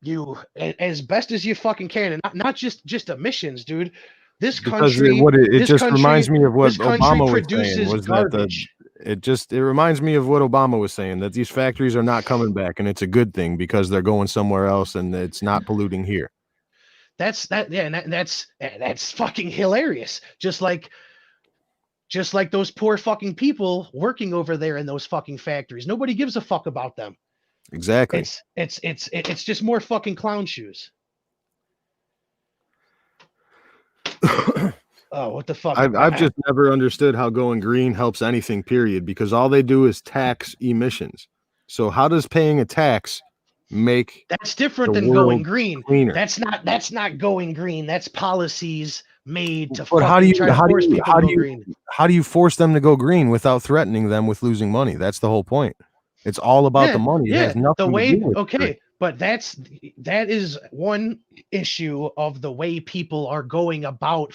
You, as best as you fucking can, and not just emissions, dude. This country, it just reminds me of what Obama was saying. Was garbage. It reminds me of what Obama was saying, that these factories are not coming back, and it's a good thing because they're going somewhere else and it's not polluting here. That's fucking hilarious. Just like Just like those poor fucking people working over there in those fucking factories. Nobody gives a fuck about them. Exactly. It's just more fucking clown shoes. Oh, what the fuck? I've just never understood how going green helps anything, period, because all they do is tax emissions. So how does paying a tax make that's different the than going world green? cleaner? That's not going green. That's policies made to But fucking try to force people to go green. how do you force them to go green without threatening them with losing money? That's the whole point. It's all about the money. It has nothing the way to do with okay, but that is one issue of the way people are going about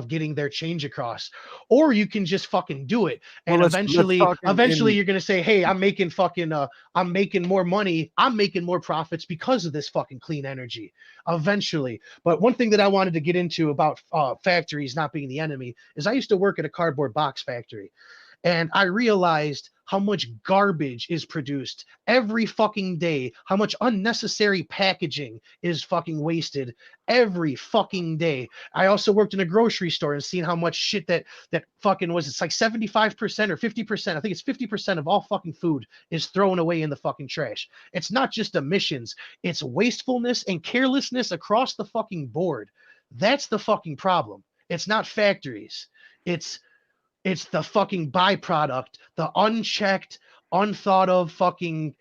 getting their change across. Or you can just fucking do it, and Well, let's eventually talk you're gonna say, hey, I'm making more money, I'm making more profits because of this fucking clean energy. Eventually. But one thing that I wanted to get into about factories not being the enemy is I used to work at a cardboard box factory. And I realized how much garbage is produced every fucking day, how much unnecessary packaging is fucking wasted every fucking day. I also worked in a grocery store and seen how much shit that fucking it's like 75% or 50%. I think it's 50% of all fucking food is thrown away in the fucking trash. It's not just emissions, it's wastefulness and carelessness across the fucking board. That's the fucking problem. It's not factories. It's the fucking byproduct, the unchecked, unthought of fucking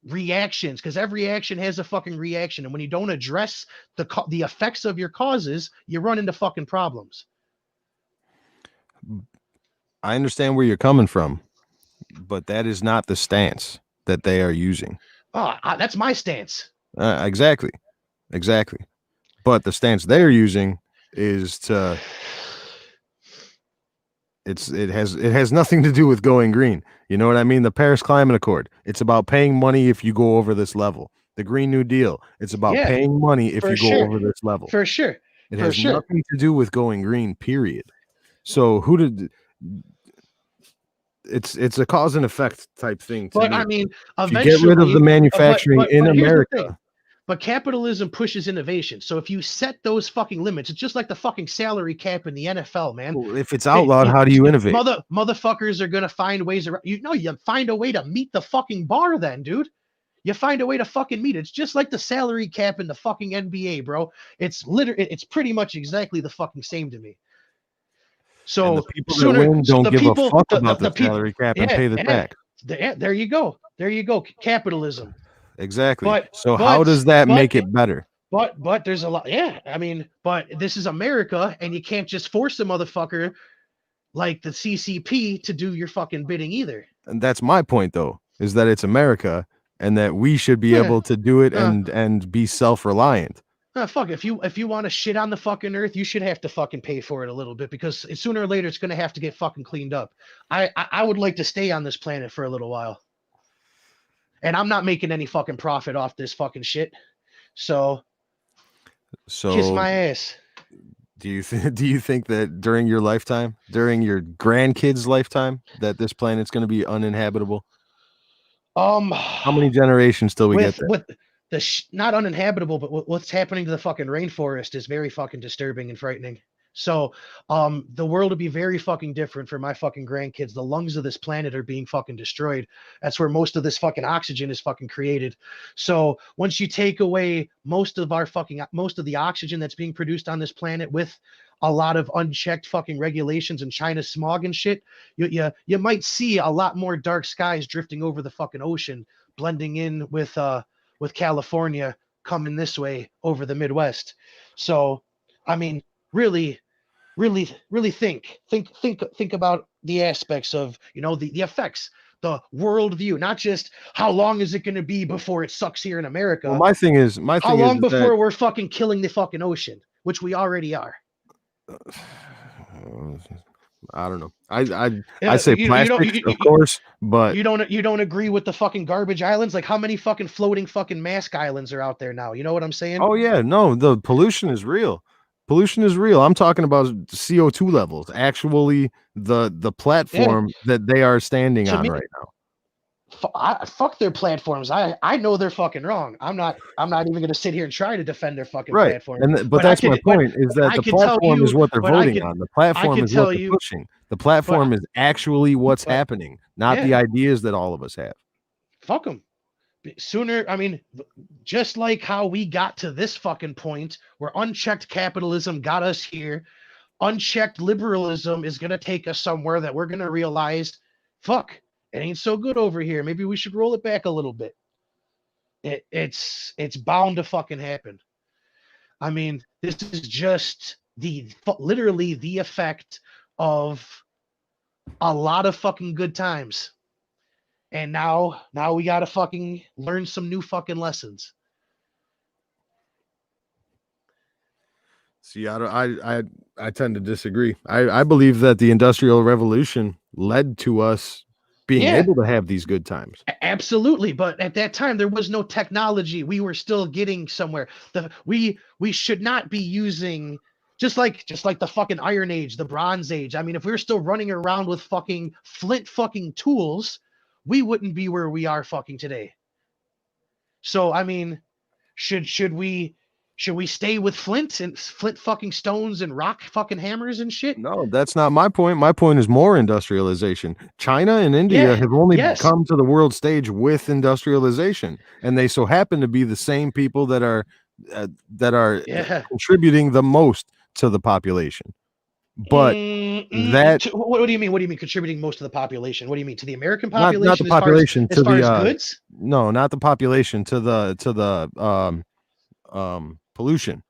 reactions, because every action has a fucking reaction. And when you don't address the effects of your causes, you run into fucking problems. I understand where you're coming from, but that is not the stance that they are using. Oh, that's my stance. Exactly. But the stance they're using is to... It has nothing to do with going green. You know what I mean? The Paris Climate Accord. It's about paying money if you go over this level. The Green New Deal. It's about paying money if you go over this level. For sure. It has nothing to do with going green, period. So it's a cause and effect type thing. But me. I mean, if you get rid of the manufacturing in America. But capitalism pushes innovation. So if you set those fucking limits, it's just like the fucking salary cap in the NFL, man. Well, if it's outlawed, how do you innovate? Motherfuckers are gonna find ways around. You find a way to meet the fucking bar, then, dude. You find a way to fucking meet it. It's just like the salary cap in the fucking NBA, bro. It's pretty much exactly the fucking same to me. So and the people that win don't give a fuck about the salary cap and pay the tax. There you go. Capitalism. Exactly. How does that make it better? But there's a lot. Yeah, I mean, but this is America, and you can't just force a motherfucker like the CCP to do your fucking bidding either. And that's my point, though, is that it's America, and that we should be able to do it and be self-reliant. Fuck, if you want to shit on the fucking earth, you should have to fucking pay for it a little bit, because sooner or later it's gonna have to get fucking cleaned up. I would like to stay on this planet for a little while. And I'm not making any fucking profit off this fucking shit. So kiss my ass. Do you think that during your lifetime, during your grandkids' lifetime, that this planet's going to be uninhabitable? How many generations till we get there? With not uninhabitable, but what's happening to the fucking rainforest is very fucking disturbing and frightening. So the world will be very fucking different for my fucking grandkids. The lungs of this planet are being fucking destroyed. That's where most of this fucking oxygen is fucking created. So once you take away most of the oxygen that's being produced on this planet with a lot of unchecked fucking regulations and China's smog and shit, you might see a lot more dark skies drifting over the fucking ocean, blending in with California coming this way over the Midwest. So, I mean, really think about the aspects of, the effects, the worldview, not just how long is it going to be before it sucks here in America. Well, my thing is how long before we're fucking killing the fucking ocean, which we already are. I don't know. I say plastics, of course, but you don't agree with the fucking garbage islands? Like, how many fucking floating fucking mask islands are out there now? You know what I'm saying? Oh yeah, no, the pollution is real. Pollution is real. I'm talking about CO2 levels, actually the platform that they are standing on right now. fuck their platforms. I know they're fucking wrong. I'm not even gonna sit here and try to defend their fucking Right. platform. But that's my point, is that the platform is what they're voting on. The platform is what they're pushing. The platform is actually what's happening, not the ideas that all of us have. Fuck them. Sooner, I mean, just like how we got to this fucking point where unchecked capitalism got us here, unchecked liberalism is going to take us somewhere that we're going to realize, fuck, it ain't so good over here. Maybe we should roll it back a little bit. It's bound to fucking happen. I mean, this is just literally the effect of a lot of fucking good times. And now we got to fucking learn some new fucking lessons. See, I tend to disagree. I believe that the Industrial Revolution led to us being able to have these good times. Absolutely, but at that time there was no technology. We were still getting somewhere. We should not be using just like the fucking Iron Age, the Bronze Age. I mean, if we were still running around with fucking flint fucking tools, we wouldn't be where we are fucking today. So I mean, should we stay with flint fucking stones and rock fucking hammers and shit? No, that's not my point. My point is more industrialization. China and India have only come to the world stage with industrialization, and they so happen to be the same people that are contributing the most to the population. But what do you mean? What do you mean contributing most of the population? What do you mean to the American population? Not the population, as far as goods? No, not the population, to the pollution.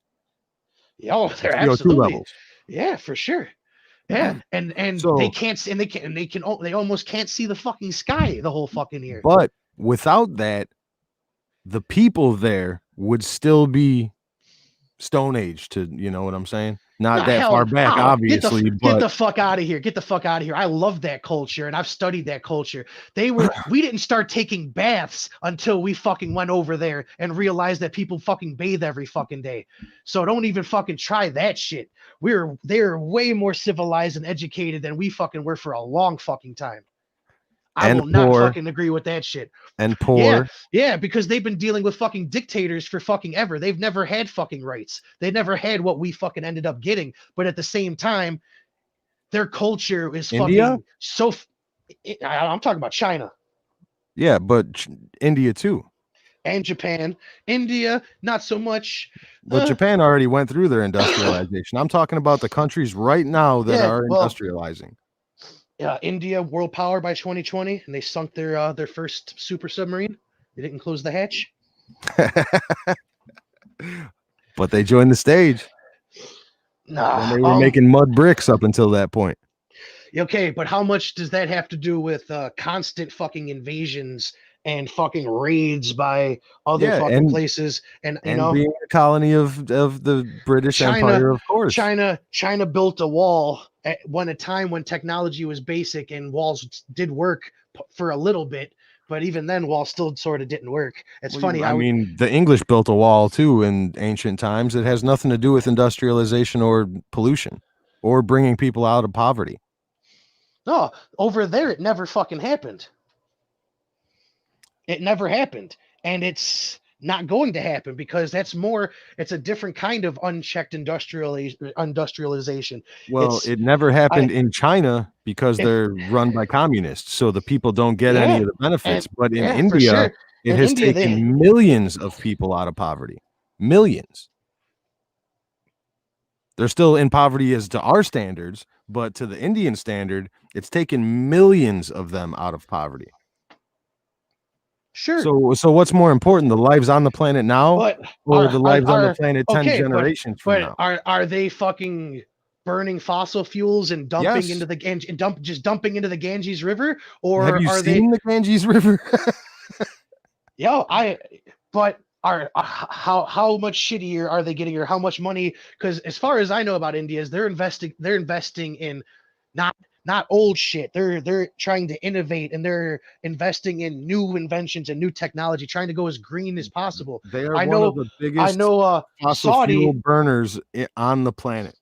Oh, they're CO2 absolutely levels. Yeah, for sure. Yeah, and So, they almost can't see the fucking sky the whole fucking year. But without that, the people there would still be Stone Age, you know what I'm saying? Not that far back, obviously. Get the fuck out of here. Get the fuck out of here. I love that culture, and I've studied that culture. We didn't start taking baths until we fucking went over there and realized that people fucking bathe every fucking day. So don't even fucking try that shit. They're way more civilized and educated than we fucking were for a long fucking time. I will not fucking agree with that shit. And poor. Yeah, because they've been dealing with fucking dictators for fucking ever. They've never had fucking rights. They never had what we fucking ended up getting. But at the same time, their culture is India? fucking I'm talking about China. Yeah, but India too. And Japan. India, not so much. But Japan already went through their industrialization. I'm talking about the countries right now that are industrializing. India world power by 2020, and they sunk their first super submarine. They didn't close the hatch. But they joined the stage. Nah, and they were making mud bricks up until that point. Okay, but how much does that have to do with constant fucking invasions and fucking raids by other fucking places, and you know, being a colony of the British Empire, of course. China built a wall at a time when technology was basic and walls did work for a little bit, but even then, walls still sort of didn't work. It's funny. I mean, the English built a wall too in ancient times. It has nothing to do with industrialization or pollution or bringing people out of poverty. No, over there, it never fucking happened. It never happened, and it's not going to happen because it's a different kind of unchecked industrialization. Well, it never happened in China because they're run by communists, so the people don't get any of the benefits. But in India, it has taken millions of people out of poverty. Millions. They're still in poverty as to our standards, but to the Indian standard, it's taken millions of them out of poverty. Sure. So what's more important, the lives on the planet now, or the lives on the planet 10 generations from now? Are they fucking burning fossil fuels and dumping into the dumping into the Ganges River, or have you seen the Ganges River? How much shittier are they getting, or how much money? Because as far as I know about India, is they're investing in not old shit. They're trying to innovate, and they're investing in new inventions and new technology, trying to go as green as possible. They are one of the biggest fossil fuel burners on the planet.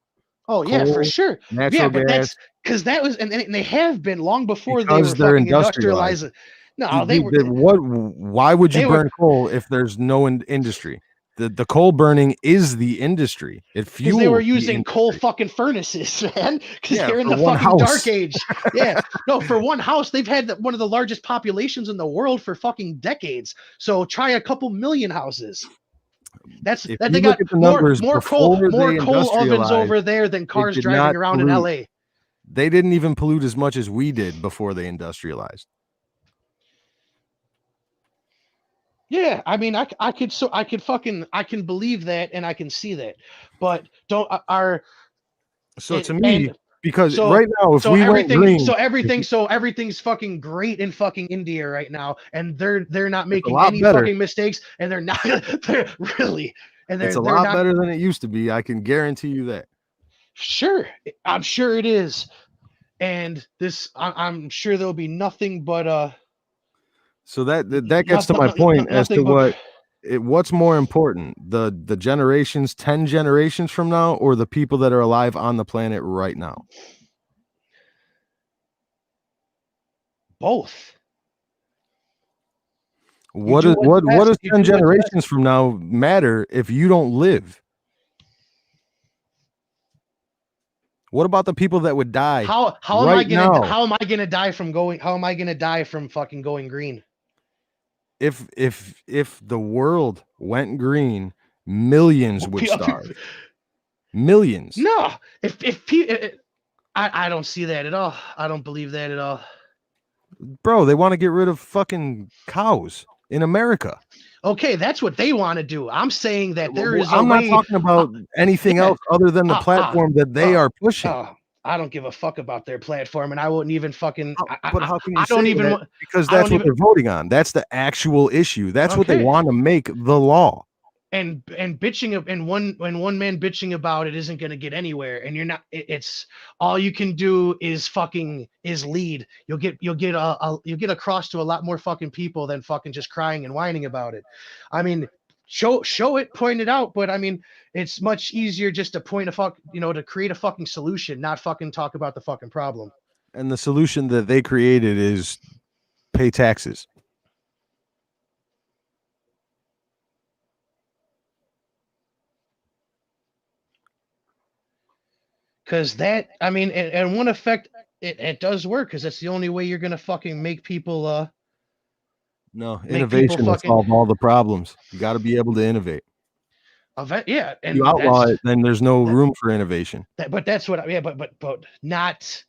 Oh yeah, for sure. Natural gas. Because that was, and they have been long before they were fucking industrializing. No, they were. What? Why would you burn coal if there's no industry? The coal burning is the industry. It fuels. Because they were using coal fucking furnaces, man. Because they're in the fucking dark age. Yeah. No, for one house, they've had one of the largest populations in the world for fucking decades. So try a couple million houses. They got more coal ovens over there than cars driving around in LA. They didn't even pollute as much as we did before they industrialized. Yeah, I mean, I can believe that and I can see that, but because right now if we went green, everything's fucking great in fucking India right now, and they're not making any better. fucking mistakes, and they're not really, and it's a lot better than it used to be. I can guarantee you that. Sure, I'm sure it is, and I'm sure there'll be nothing but So that gets to my point as to what's more important, the generations, 10 generations from now, or the people that are alive on the planet right now? Both. What does 10 generations from now matter if you don't live? What about the people that would die? How am I gonna die from fucking going green? If the world went green, millions would starve. Millions. No, I don't see that at all. I don't believe that at all. Bro, they want to get rid of fucking cows in America. Okay, that's what they want to do. I'm saying that there is. I'm not talking about anything else other than the platform that they are pushing. I don't give a fuck about their platform, and I wouldn't even fucking. But how can you say that? Because that's what they're voting on. That's the actual issue. That's what they want to make the law. And bitching and one man bitching about it isn't going to get anywhere. And you're not. It's all you can do is lead. You'll get across to a lot more fucking people than fucking just crying and whining about it. I mean, show it, point it out. But I mean, it's much easier just to to create a fucking solution, not fucking talk about the fucking problem. And the solution that they created is pay taxes. Because that, I mean, and one effect, it does work because that's the only way you're gonna fucking make people. No, innovation will solve all the problems. You got to be able to innovate. Yeah, and you outlaw it, then there's no room for innovation. But that's what, but not.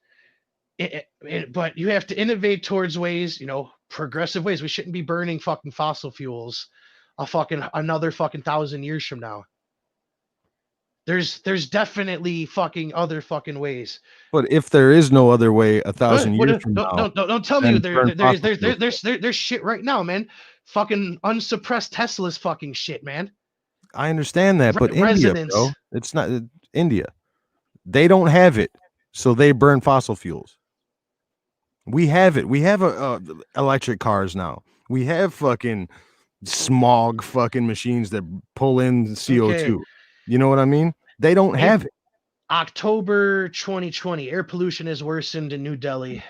But you have to innovate towards ways, progressive ways. We shouldn't be burning fucking fossil fuels, another fucking 1,000 years from now. There's definitely fucking other fucking ways. But if there is no other way 1,000 years from now, don't tell me there's shit right now, man. Fucking unsuppressed Tesla's fucking shit, man. I understand that, but India, bro, it's not India. They don't have it, so they burn fossil fuels. We have it. We have electric cars now. We have fucking smog fucking machines that pull in CO2. Okay. You know what I mean? They don't have it. October 2020, air pollution has worsened in New Delhi.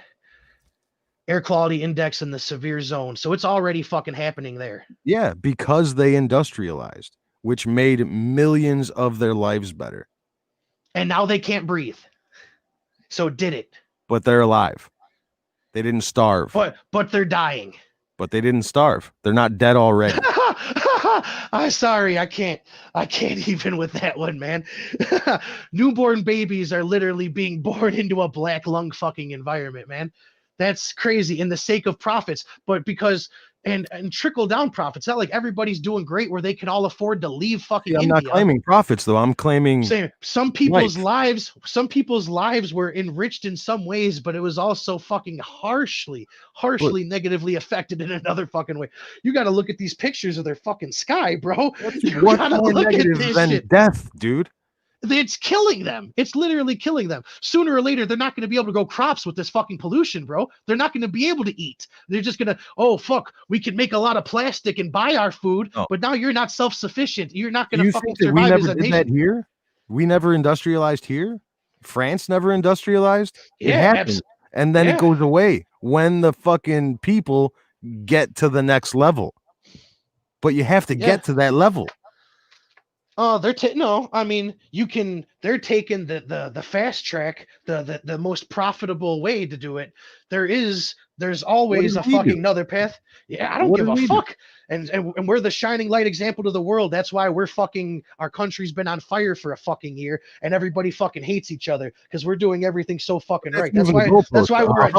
Air quality index in the severe zone. So it's already fucking happening there. Yeah, because they industrialized, which made millions of their lives better. And now they can't breathe. So did it. But they're alive. They didn't starve. But they're dying. But they didn't starve. They're not dead already. I'm sorry, I can't even with that one, man. Newborn babies are literally being born into a black lung fucking environment, man. That's crazy in the sake of profits, but because and trickle down profits. Not like everybody's doing great where they can all afford to leave fucking India. I'm not claiming profits though. I'm claiming some people's lives were enriched in some ways, but it was also fucking harshly negatively affected in another fucking way. You got to look at these pictures of their fucking sky, bro. What's more negative than death, dude? It's killing them. It's literally killing them. Sooner or later, they're not going to be able to grow crops with this fucking pollution, bro. They're not going to be able to eat. They're just going to, oh, fuck, we can make a lot of plastic and buy our food, but now you're not self-sufficient. You're not going to fucking survive as a nation. That here? We never industrialized here? France never industrialized? It happened. And then it goes away when the fucking people get to the next level. But you have to get to that level. Oh, no. I mean, they're taking the fast track, the most profitable way to do it. There's always a fucking another path. Yeah, I don't give a fuck. And we're the shining light example to the world. That's why our country's been on fire for a fucking year, and everybody fucking hates each other because we're doing everything so fucking right. That's why we're a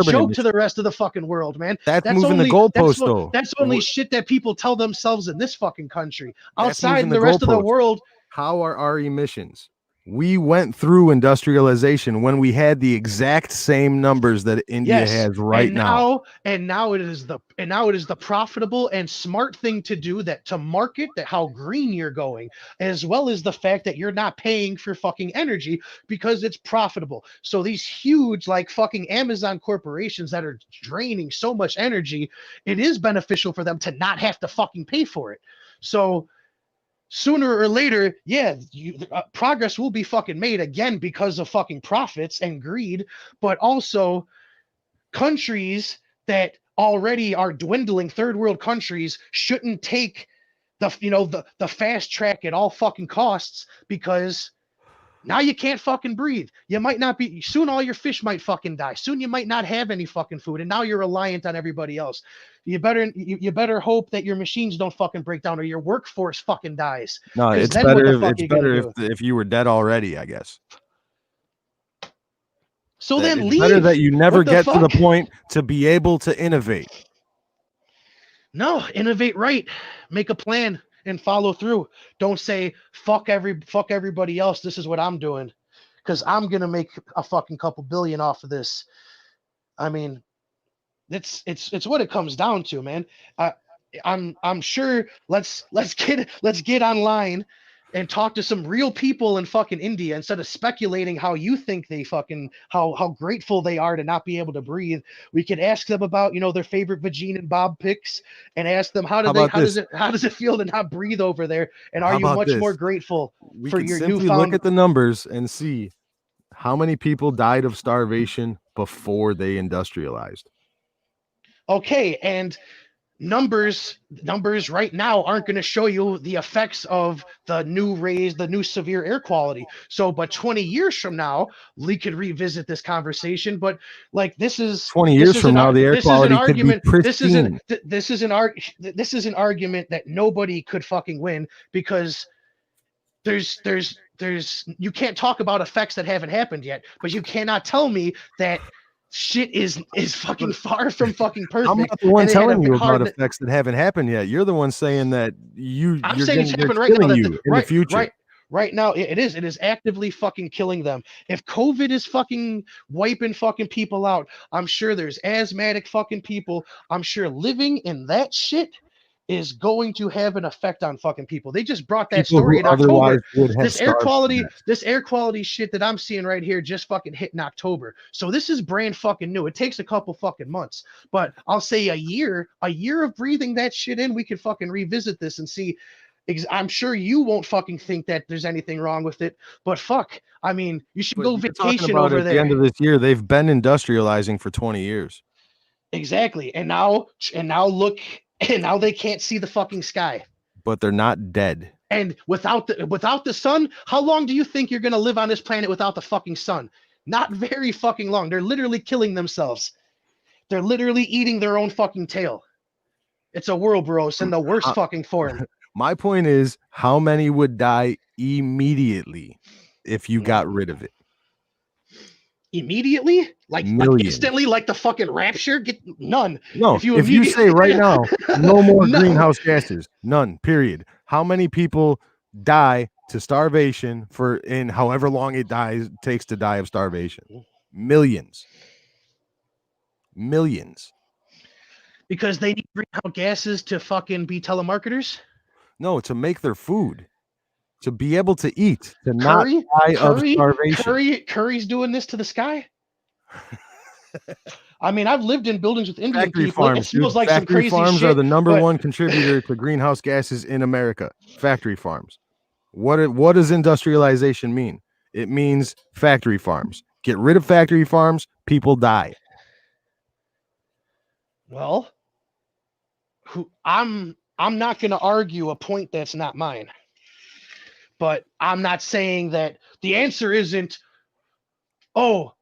joke to the rest of the fucking world, man. That's moving the goalpost, though. That's only shit that people tell themselves in this fucking country. Outside in the rest of the world. How are our emissions? We went through industrialization when we had the exact same numbers that India has right now. And now it is the profitable and smart thing to do, that to market that how green you're going, as well as the fact that you're not paying for fucking energy because it's profitable. So these huge like fucking Amazon corporations that are draining so much energy, it is beneficial for them to not have to fucking pay for it. So sooner or later, progress will be fucking made again because of fucking profits and greed, but also countries that already are dwindling, third world countries, shouldn't take the fast track at all fucking costs, because now you can't fucking breathe. You might not be, soon all your fish might fucking die. Soon you might not have any fucking food, and now you're reliant on everybody else. You better hope that your machines don't fucking break down or your workforce fucking dies. No, it's better if you were dead already, I guess. So then leave. Better that you never get to the point to be able to innovate. No, innovate right. Make a plan and follow through. Don't say fuck everybody else. This is what I'm doing because I'm gonna make a fucking couple billion off of this. I mean, it's what it comes down to, man. I'm sure. Let's get online and talk to some real people in fucking India instead of speculating how you think they fucking how grateful they are to not be able to breathe. We could ask them about their favorite Vagine and Bob picks and ask them how does it feel to not breathe over there, and are you much more grateful for your newfound. Look at the numbers and see how many people died of starvation before they industrialized. Okay, and numbers right now aren't going to show you the effects of the new severe air quality. So, but 20 years from now, we could revisit this conversation. But like, this is 20 years from now, the air quality could be pristine. This is an argument that nobody could fucking win, because there's you can't talk about effects that haven't happened yet, but you cannot tell me that shit is fucking far from fucking perfect. I'm not the one telling you about effects that haven't happened yet. You're the one saying that I'm saying it's happening right now. In the future. Right now, it is actively fucking killing them. If COVID is fucking wiping fucking people out, I'm sure there's asthmatic fucking people. I'm sure living in that shit is going to have an effect on fucking people. They just brought that story in October. This air quality shit that I'm seeing right here just fucking hit in October. So this is brand fucking new. It takes a couple fucking months, but I'll say a year of breathing that shit in, we could fucking revisit this and see. I'm sure you won't fucking think that there's anything wrong with it, but fuck, I mean, you should go vacation over there. At the end of this year, they've been industrializing for 20 years. Exactly. And now look. And now they can't see the fucking sky. But they're not dead. And without the sun, how long do you think you're gonna live on this planet without the fucking sun? Not very fucking long. They're literally killing themselves. They're literally eating their own fucking tail. It's a Ouroboros in the worst fucking form. My point is, how many would die immediately if you got rid of it? Immediately? Like instantly, like the fucking rapture? Get none. No, if you say right now, no more greenhouse gases, none, period. How many people die to starvation in however long it takes to die of starvation? Millions. Because they need greenhouse gases to fucking be telemarketers? No, to make their food. To be able to eat, to not die of starvation. Curry's doing this to the sky? I mean, I've lived in buildings with Indian factory people. Farms, it smells like some factory crazy farms shit, are the number one contributor to greenhouse gases in America. Factory farms. What does industrialization mean? It means factory farms. Get rid of factory farms, people die. Well, I'm not going to argue a point that's not mine. But I'm not saying that the answer isn't, oh,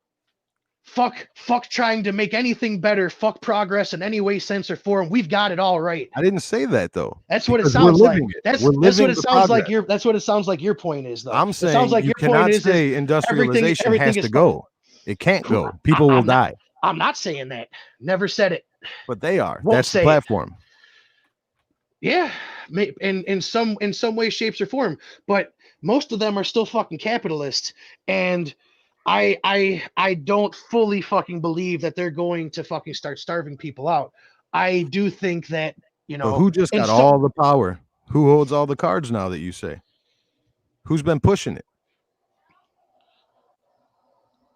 fuck trying to make anything better, fuck progress in any way, sense, or form. We've got it all right. I didn't say that though. That's what it Because sounds we're like. living it. That's We're what living it the sounds like. progress. That's what it sounds like your point is, though. I'm It saying sounds like you your cannot point is say industrialization everything has is to go. It can't go. People will die. I'm not saying that. Never said it. But they are. Won't That's the say it. platform. Yeah, in some way, shapes, or form. But most of them are still fucking capitalists, and I don't fully fucking believe that they're going to fucking start starving people out. I do think that, you know, But who just in got some- all the power? Who holds all the cards now that you say? Who's been pushing it?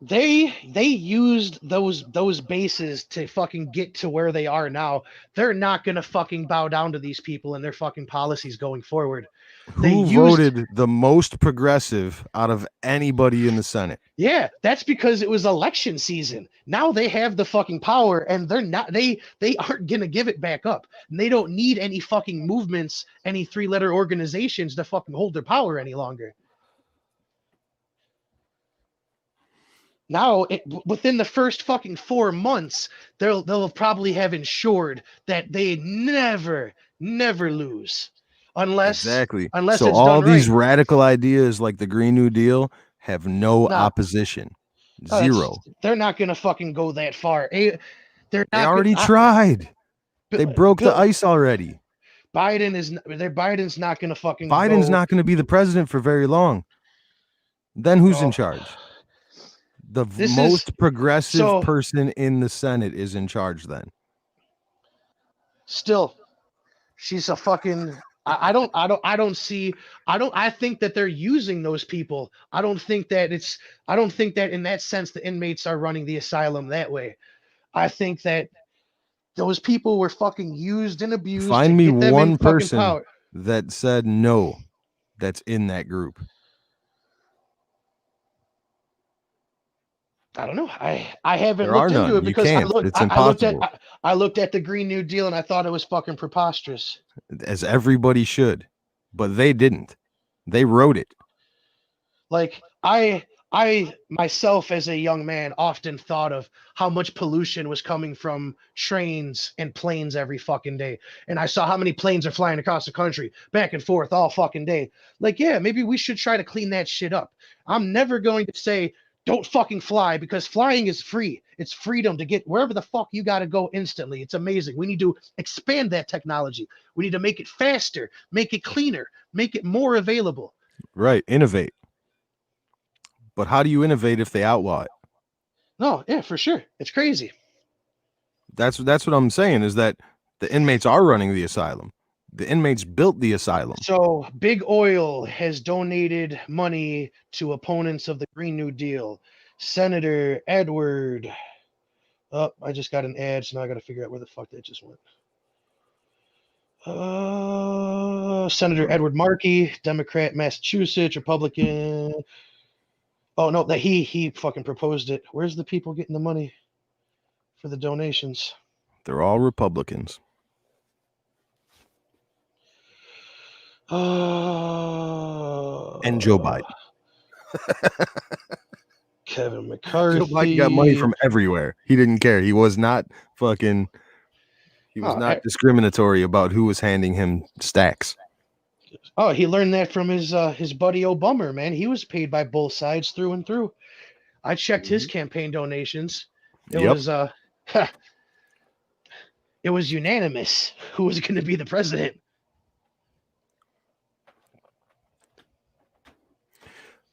They used those bases to fucking get to where they are now. They're not gonna fucking bow down to these people and their fucking policies going forward. Who voted the most progressive out of anybody in the Senate? Yeah, that's because it was election season. Now they have the fucking power, and they aren't gonna give it back up. And they don't need any fucking movements, any 3-letter organizations to fucking hold their power any longer. Now, within the first fucking 4 months, they'll probably have ensured that they never lose, unless so it's all done these right. radical ideas like the Green New Deal have no opposition. Oh, Zero. they're not gonna fucking go that far. They're They not already gonna, tried. They broke Bill- the ice already. Biden's not gonna fucking. Biden's go- not going to be the president for very long. Then who's in charge? The This is- most progressive so- person in the Senate is in charge then. Still, she's a fucking. I think that they're using those people. I don't think that in that sense the inmates are running the asylum that way. I think that those people were fucking used and abused. Find to me get them in one fucking person power. that said no that's in that group. I don't know. I haven't There are looked into none. it You because can't. It's I looked at the Green New Deal and I thought it was fucking preposterous. As everybody should, but they didn't. They wrote it. Like I myself as a young man often thought of how much pollution was coming from trains and planes every fucking day. And I saw how many planes are flying across the country back and forth all fucking day. Like, yeah, maybe we should try to clean that shit up. I'm never going to say don't fucking fly, because flying is free. It's freedom to get wherever the fuck you got to go instantly. It's amazing. We need to expand that technology. We need to make it faster, make it cleaner, make it more available. Right. Innovate. But how do you innovate if they outlaw it? No, yeah, for sure. It's crazy. That's what I'm saying, is that the inmates are running the asylum. The inmates built the asylum. So Big Oil has donated money to opponents of the Green New Deal. Senator Edward. Oh, I just got an ad, so now I got to figure out where the fuck that just went. Senator Edward Markey, Democrat, Massachusetts, Republican. Oh no, that he fucking proposed it. Where's the people getting the money for the donations? They're all Republicans. And Joe Biden. Kevin McCarthy. Joe Biden got money from everywhere. He didn't care. He was not fucking. He was not discriminatory about who was handing him stacks. Oh, he learned that from his buddy Obama, man. He was paid by both sides through and through. I checked his campaign donations. It Yep. was it was unanimous who was going to be the president.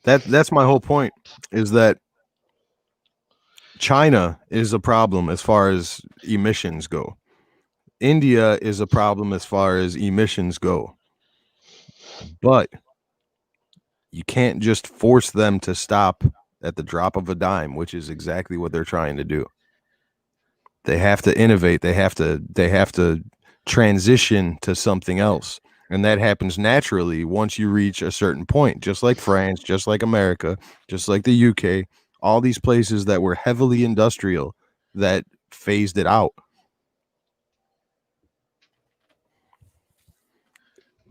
That's my whole point, is that China is a problem as far as emissions go. India is a problem as far as emissions go. But you can't just force them to stop at the drop of a dime, which is exactly what they're trying to do. They have to innovate. They have to transition to something else. And that happens naturally once you reach a certain point, just like France, just like America, just like the UK, all these places that were heavily industrial that phased it out.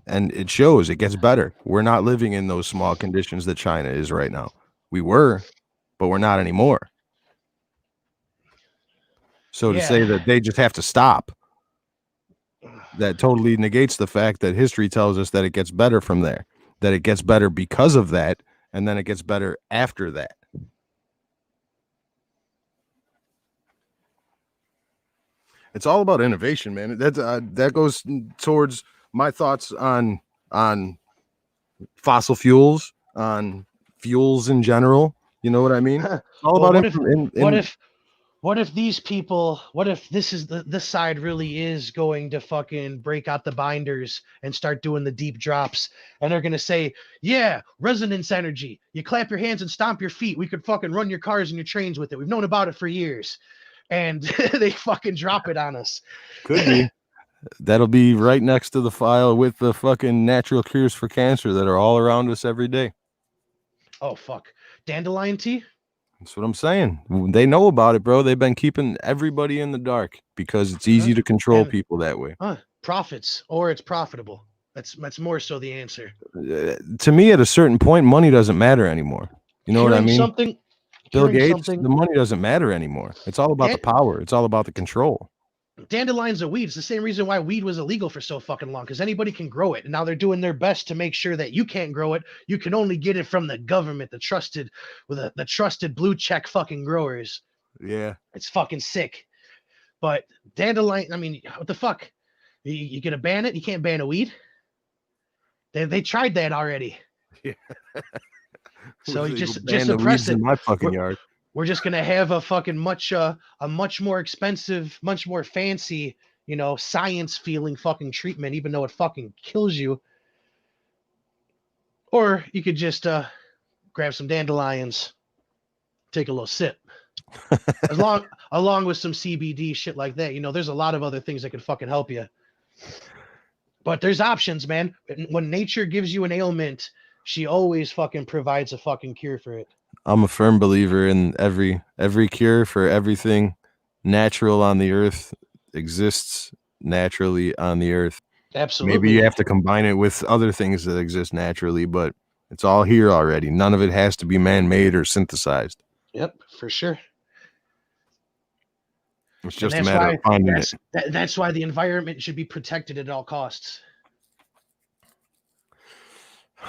And it shows, it gets better. We're not living in those small conditions that China is right now. We were, but we're not anymore. So to say that they just have to stop, that totally negates the fact that history tells us that it gets better from there, that it gets better because of that, and then it gets better after that. It's all about innovation, man. That goes towards my thoughts on fossil fuels, on fuels in general. You know what I mean? It's all Well, about what if these people, what if this side really is going to fucking break out the binders and start doing the deep drops, and they're gonna say, yeah, resonance energy, you clap your hands and stomp your feet, we could fucking run your cars and your trains with it, we've known about it for years, and they fucking drop it on us. Could be. That'll be right next to the file with the fucking natural cures for cancer that are all around us every day. Oh fuck, dandelion tea. That's what I'm saying. They know about it, bro. They've been keeping everybody in the dark because it's easy to control people that way. Profits, or it's profitable. That's more so the answer. To me, at a certain point, money doesn't matter anymore. You know what I mean? Bill Gates, the money doesn't matter anymore. It's all about the power. It's all about the control. Dandelions are weed. It's the same reason why weed was illegal for so fucking long, because anybody can grow it. And now they're doing their best to make sure that you can't grow it. You can only get it from the government, the trusted blue check fucking growers. Yeah. It's fucking sick. But dandelion, I mean, what the fuck? You gonna ban it? You can't ban a weed. They tried that already. Yeah. So you just suppress it. In my fucking yard. We're just gonna have a fucking much more expensive, much more fancy, science feeling fucking treatment, even though it fucking kills you. Or you could just grab some dandelions, take a little sip, along with some CBD shit like that. There's a lot of other things that can fucking help you. But there's options, man. When nature gives you an ailment, she always fucking provides a fucking cure for it. I'm a firm believer in every cure for everything natural on the earth exists naturally on the earth. Absolutely. Maybe you have to combine it with other things that exist naturally, but it's all here already. None of it has to be man-made or synthesized. Yep, for sure. It's just a matter of finding it. That's why the environment should be protected at all costs.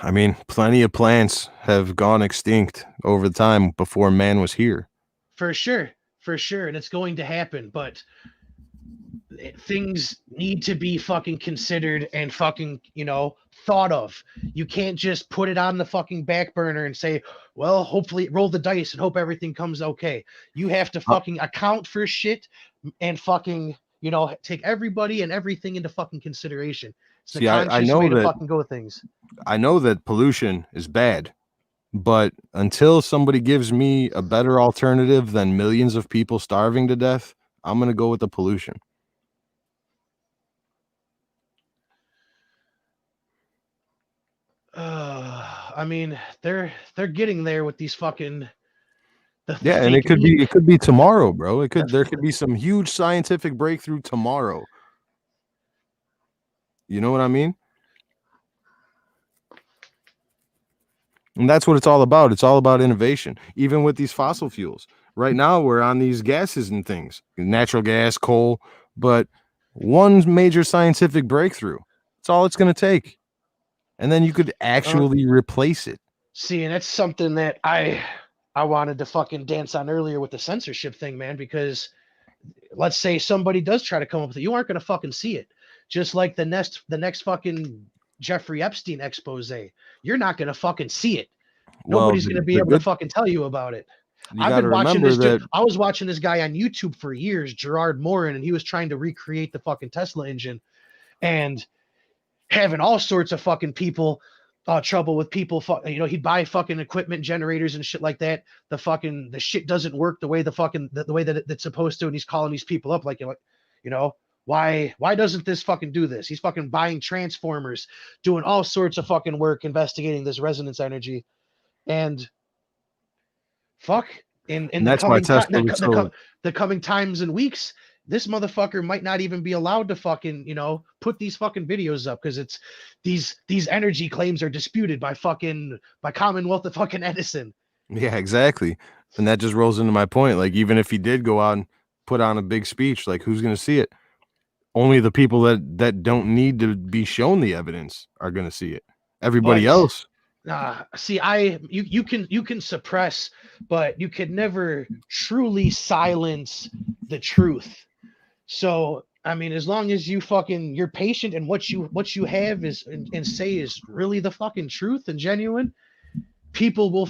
I mean, plenty of plants have gone extinct over the time before man was here. For sure. And it's going to happen, but things need to be fucking considered and fucking, thought of. You can't just put it on the fucking back burner and say, well, hopefully roll the dice and hope everything comes okay. You have to fucking account for shit and fucking, take everybody and everything into fucking consideration. It's the conscious way to fucking go with things. I know that pollution is bad, but until somebody gives me a better alternative than millions of people starving to death, I'm going to go with the pollution. I mean, they're getting there with these fucking. And it could be tomorrow, bro. There could be some huge scientific breakthrough tomorrow. You know what I mean? And that's what it's all about. It's all about innovation. Even with these fossil fuels. Right now, we're on these gases and things. Natural gas, coal. But one major scientific breakthrough. That's all it's going to take. And then you could actually replace it. See, and that's something that I wanted to fucking dance on earlier with the censorship thing, man. Because let's say somebody does try to come up with it. You aren't going to fucking see it. Just like the next fucking Jeffrey Epstein expose. You're not going to fucking see it. Nobody's going to be able to fucking tell you about it. I've been watching this dude. I was watching this guy on YouTube for years, Gerard Morin, and he was trying to recreate the fucking Tesla engine and having all sorts of fucking people trouble with people. He'd buy fucking equipment, generators and shit like that. The shit doesn't work the way the way that it's supposed to. And he's calling these people up like, why doesn't this fucking do this? He's fucking buying transformers, doing all sorts of fucking work, investigating this resonance energy. And fuck, in the coming times and weeks, this motherfucker might not even be allowed to fucking, put these fucking videos up because it's these energy claims are disputed by Commonwealth of fucking Edison. Yeah, exactly. And that just rolls into my point. Like, even if he did go out and put on a big speech, like, who's going to see it? Only the people that don't need to be shown the evidence are going to see it. Everybody else. See, you can suppress, but you can never truly silence the truth. So, I mean, as long as you're patient and what you have is and say is really the fucking truth and genuine, people will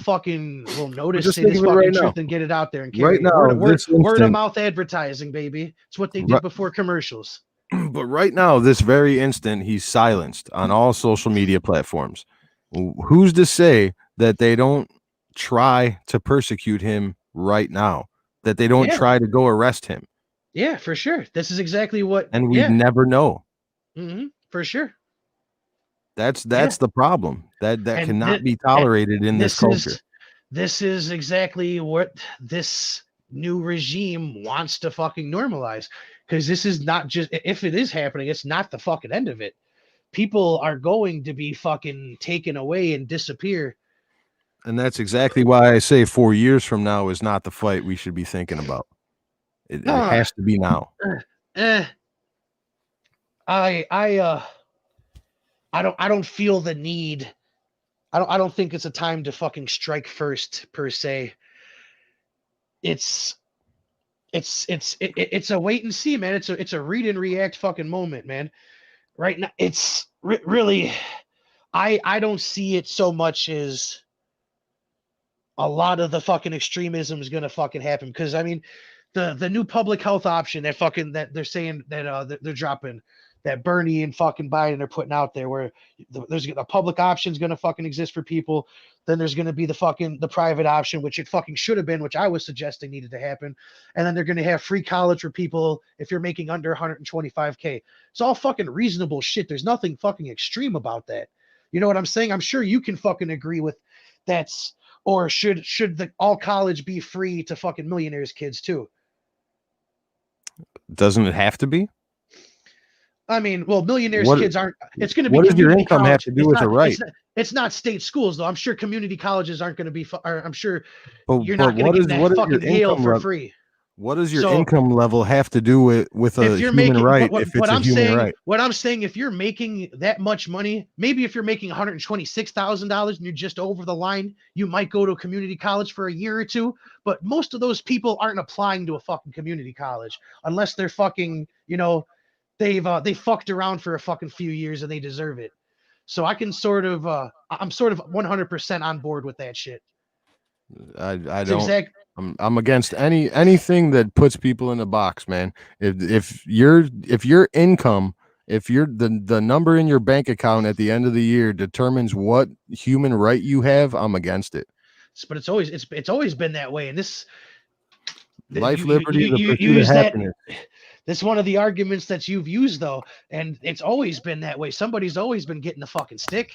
notice this fucking truth and get it out there and carry word of mouth advertising, baby. It's what they did before commercials. But right now, this very instant, he's silenced on all social media platforms. Who's to say that they don't try to persecute him right now? That they don't try to go arrest him? Yeah, for sure. This is exactly what. And we never know. For sure. That's the problem. That cannot be tolerated in this culture. This is exactly what this new regime wants to fucking normalize. Because this is not just, if it is happening, it's not the fucking end of it. People are going to be fucking taken away and disappear. And that's exactly why I say 4 years from now is not the fight we should be thinking about. It has to be now. I don't feel the need. I don't think it's a time to fucking strike first per se. It's a wait and see, man. It's a read and react fucking moment, man. Right now, it's really, I don't see it so much as a lot of the fucking extremism is gonna fucking happen. Because I mean, the new public health option that they're saying that they're dropping, that Bernie and fucking Biden are putting out there, where there's a public option is going to fucking exist for people. Then there's going to be the private option, which it fucking should have been, which I was suggesting needed to happen. And then they're going to have free college for people if you're making under 125K. It's all fucking reasonable shit. There's nothing fucking extreme about that. You know what I'm saying? I'm sure you can fucking agree with that's, or should the all college be free to fucking millionaires' kids too? Doesn't it have to be? I mean, well, millionaires' kids aren't. It's going to be. What does your income have to do with the right? It's not state schools, though. I'm sure community colleges aren't going to be. I'm sure you're not going to get that fucking Yale for free. What does your income level have to do with a human right? If it's a human right, what I'm saying, if you're making that much money, maybe if you're making $126,000 and you're just over the line, you might go to a community college for a year or two. But most of those people aren't applying to a fucking community college unless they're fucking, they fucked around for a fucking few years and they deserve it. So I can I'm sort of 100% on board with that shit. I don't. I'm against anything that puts people in a box, man. If your income, if the number in your bank account at the end of the year determines what human right you have, I'm against it. But it's always been that way. And this life, liberty, the pursuit of happiness. This is one of the arguments that you've used, though, and it's always been that way. Somebody's always been getting the fucking stick.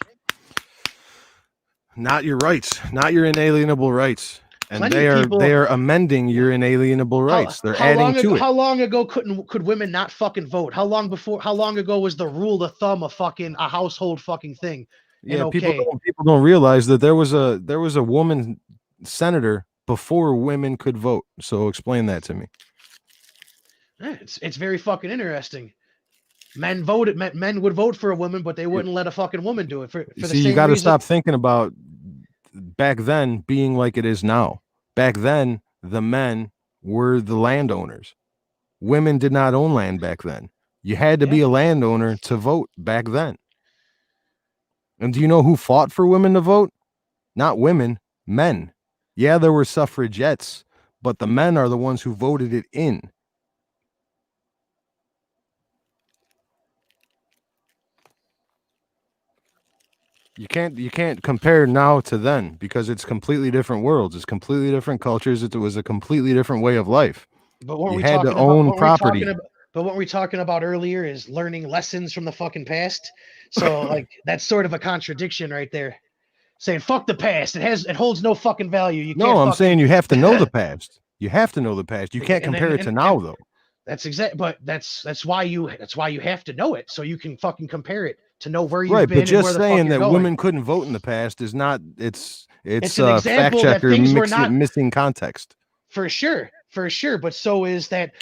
Not your rights, not your inalienable rights. And they are amending your inalienable rights. They're adding to it. How long ago could women not fucking vote? How long ago was the rule of thumb a household fucking thing? Yeah, people don't realize that there was a woman senator before women could vote. So explain that to me. It's very fucking interesting. Men would vote for a woman, but they wouldn't let a fucking woman do it for the same you got to reason. stop thinking about back then being like it is now. Back then, the men were the landowners. Women did not own land back then. You had to be a landowner to vote back then. And do you know who fought for women to vote? Not women, men. Yeah, there were suffragettes, but the men are the ones who voted it in. You can't compare now to then because it's completely different worlds. It's completely different cultures. It was a completely different way of life. But what you had to own property. But what we talking about earlier is learning lessons from the fucking past. So like that's sort of a contradiction right there. Saying fuck the past. It holds no fucking value. I'm saying you have to know the past. You have to know the past. You can't compare it to now though. That's exact. But that's why you have to know it, so you can fucking compare it to know where you've Right, been. but just and where saying the fuck that you're women going. couldn't vote in the past is not. It's an fact example that checker things were not missing context. for sure. But so is that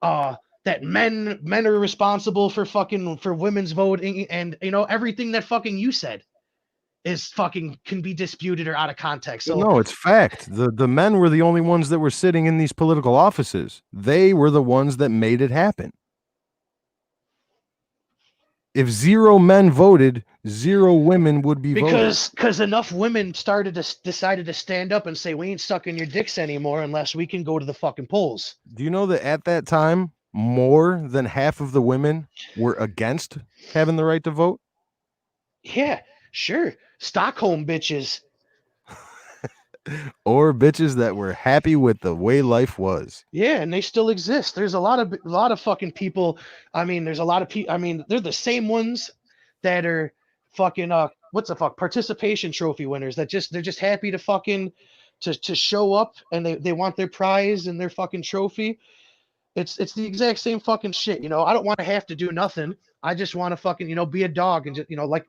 that men are responsible for women's voting, and everything that fucking you said is fucking can be disputed or out of context. So No, it's fact. The men were the only ones that were sitting in these political offices. They were the ones that made it happen. If 0 men voted, 0 women would be voting. Because enough women decided to stand up and say, we ain't sucking your dicks anymore unless we can go to the fucking polls. Do you know that at that time, more than half of the women were against having the right to vote? Yeah, sure. Stockholm bitches. Or bitches that were happy with the way life was. Yeah, and they still exist. There's a lot of fucking people. I mean, there's a lot of people. I mean, they're the same ones that are fucking what's the fuck participation trophy winners that they're just happy to fucking to show up, and they want their prize and their fucking trophy. It's the exact same fucking shit. I don't want to have to do nothing. I just want to fucking be a dog and just like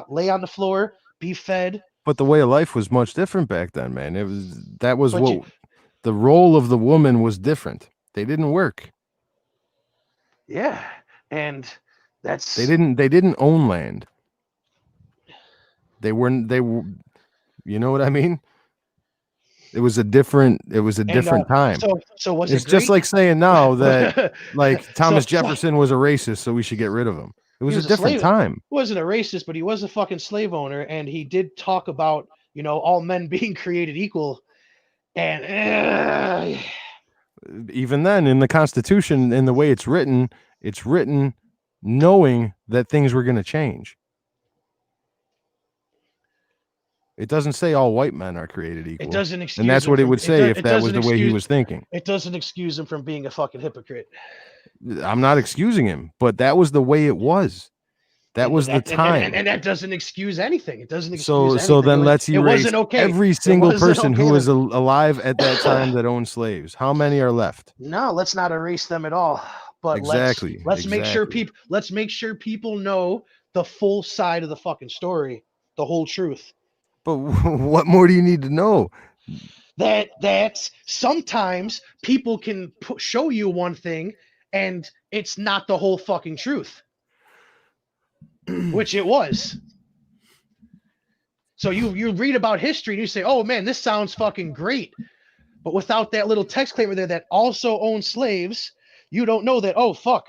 lay on the floor, be fed. But the way of life was much different back then, man. The role of the woman was different. They didn't work. Yeah, and they didn't own land. They were, you know what I mean? It was a different time. So was it's it just great? like saying now that like Thomas Jefferson was a racist, so we should get rid of him. It was a different time. He wasn't a racist, but he was a fucking slave owner, and he did talk about all men being created equal. And even then, in the Constitution, in the way it's written knowing that things were going to change. It doesn't say all white men are created equal. it doesn't excuse. And that's what it would say if that was the way he was thinking. It doesn't excuse him from being a fucking hypocrite. I'm not excusing him, but that was the way it was. That was the time. And that doesn't excuse anything. It doesn't excuse anything. So then let's erase okay. every single person who was alive at that time that owned slaves. How many are left? No, let's not erase them at all. But exactly. Let's make sure people know the full side of the fucking story, the whole truth. But what more do you need to know? That sometimes people can show you one thing and it's not the whole fucking truth. Which it was. So you read about history and you say, oh man, this sounds fucking great. But without that little text claimer there that also owned slaves, you don't know that, oh fuck,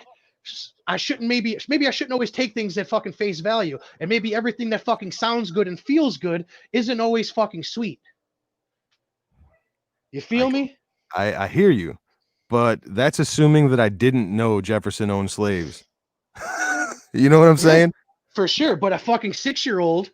maybe I shouldn't always take things at fucking face value. And maybe everything that fucking sounds good and feels good isn't always fucking sweet. You feel me? I hear you, but that's assuming that I didn't know Jefferson owned slaves. You know what I'm saying? For sure, but a fucking 6-year-old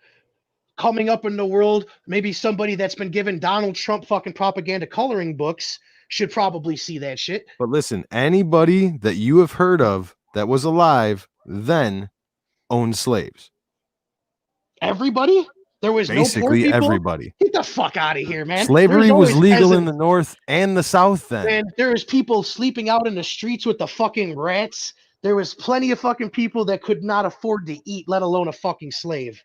coming up in the world, maybe somebody that's been given Donald Trump fucking propaganda coloring books should probably see that shit. But listen, anybody that you have heard of that was alive then owned slaves. Everybody? There was basically no poor people? Everybody. Get the fuck out of here, man. Slavery was legal in the North and the South then. And there was people sleeping out in the streets with the fucking rats. There was plenty of fucking people that could not afford to eat, let alone a fucking slave.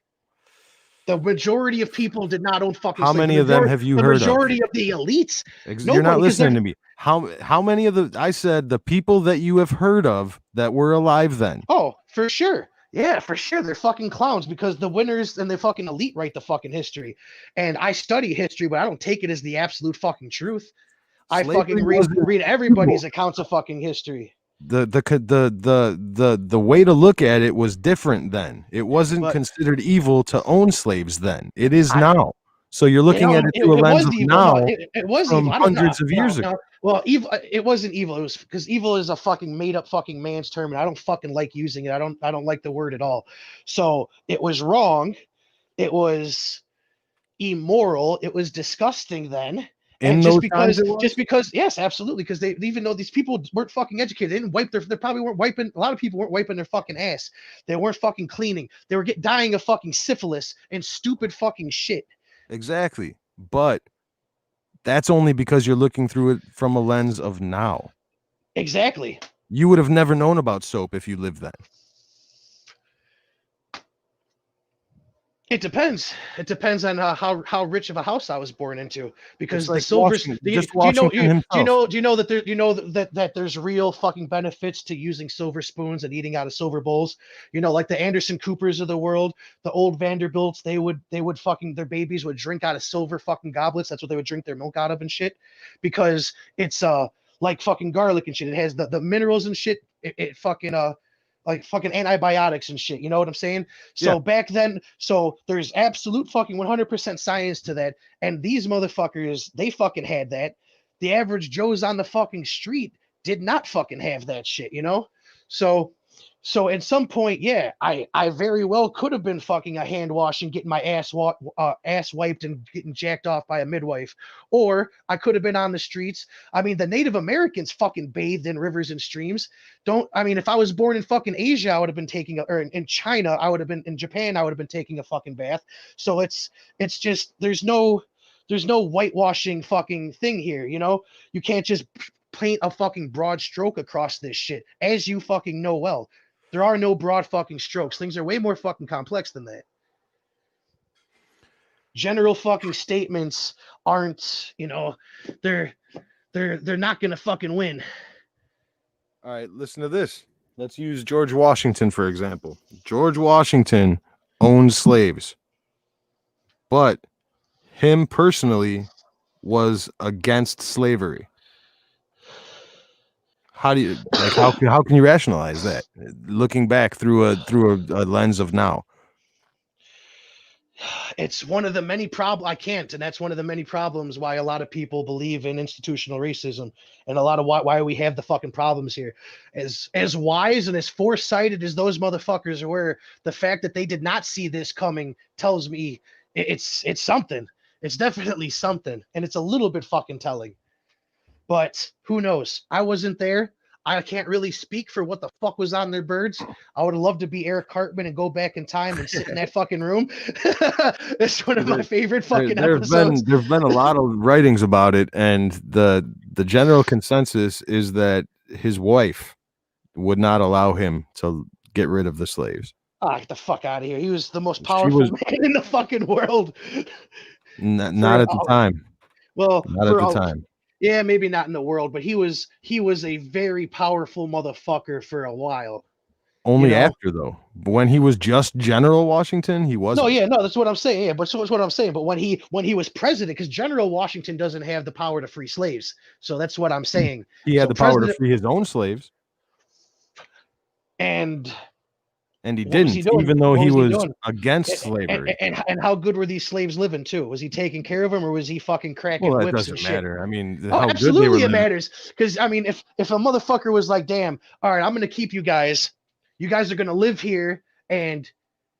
The majority of people did not own fucking slaves. How many of them have you heard of? The majority of the elites. You're not listening to me. How many of I said the people that you have heard of that were alive then? Oh, for sure. Yeah, for sure. They're fucking clowns because the winners and the fucking elite write the fucking history. And I study history, but I don't take it as the absolute fucking truth. I fucking read everybody's accounts of fucking history. The way to look at it was different then. It wasn't considered evil to own slaves then. It is now. So you're looking at it through a lens of now. It was from evil. hundreds of years ago. Well, evil. It wasn't evil. It was because evil is a fucking made up fucking man's term, and I don't fucking like using it. I don't like the word at all. So it was wrong. It was immoral. It was disgusting then. And just because, yes, absolutely. Because they, even though these people weren't fucking educated, they didn't wipe they probably weren't wiping. A lot of people weren't wiping their fucking ass. They weren't fucking cleaning. They were dying of fucking syphilis and stupid fucking shit. Exactly. But that's only because you're looking through it from a lens of now. Exactly. You would have never known about soap if you lived then. It depends. It depends on how rich of a house I was born into. Because like the silver. Washington- Do just you know? Washington himself. Do you know that there? You know that there's real fucking benefits to using silver spoons and eating out of silver bowls. You know, like the Anderson Coopers of the world, the old Vanderbilts. They would fucking their babies would drink out of silver fucking goblets. That's what they would drink their milk out of and shit. Because it's like fucking garlic and shit. It has the minerals and shit. It fucking like fucking antibiotics and shit. You know what I'm saying? So Yeah. back then, so there's absolute fucking 100% science to that. And these motherfuckers, they fucking had that. The average Joes on the fucking street did not fucking have that shit, you know? So at some point, yeah, I very well could have been fucking a hand wash and getting my ass wiped and getting jacked off by a midwife, or I could have been on the streets. I mean, the Native Americans fucking bathed in rivers and streams. If I was born in fucking Asia, I would have been or in China, I would have been in Japan, I would have been taking a fucking bath. So it's just there's no whitewashing fucking thing here, you know? You can't just paint a fucking broad stroke across this shit, as you fucking know well. There are no broad fucking strokes. Things are way more fucking complex than that. General fucking statements aren't, you know, they're not gonna fucking win. All right, listen to this. Let's use George Washington, for example. George Washington owned slaves, but him personally was against slavery. How do you how can you rationalize that? Looking back through a lens of now. It's one of the many problems. I can't, and that's one of the many problems why a lot of people believe in institutional racism, and a lot of why we have the fucking problems here. As wise and as foresighted as those motherfuckers were, the fact that they did not see this coming tells me it's something. It's definitely something, and it's a little bit fucking telling. But who knows? I wasn't there. I can't really speak for what the fuck was on their birds. I would have loved to be Eric Cartman and go back in time and sit in that fucking room. It's one of my favorite fucking episodes. There've been a lot of writings about it, and the general consensus is that his wife would not allow him to get rid of the slaves. Get the fuck out of here. He was the most powerful man in the fucking world. Not at the time. Well, not at the time. Yeah, maybe not in the world, but he was a very powerful motherfucker for a while. Only after, though. When he was just General Washington, he wasn't. No, that's what I'm saying. Yeah, but so that's what I'm saying. But when he was president, because General Washington doesn't have the power to free slaves, so that's what I'm saying. He had the power to free his own slaves, and he didn't, even though he was against slavery. And how good were these slaves living too? Was he taking care of them, or was he fucking cracking whips? Well, that doesn't matter. I mean, how absolutely good they were it matters. Because I mean, if a motherfucker was like, "Damn, all right, I'm gonna keep you guys. You guys are gonna live here, and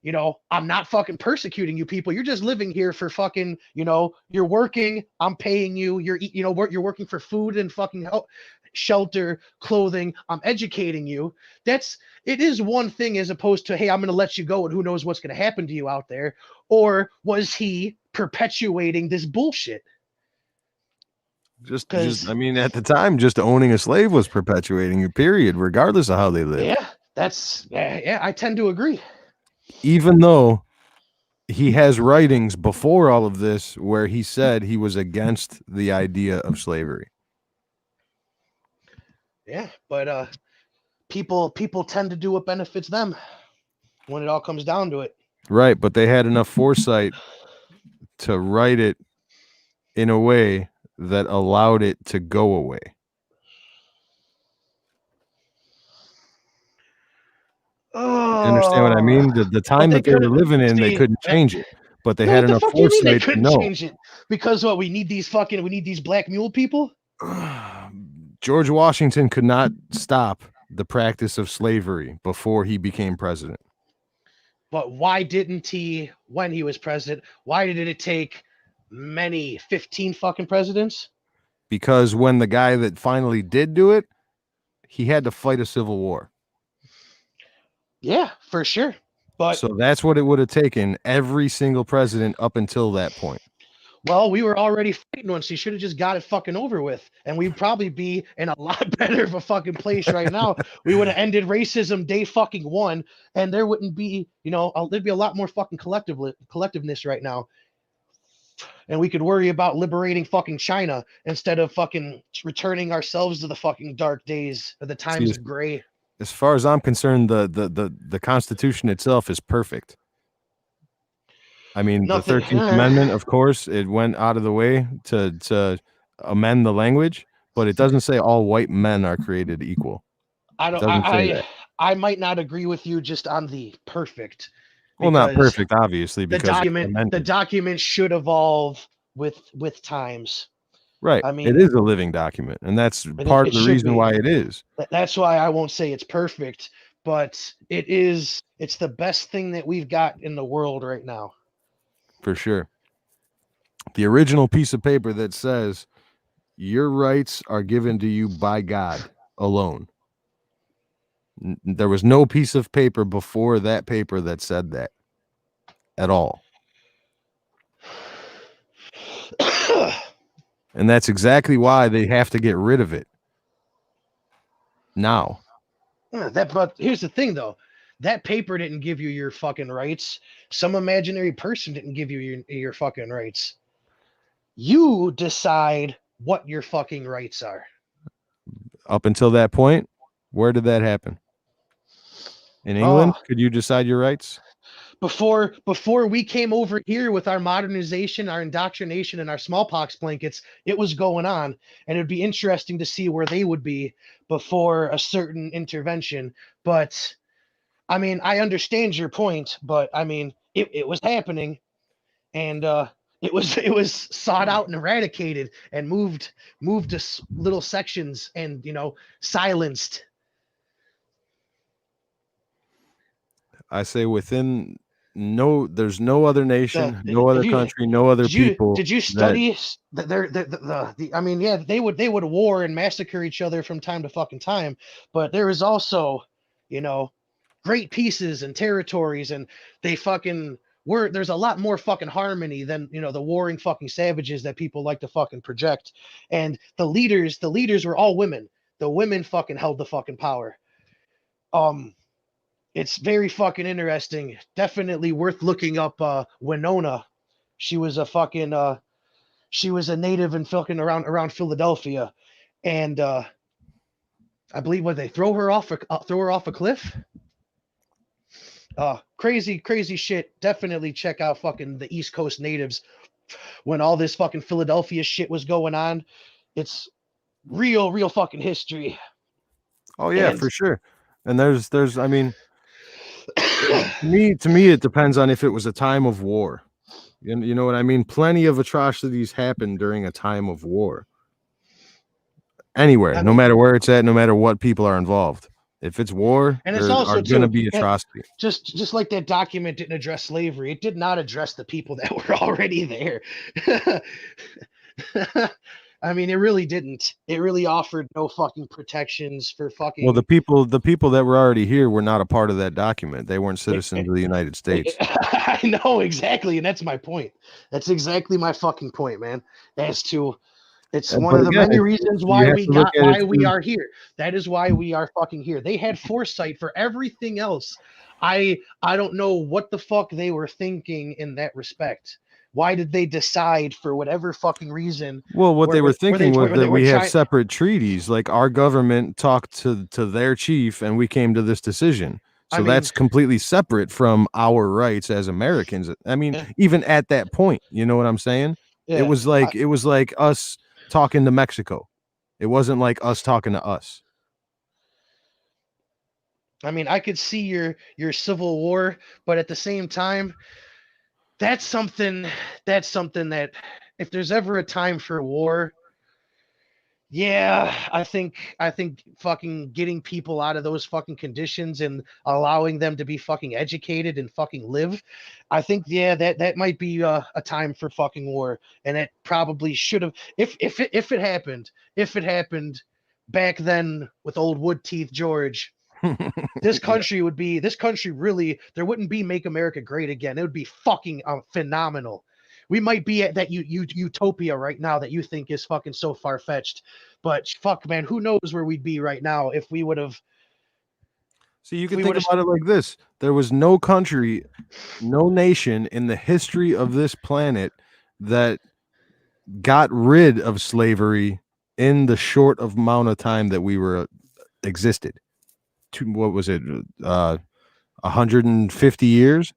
you know, I'm not fucking persecuting you people. You're just living here for fucking, you know, you're working. I'm paying you. You're working for food and fucking help." Shelter, clothing, I'm educating you. It is one thing as opposed to, hey, I'm going to let you go and who knows what's going to happen to you out there. Or was he perpetuating this bullshit? Just I mean, at the time, just owning a slave was perpetuating a period, regardless of how they lived. Yeah, I tend to agree. Even though he has writings before all of this where he said he was against the idea of slavery. Yeah, but people tend to do what benefits them when it all comes down to it. Right, but they had enough foresight to write it in a way that allowed it to go away. Oh, you understand what I mean? The time that they were living in, they couldn't change it, but they had enough foresight to know. Change it because what we need these black mule people. George Washington could not stop the practice of slavery before he became president. But why didn't he when he was president? Why did it take 15 fucking presidents? Because when the guy that finally did do it, he had to fight a civil war. Yeah, for sure. But so that's what it would have taken every single president up until that point. Well, we were already fighting one, so you should have just got it fucking over with, and we'd probably be in a lot better of a fucking place right now. We would have ended racism day fucking one, and there wouldn't be, there'd be a lot more fucking collectiveness right now, and we could worry about liberating fucking China instead of fucking returning ourselves to the fucking dark days of the times of gray. As far as I'm concerned, the Constitution itself is perfect. I mean, the 13th Amendment, of course, it went out of the way to amend the language, but it doesn't say all white men are created equal. I might not agree with you just on the perfect. Well, not perfect, obviously, because the document should evolve with times. Right. I mean, it is a living document, and that's part of the reason why it is. That's why I won't say it's perfect, but it's the best thing that we've got in the world right now. For sure. The original piece of paper that says your rights are given to you by God alone. There was no piece of paper before that paper that said that at all. And that's exactly why they have to get rid of it now. But here's the thing, though. That paper didn't give you your fucking rights. Some imaginary person didn't give you your fucking rights. You decide what your fucking rights are. Up until that point, where did that happen? In England, could you decide your rights? Before we came over here with our modernization, our indoctrination, and our smallpox blankets, it was going on. And it'd be interesting to see where they would be before a certain intervention. But I mean, I understand your point, but I mean, it was happening, and it was sought out and eradicated and moved to little sections and silenced. I say there's no other nation, no other country, no other people. Did you study I mean, yeah, they would war and massacre each other from time to fucking time, but there is also, great pieces and territories, and they fucking there's a lot more fucking harmony than the warring fucking savages that people like to fucking project. And the leaders were all women. The women fucking held the fucking power. It's very fucking interesting. Definitely worth looking up. Winona, she was a native in fucking around Philadelphia, and I believe they throw her off a cliff. Crazy shit. Definitely check out fucking the East Coast natives when all this fucking Philadelphia shit was going on. It's real fucking history. Oh yeah, for sure. And there's I mean, to me it depends on if it was a time of war. You know what I mean? Plenty of atrocities happen during a time of war. Anywhere, no matter where it's at, no matter what people are involved. If it's war, and there are going to be atrocity. Just like that document didn't address slavery, it did not address the people that were already there. I mean, it really didn't. It really offered no fucking protections for fucking. Well, the people that were already here were not a part of that document. They weren't citizens of the United States. I know exactly, and that's my point. That's exactly my fucking point, man. It's one of the many reasons why we are here. That is why we are fucking here. They had foresight for everything else. I don't know what the fuck they were thinking in that respect. Why did they decide for whatever fucking reason? Well, what they were thinking was that we have separate treaties. Like our government talked to their chief, and we came to this decision. So that's completely separate from our rights as Americans. I mean, even at that point, you know what I'm saying? Yeah, it was like us talking to Mexico. It wasn't like us talking to us. I mean, I could see your civil war, but at the same time, that's something that if there's ever a time for war, yeah, I think fucking getting people out of those fucking conditions and allowing them to be fucking educated and fucking live, I think, yeah, that might be a time for fucking war. And it probably should have, if it happened back then with old Wood Teeth George, this country really, there wouldn't be Make America Great Again. It would be fucking phenomenal. we might be at that utopia right now that you think is fucking so far fetched, but fuck, man, who knows where we'd be right now if we would have. See, you can think about it like this: there was no country, no nation in the history of this planet that got rid of slavery in the short amount of time that we were existed. What was it? 150 years.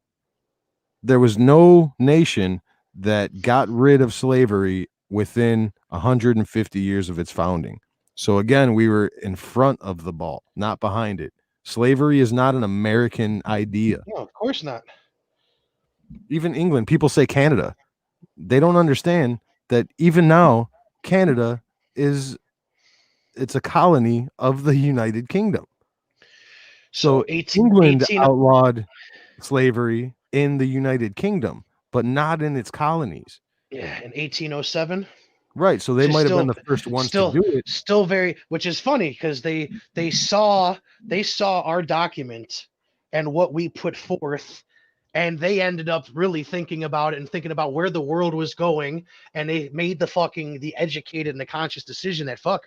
There was no nation that got rid of slavery within 150 years of its founding. So again, we were in front of the ball, not behind it. Slavery is not an American idea. No, of course not. Even England, people say Canada. They don't understand that even now, Canada it's a colony of the United Kingdom. So England outlawed slavery in the United Kingdom, but not in its colonies. Yeah, in 1807. Right, so they might have been the first ones to do it. Still very, which is funny because they saw our document and what we put forth, and they ended up really thinking about it and thinking about where the world was going, and they made the educated and the conscious decision that fuck,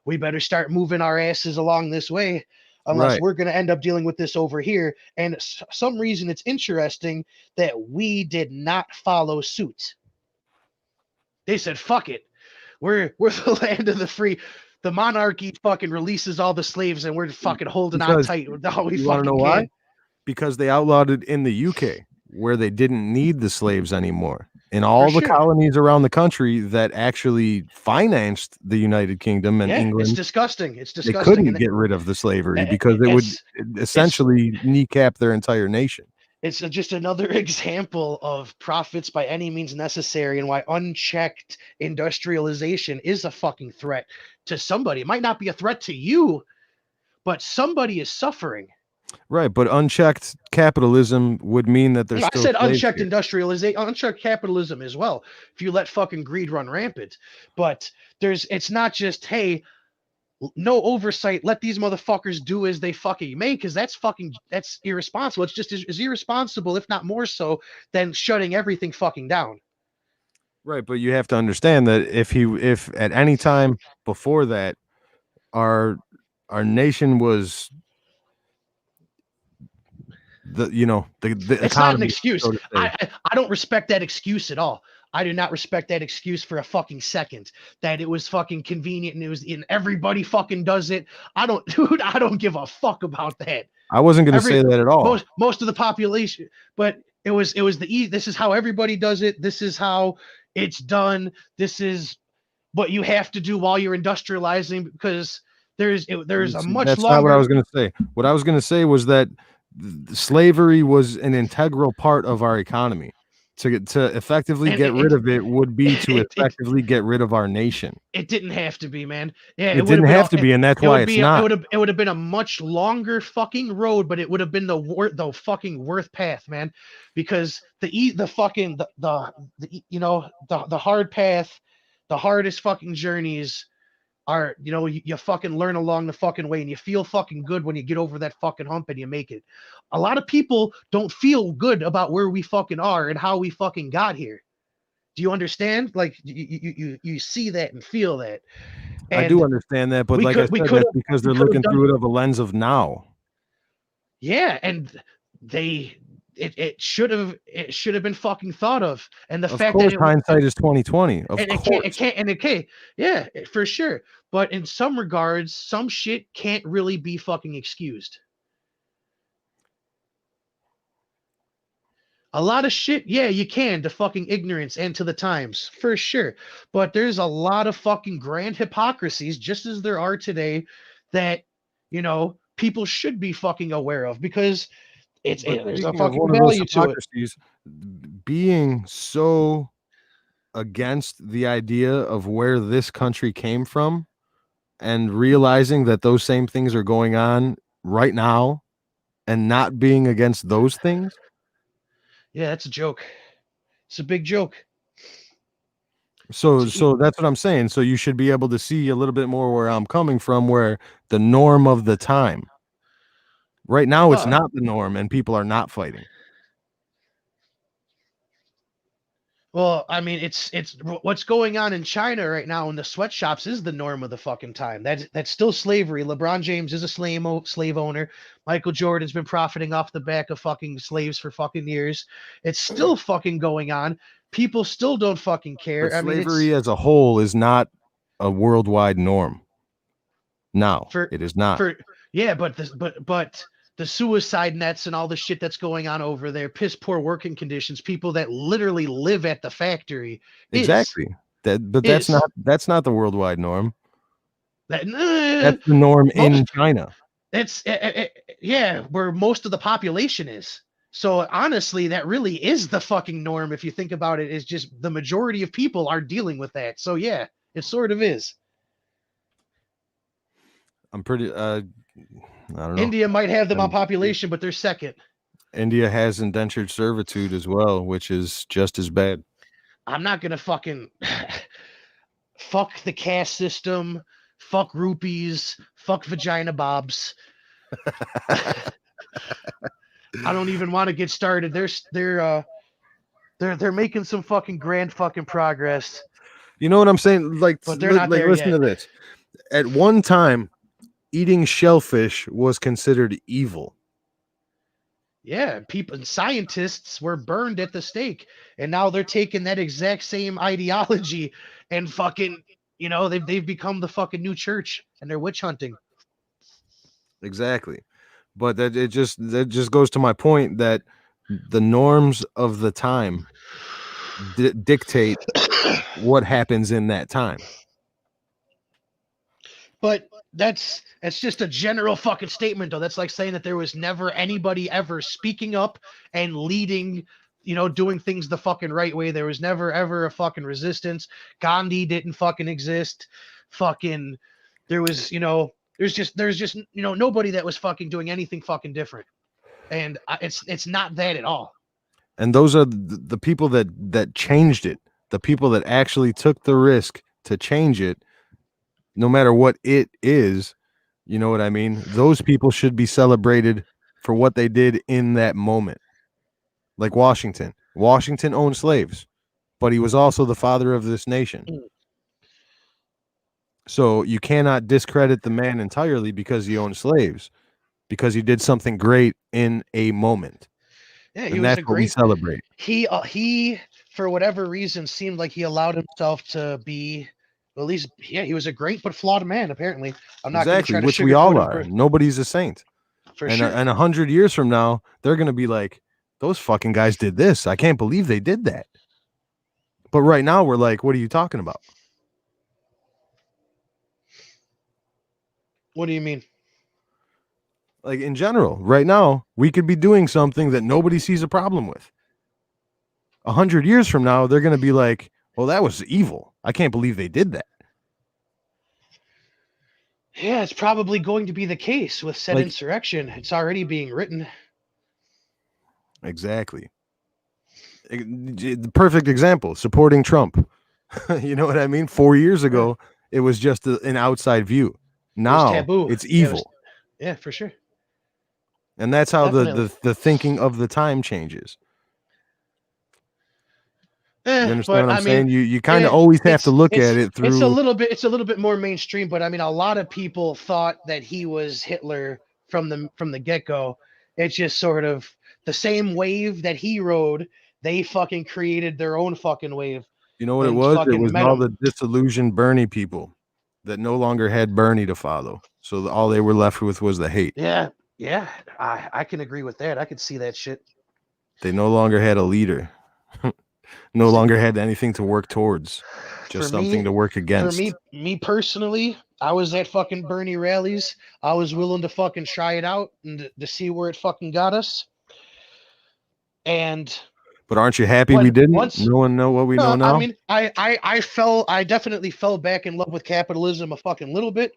we better start moving our asses along this way, unless we're going to end up dealing with this over here. And some reason it's interesting that we did not follow suit. They said, fuck it. We're the land of the free. The monarchy fucking releases all the slaves and we're fucking holding on tight with all we fucking can. Why? Because they outlawed it in the UK, where they didn't need the slaves anymore. In all the colonies around the country that actually financed the United Kingdom and England. It's disgusting. It's disgusting. They couldn't get rid of the slavery because it would essentially kneecap their entire nation. It's just another example of profits by any means necessary and why unchecked industrialization is a fucking threat to somebody. It might not be a threat to you, but somebody is suffering. Right, but unchecked capitalism would mean that there's I still said unchecked here. industrialization, unchecked capitalism as well. If you let fucking greed run rampant, but it's not just, hey, no oversight, let these motherfuckers do as they fucking may, because that's irresponsible. It's just as irresponsible, if not more so, than shutting everything fucking down. Right, but you have to understand that if at any time before that our nation was the it's economy, not an excuse. So I don't respect that excuse at all. I do not respect that excuse for a fucking second, that it was fucking convenient and it was in everybody fucking does it. I don't give a fuck about that. I wasn't going to say that at all. Most of the population, but it was this is how everybody does it. This is how it's done. This is what you have to do while you're industrializing, because there's a much That's longer. not what I was going to say. What I was going to say was that slavery was an integral part of our economy. To effectively get rid of it would be to effectively get rid of our nation. It didn't have to be, man. Yeah, it didn't have to be, and that's why it's not. It would have been a much longer fucking road, but it would have been the fucking worth path, man. Because the hard path, the hardest fucking journeys are, you fucking learn along the fucking way, and you feel fucking good when you get over that fucking hump and you make it. A lot of people don't feel good about where we fucking are and how we fucking got here. Do you understand? Like you see that and feel that. And I do understand that, but like I said, that's because they're looking through it of a lens of now. Yeah, and it should have been fucking thought of. And the fact that hindsight is 2020. Yeah, for sure. But in some regards, some shit can't really be fucking excused. A lot of shit, yeah, you can, to fucking ignorance and to the times, for sure. But there's a lot of fucking grand hypocrisies, just as there are today, that, people should be fucking aware of, because there's a fucking value to it. Being so against the idea of where this country came from and realizing that those same things are going on right now and not being against those things. Yeah, that's a joke. It's a big joke. So that's what I'm saying. So you should be able to see a little bit more where I'm coming from, where the norm of the time. Right now, it's not the norm, and people are not fighting. Well, I mean, it's what's going on in China right now in the sweatshops is the norm of the fucking time. That's still slavery. LeBron James is a slave owner. Michael Jordan's been profiting off the back of fucking slaves for fucking years. It's still fucking going on. People still don't fucking care. But I mean, slavery as a whole is not a worldwide norm. No, it is not. But the suicide nets and all the shit that's going on over there, piss poor working conditions, people that literally live at the factory. Exactly. That's not the worldwide norm. That's the norm in China. It's where most of the population is. So honestly, that really is the fucking norm. If you think about it, is just the majority of people are dealing with that. So yeah, it sort of is. I'm pretty. I don't know. India might have them on population, but they're second. India has indentured servitude as well, which is just as bad. I'm not gonna fucking fuck the caste system, fuck rupees, fuck vagina bobs. I don't even want to get started. They're making some fucking grand fucking progress. You know what I'm saying? But they're not there listen yet. to this. At one time, eating shellfish was considered evil. Yeah, people and scientists were burned at the stake, and now they're taking that exact same ideology and fucking, they've become the fucking new church, and they're witch hunting. Exactly. But that just goes to my point that the norms of the time dictate what happens in that time. But that's just a general fucking statement, though. That's like saying that there was never anybody ever speaking up and leading, doing things the fucking right way. There was never ever a fucking resistance. Gandhi didn't fucking exist. Fucking, there was, there's just nobody that was fucking doing anything fucking different. And it's not that at all. And those are the people that changed it. The people that actually took the risk to change it. No matter what it is, you know what I mean? Those people should be celebrated for what they did in that moment. Like Washington. Washington owned slaves, but he was also the father of this nation. So you cannot discredit the man entirely because he owned slaves, because he did something great in a moment. Yeah, and that's what we celebrate. He, for whatever reason, seemed like he allowed himself to be. Well, at least, he was a great but flawed man, apparently. I'm not exactly, going to which we all are. Nobody's a saint. For and, sure. And 100 years from now, they're going to be like, those fucking guys did this. I can't believe they did that. But right now, we're like, what are you talking about? What do you mean? Like, in general, right now, we could be doing something that nobody sees a problem with. 100 years from now, they're going to be like, well, that was evil. I can't believe they did that. Yeah, it's probably going to be the case with said insurrection. It's already being written. Exactly. The perfect example, supporting Trump. You know what I mean? 4 years ago, it was just an outside view. Now taboo. It's evil. Yeah, for sure. And that's how the thinking of the time changes. You understand what I'm saying? You kind of always have to look at it through. It's a little bit more mainstream, but I mean, a lot of people thought that he was Hitler from the get-go. It's just sort of the same wave that he rode. They fucking created their own fucking wave. You know what it was? It was all the disillusioned Bernie people that no longer had Bernie to follow. So all they were left with was the hate. Yeah. I can agree with that. I could see that shit. They no longer had a leader. No longer had anything to work towards, just something to work against. For me personally, I was at fucking Bernie rallies. I was willing to fucking try it out and to see where it fucking got us. But aren't you happy we didn't? No one know what we know now. I mean, I definitely fell back in love with capitalism a fucking little bit,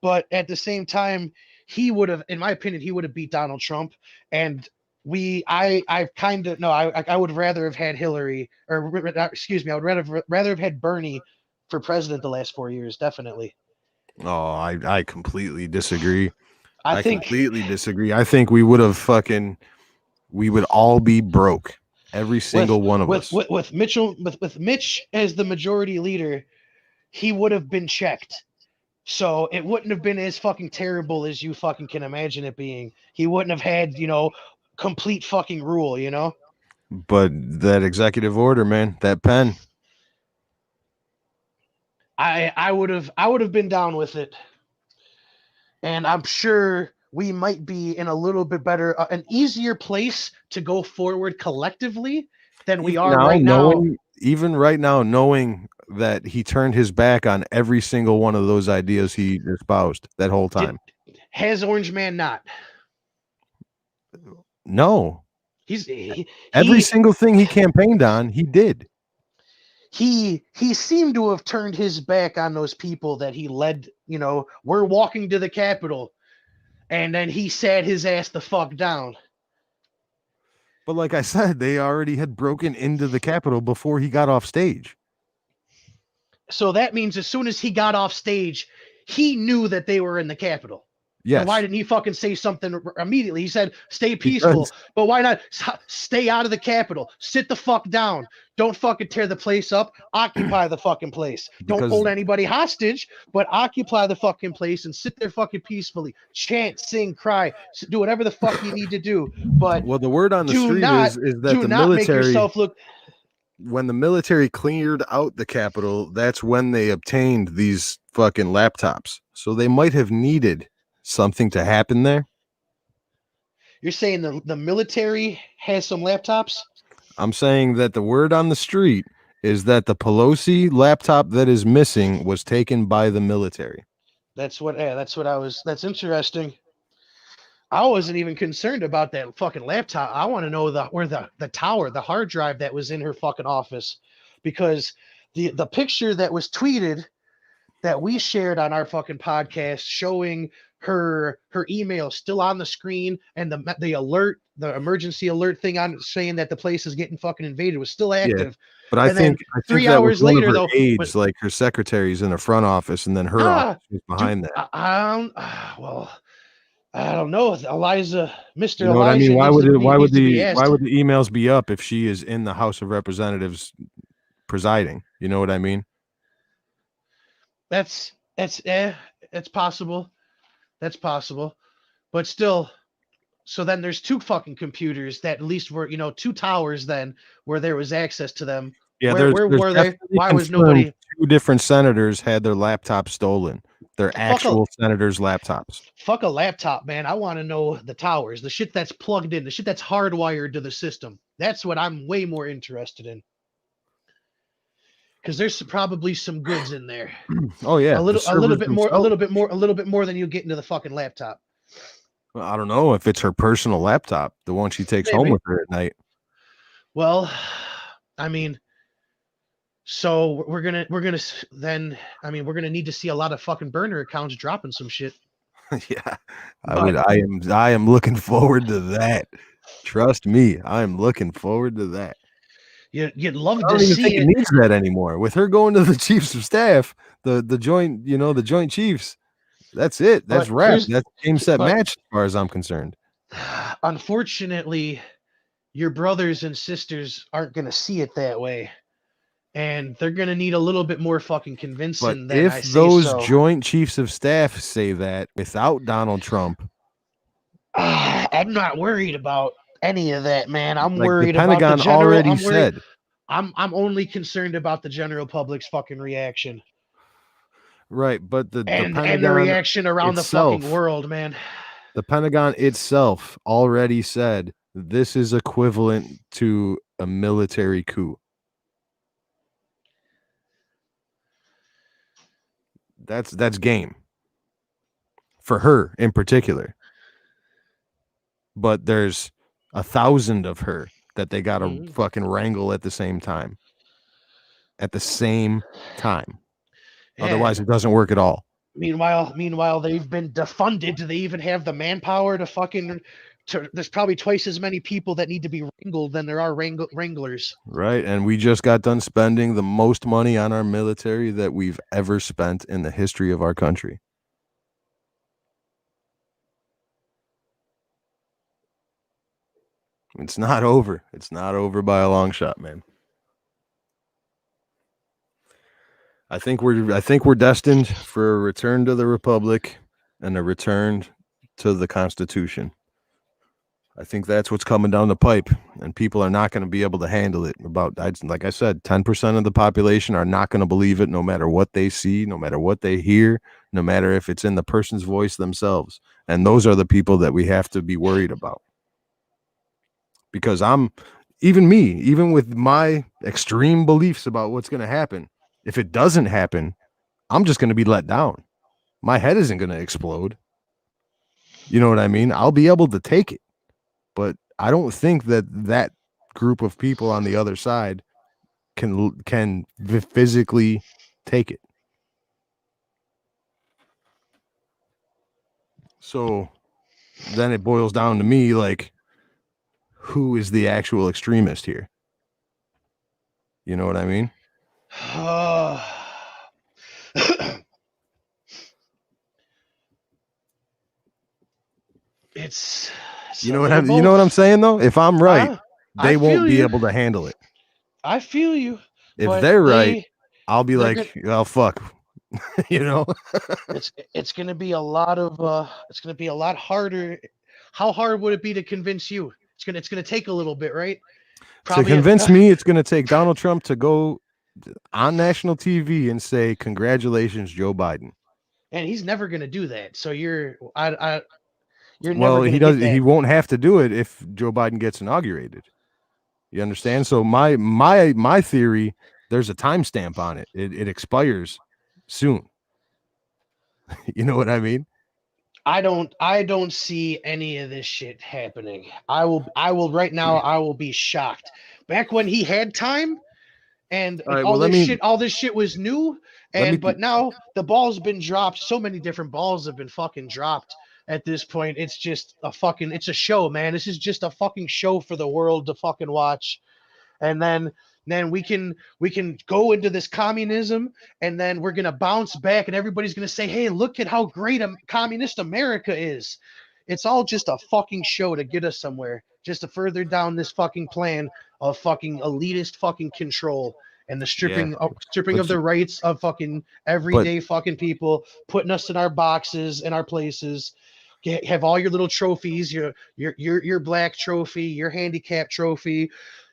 but at the same time, he would have, in my opinion, he would have beat Donald Trump, and I would rather have had Hillary, or excuse me, I would rather have had Bernie for president the last 4 years, definitely. Oh, I completely disagree. I think completely disagree. I think we would all be broke Every single one of us. With Mitchell, with Mitch as the majority leader, he would have been checked. So it wouldn't have been as fucking terrible as you fucking can imagine it being. He wouldn't have had, complete fucking rule, But that executive order, man, that pen. I would have been down with it. And I'm sure we might be in a little bit better, an easier place to go forward collectively than we are right now. Even right now, knowing that he turned his back on every single one of those ideas he espoused that whole time. Has Orange Man not? No. Every single thing he campaigned on, he did. He seemed to have turned his back on those people that he led, we're walking to the Capitol, and then he sat his ass the fuck down. But like I said, they already had broken into the Capitol before he got off stage. So that means as soon as he got off stage, he knew that they were in the Capitol. Yes. And why didn't he fucking say something immediately? He said, stay peaceful. But why not stay out of the Capitol? Sit the fuck down. Don't fucking tear the place up. Occupy the fucking place. Don't hold anybody hostage, but occupy the fucking place and sit there fucking peacefully. Chant, sing, cry, do whatever the fuck you need to do. But well, the word on the street is that the military, when the military cleared out the Capitol, that's when they obtained these fucking laptops. So they might have needed something to happen there. You're saying the military has some laptops? I'm saying that the word on the street is that the Pelosi laptop that is missing was taken by the military. That's interesting. I wasn't even concerned about that fucking laptop. I want to know where the tower, the hard drive that was in her fucking office, because the picture that was tweeted that we shared on our fucking podcast showing her email still on the screen and the alert, the emergency alert thing on saying that the place is getting fucking invaded was still active. Yeah, but I think 3 that hours was one later, of her though, aides, like her secretaries in the front office, and then her office was behind that. Well, I don't know. Eliza, Mr. You know Elijah. what I mean? Why would the emails be up if she is in the House of Representatives presiding? You know what I mean? It's possible. That's possible. But still, so then there's two fucking computers that at least were, two towers then where there was access to them. Yeah, where were they? Why was nobody? Two different senators had their laptops stolen. Their actual senators' laptops. Fuck a laptop, man. I want to know the towers, the shit that's plugged in, the shit that's hardwired to the system. That's what I'm way more interested in. Because there's probably some goods in there. Oh yeah, a little bit more than you get into the fucking laptop. Well, I don't know if it's her personal laptop, the one she takes home with her at night. Well, I mean, so we're gonna need to see a lot of fucking burner accounts dropping some shit. Yeah, I am looking forward to that. Trust me, I am looking forward to that. You'd love to see it. It needs that anymore. With her going to the chiefs of staff, the joint, the joint chiefs. That's it. That's wrapped. That's game set match as far as I'm concerned. Unfortunately, your brothers and sisters aren't going to see it that way, and they're going to need a little bit more fucking convincing. But if those joint chiefs of staff say that without Donald Trump, I'm not worried about any of that, man. I'm worried the Pentagon about the general. Already said. I'm only concerned about the general public's fucking reaction. Right, but the Pentagon and the reaction around itself, the fucking world, man. The Pentagon itself already said this is equivalent to a military coup. That's game for her in particular. But there's 1,000 of her that they got to fucking wrangle at the same time. Otherwise, it doesn't work at all. Meanwhile, they've been defunded. Do they even have the manpower to fucking? There's probably twice as many people that need to be wrangled than there are wranglers. Right, and we just got done spending the most money on our military that we've ever spent in the history of our country. It's not over. It's not over by a long shot, man. I think we're destined for a return to the Republic and a return to the Constitution. I think that's what's coming down the pipe, and people are not going to be able to handle it. Like I said, 10% of the population are not going to believe it, no matter what they see, no matter what they hear, no matter if it's in the person's voice themselves. And those are the people that we have to be worried about. Because even with my extreme beliefs about what's going to happen, if it doesn't happen, I'm just going to be let down. My head isn't going to explode. You know what I mean? I'll be able to take it. But I don't think that group of people on the other side can physically take it. So then it boils down to me, like, who is the actual extremist here? You know what I mean? It's you know what I'm saying though? If I'm right, they won't be able to handle it. I feel you. If they're right, I'll be like, well, fuck. You know? it's gonna be a lot harder. How hard would it be to convince you? It's gonna take a little bit, right? To convince me, it's gonna take Donald Trump to go on national TV and say, "Congratulations, Joe Biden." And he's never gonna do that. So you're never. He won't have to do it if Joe Biden gets inaugurated. You understand? So my theory, there's a timestamp on it. It expires soon. You know what I mean? I don't see any of this shit happening. I will right now. I will be shocked. Back when he had time, and all this shit was new, but now the ball's been dropped. So many different balls have been fucking dropped. At this point, it's just it's a show, man. This is just a fucking show for the world to fucking watch. And then we can go into this communism, and then we're gonna bounce back, and everybody's gonna say, hey, look at how great a communist America is. It's all just a fucking show to get us somewhere, just to further down this fucking plan of fucking elitist fucking control and the stripping of the rights of fucking everyday fucking people, putting us in our boxes and our places. Have all your little trophies, your black trophy, your handicap trophy,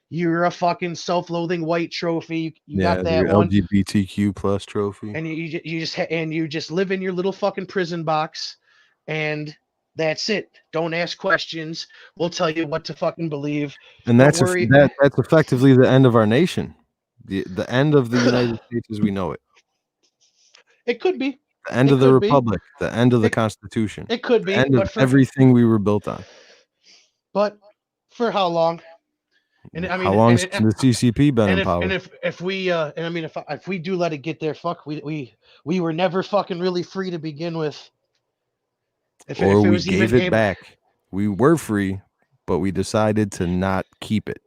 you're a fucking self-loathing white trophy. You got that one LGBTQ plus trophy, and you just live in your little fucking prison box, and that's it. Don't ask questions. We'll tell you what to fucking believe. And that's effectively the end of our nation, the end of the United States as we know it. It could be. The end of the Republic, the end of the Constitution. It could be. The end of everything we were built on. But for how long? And I mean, how long has the CCP been in power? And if we do let it get there, fuck, we were never fucking really free to begin with. If we gave it back. We were free, but we decided to not keep it.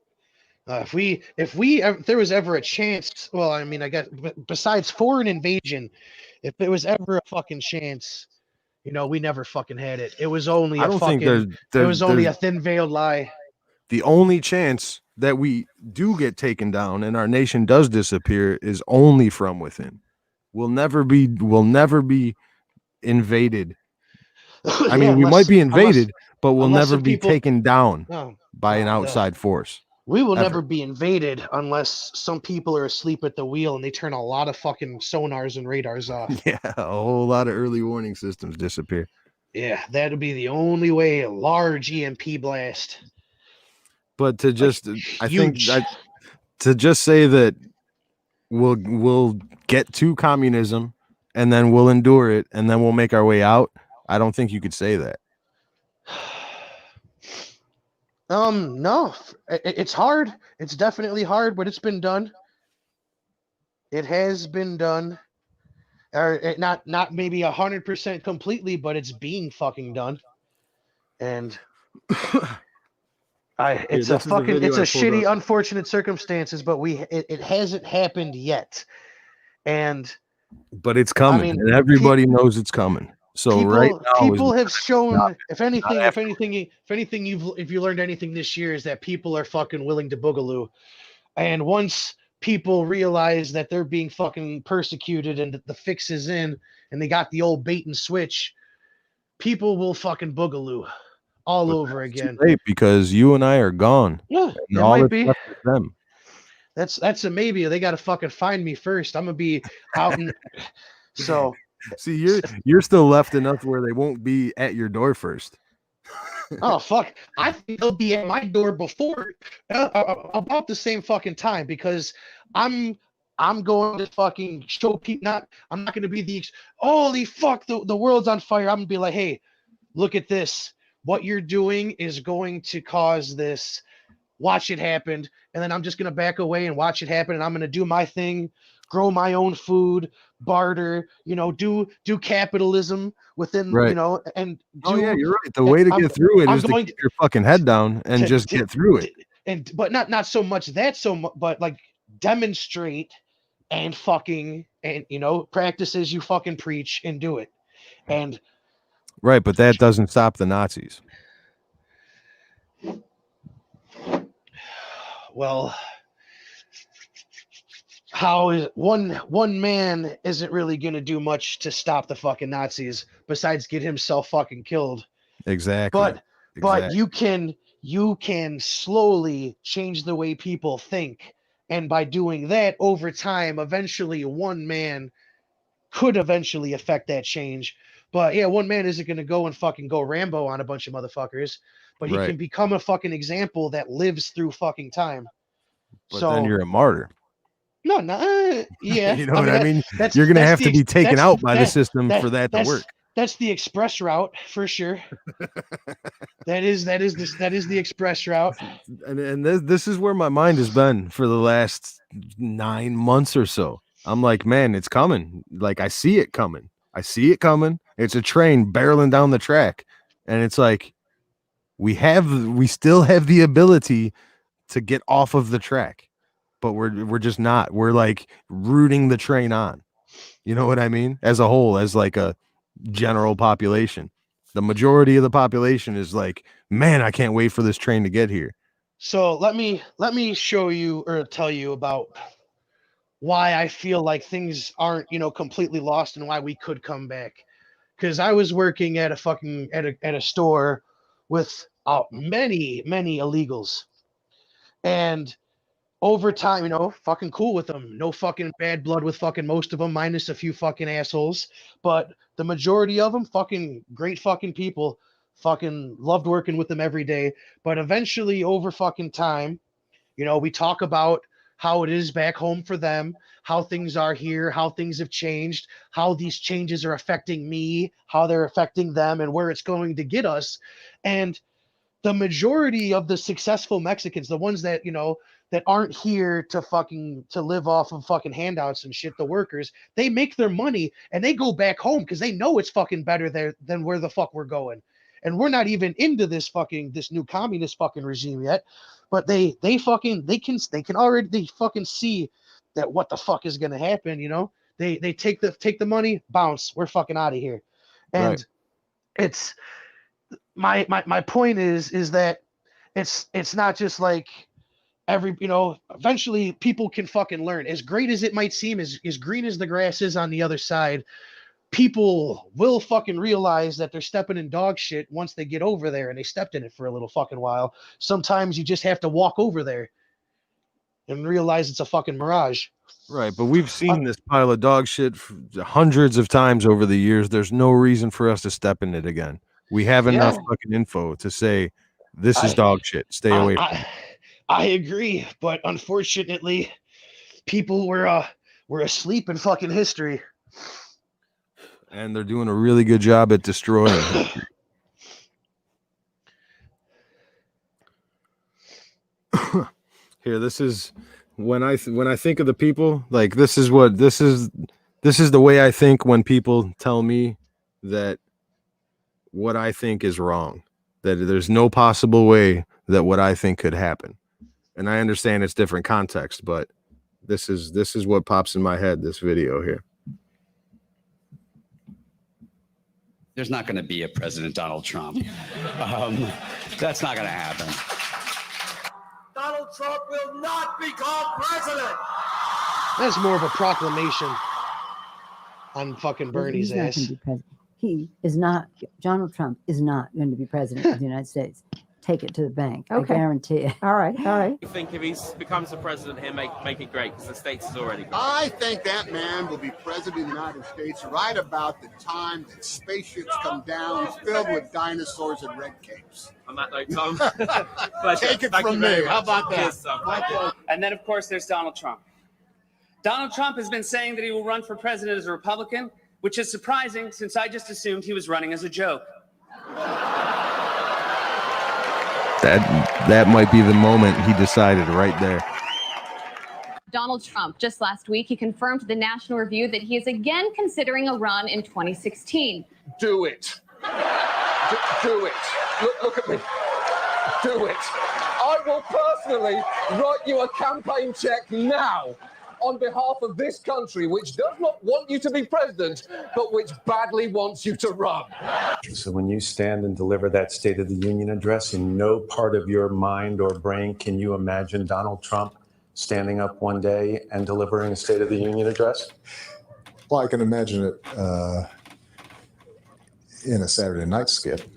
If there was ever a chance, well, I mean, I guess besides foreign invasion, if there was ever a fucking chance, we never fucking had it. It was only a thin veiled lie. The only chance that we do get taken down and our nation does disappear is only from within. We'll never be invaded. I mean, we might be invaded, but we'll never be taken down by an outside force. We will never be invaded unless some people are asleep at the wheel and they turn a lot of fucking sonars and radars off. Yeah, a whole lot of early warning systems disappear. Yeah, that'll be the only way. A large EMP blast. But to just, to just say that we'll get to communism and then we'll endure it and then we'll make our way out, I don't think you could say that. No, it's hard. It's definitely hard, but it's been done. It has been done. Or not maybe 100% completely, but it's being fucking done. And it's a shitty, unfortunate circumstances, but it hasn't happened yet. But it's coming, and everybody knows it's coming. So right now, people have shown, if you learned anything this year, is that people are fucking willing to boogaloo. And once people realize that they're being fucking persecuted and that the fix is in, and they got the old bait and switch, people will fucking boogaloo all over again. Late because you and I are gone. Yeah, and it all might that's be. left is them. That's a maybe. They got to fucking find me first. I'm gonna be out and so. See, you're still left enough where they won't be at your door first. Oh fuck! I think they'll be at my door before about the same fucking time, because I'm going to fucking show people. I'm not going to be the holy fuck, the world's on fire. I'm gonna be like, hey, look at this. What you're doing is going to cause this. Watch it happen, and then I'm just gonna back away and watch it happen, and I'm gonna do my thing, grow my own food, barter, do capitalism within, Right. and Oh yeah, you're right. The way to get through it is to keep your fucking head down and just get through it. But not so much that, but like demonstrate and fucking and practice as you fucking preach and do it. And Right, but that doesn't stop the Nazis. well, how is one man isn't really going to do much to stop the fucking Nazis besides get himself fucking killed. Exactly. But you can slowly change the way people think, and by doing that over time, eventually one man could eventually affect that change. But yeah, one man isn't going to go and fucking go Rambo on a bunch of motherfuckers, but he can become a fucking example that lives through fucking time. But then you're a martyr. No, yeah. You know what I mean? You're going to have to be taken out by the system for that to work. That's the express route for sure. that is the express route. And this is where my mind has been for the last 9 months or so. I'm like, man, it's coming. Like I see it coming. It's a train barreling down the track, and it's like we still have the ability to get off of the track, but we're just not. We're like rooting the train on. You know what I mean? As a whole, as like a general population, the majority of the population is like, man, I can't wait for this train to get here. So let me show you or tell you about why I feel like things aren't completely lost and why we could come back. Because I was working at a store with many illegals, and over time, fucking cool with them. No fucking bad blood with fucking most of them, minus a few fucking assholes. But the majority of them, fucking great fucking people. Fucking loved working with them every day. But eventually, over fucking time, we talk about how it is back home for them, how things are here, how things have changed, how these changes are affecting me, how they're affecting them, and where it's going to get us. And the majority of the successful Mexicans, the ones that, that aren't here to live off of fucking handouts and shit, the workers, they make their money and they go back home because they know it's fucking better there than where the fuck we're going. And we're not even into this new communist fucking regime yet, but they can already fucking see that what the fuck is going to happen. They take the money, bounce, we're fucking out of here. And it's my point is that it's not just like eventually people can fucking learn. As great as it might seem, as green as the grass is on the other side, people will fucking realize that they're stepping in dog shit once they get over there, and they stepped in it for a little fucking while. Sometimes you just have to walk over there and realize it's a fucking mirage. Right, but we've seen this pile of dog shit hundreds of times over the years. There's no reason for us to step in it again. We have enough fucking info to say this is dog shit. Stay away from it. I agree, but unfortunately, people were asleep in fucking history. And they're doing a really good job at destroying it. Here, this is when I think of the people, like this is the way I think when people tell me that what I think is wrong, that there's no possible way that what I think could happen. And I understand it's different context, but this is what pops in my head, this video here. There's not going to be a President Donald Trump. That's not going to happen. Donald Trump will not become president. That's more of a proclamation on fucking Bernie's He's not ass. going to be president. He is not. Donald Trump is not going to be president of the United States. Take it to the bank. Okay. I guarantee it. All right. I think if he becomes the president here, make it great because the states is already great. I think that man will be president of the United States right about the time that spaceships come down filled with dinosaurs and red capes. On that note, Tom, Take it from me. How about that? Cheers, Tom. And then, of course, there's Donald Trump. Donald Trump has been saying that he will run for president as a Republican, which is surprising since I just assumed he was running as a joke. That might be the moment he decided right there. Donald Trump, just last week, he confirmed to the National Review that he is again considering a run in 2016. Do it. Do it. Look at me. Do it. I will personally write you a campaign check now on behalf of this country, which does not want you to be president, but which badly wants you to run. So when you stand and deliver that State of the Union address, in no part of your mind or brain can you imagine Donald Trump standing up one day and delivering a State of the Union address? Well, I can imagine it in a Saturday night skit.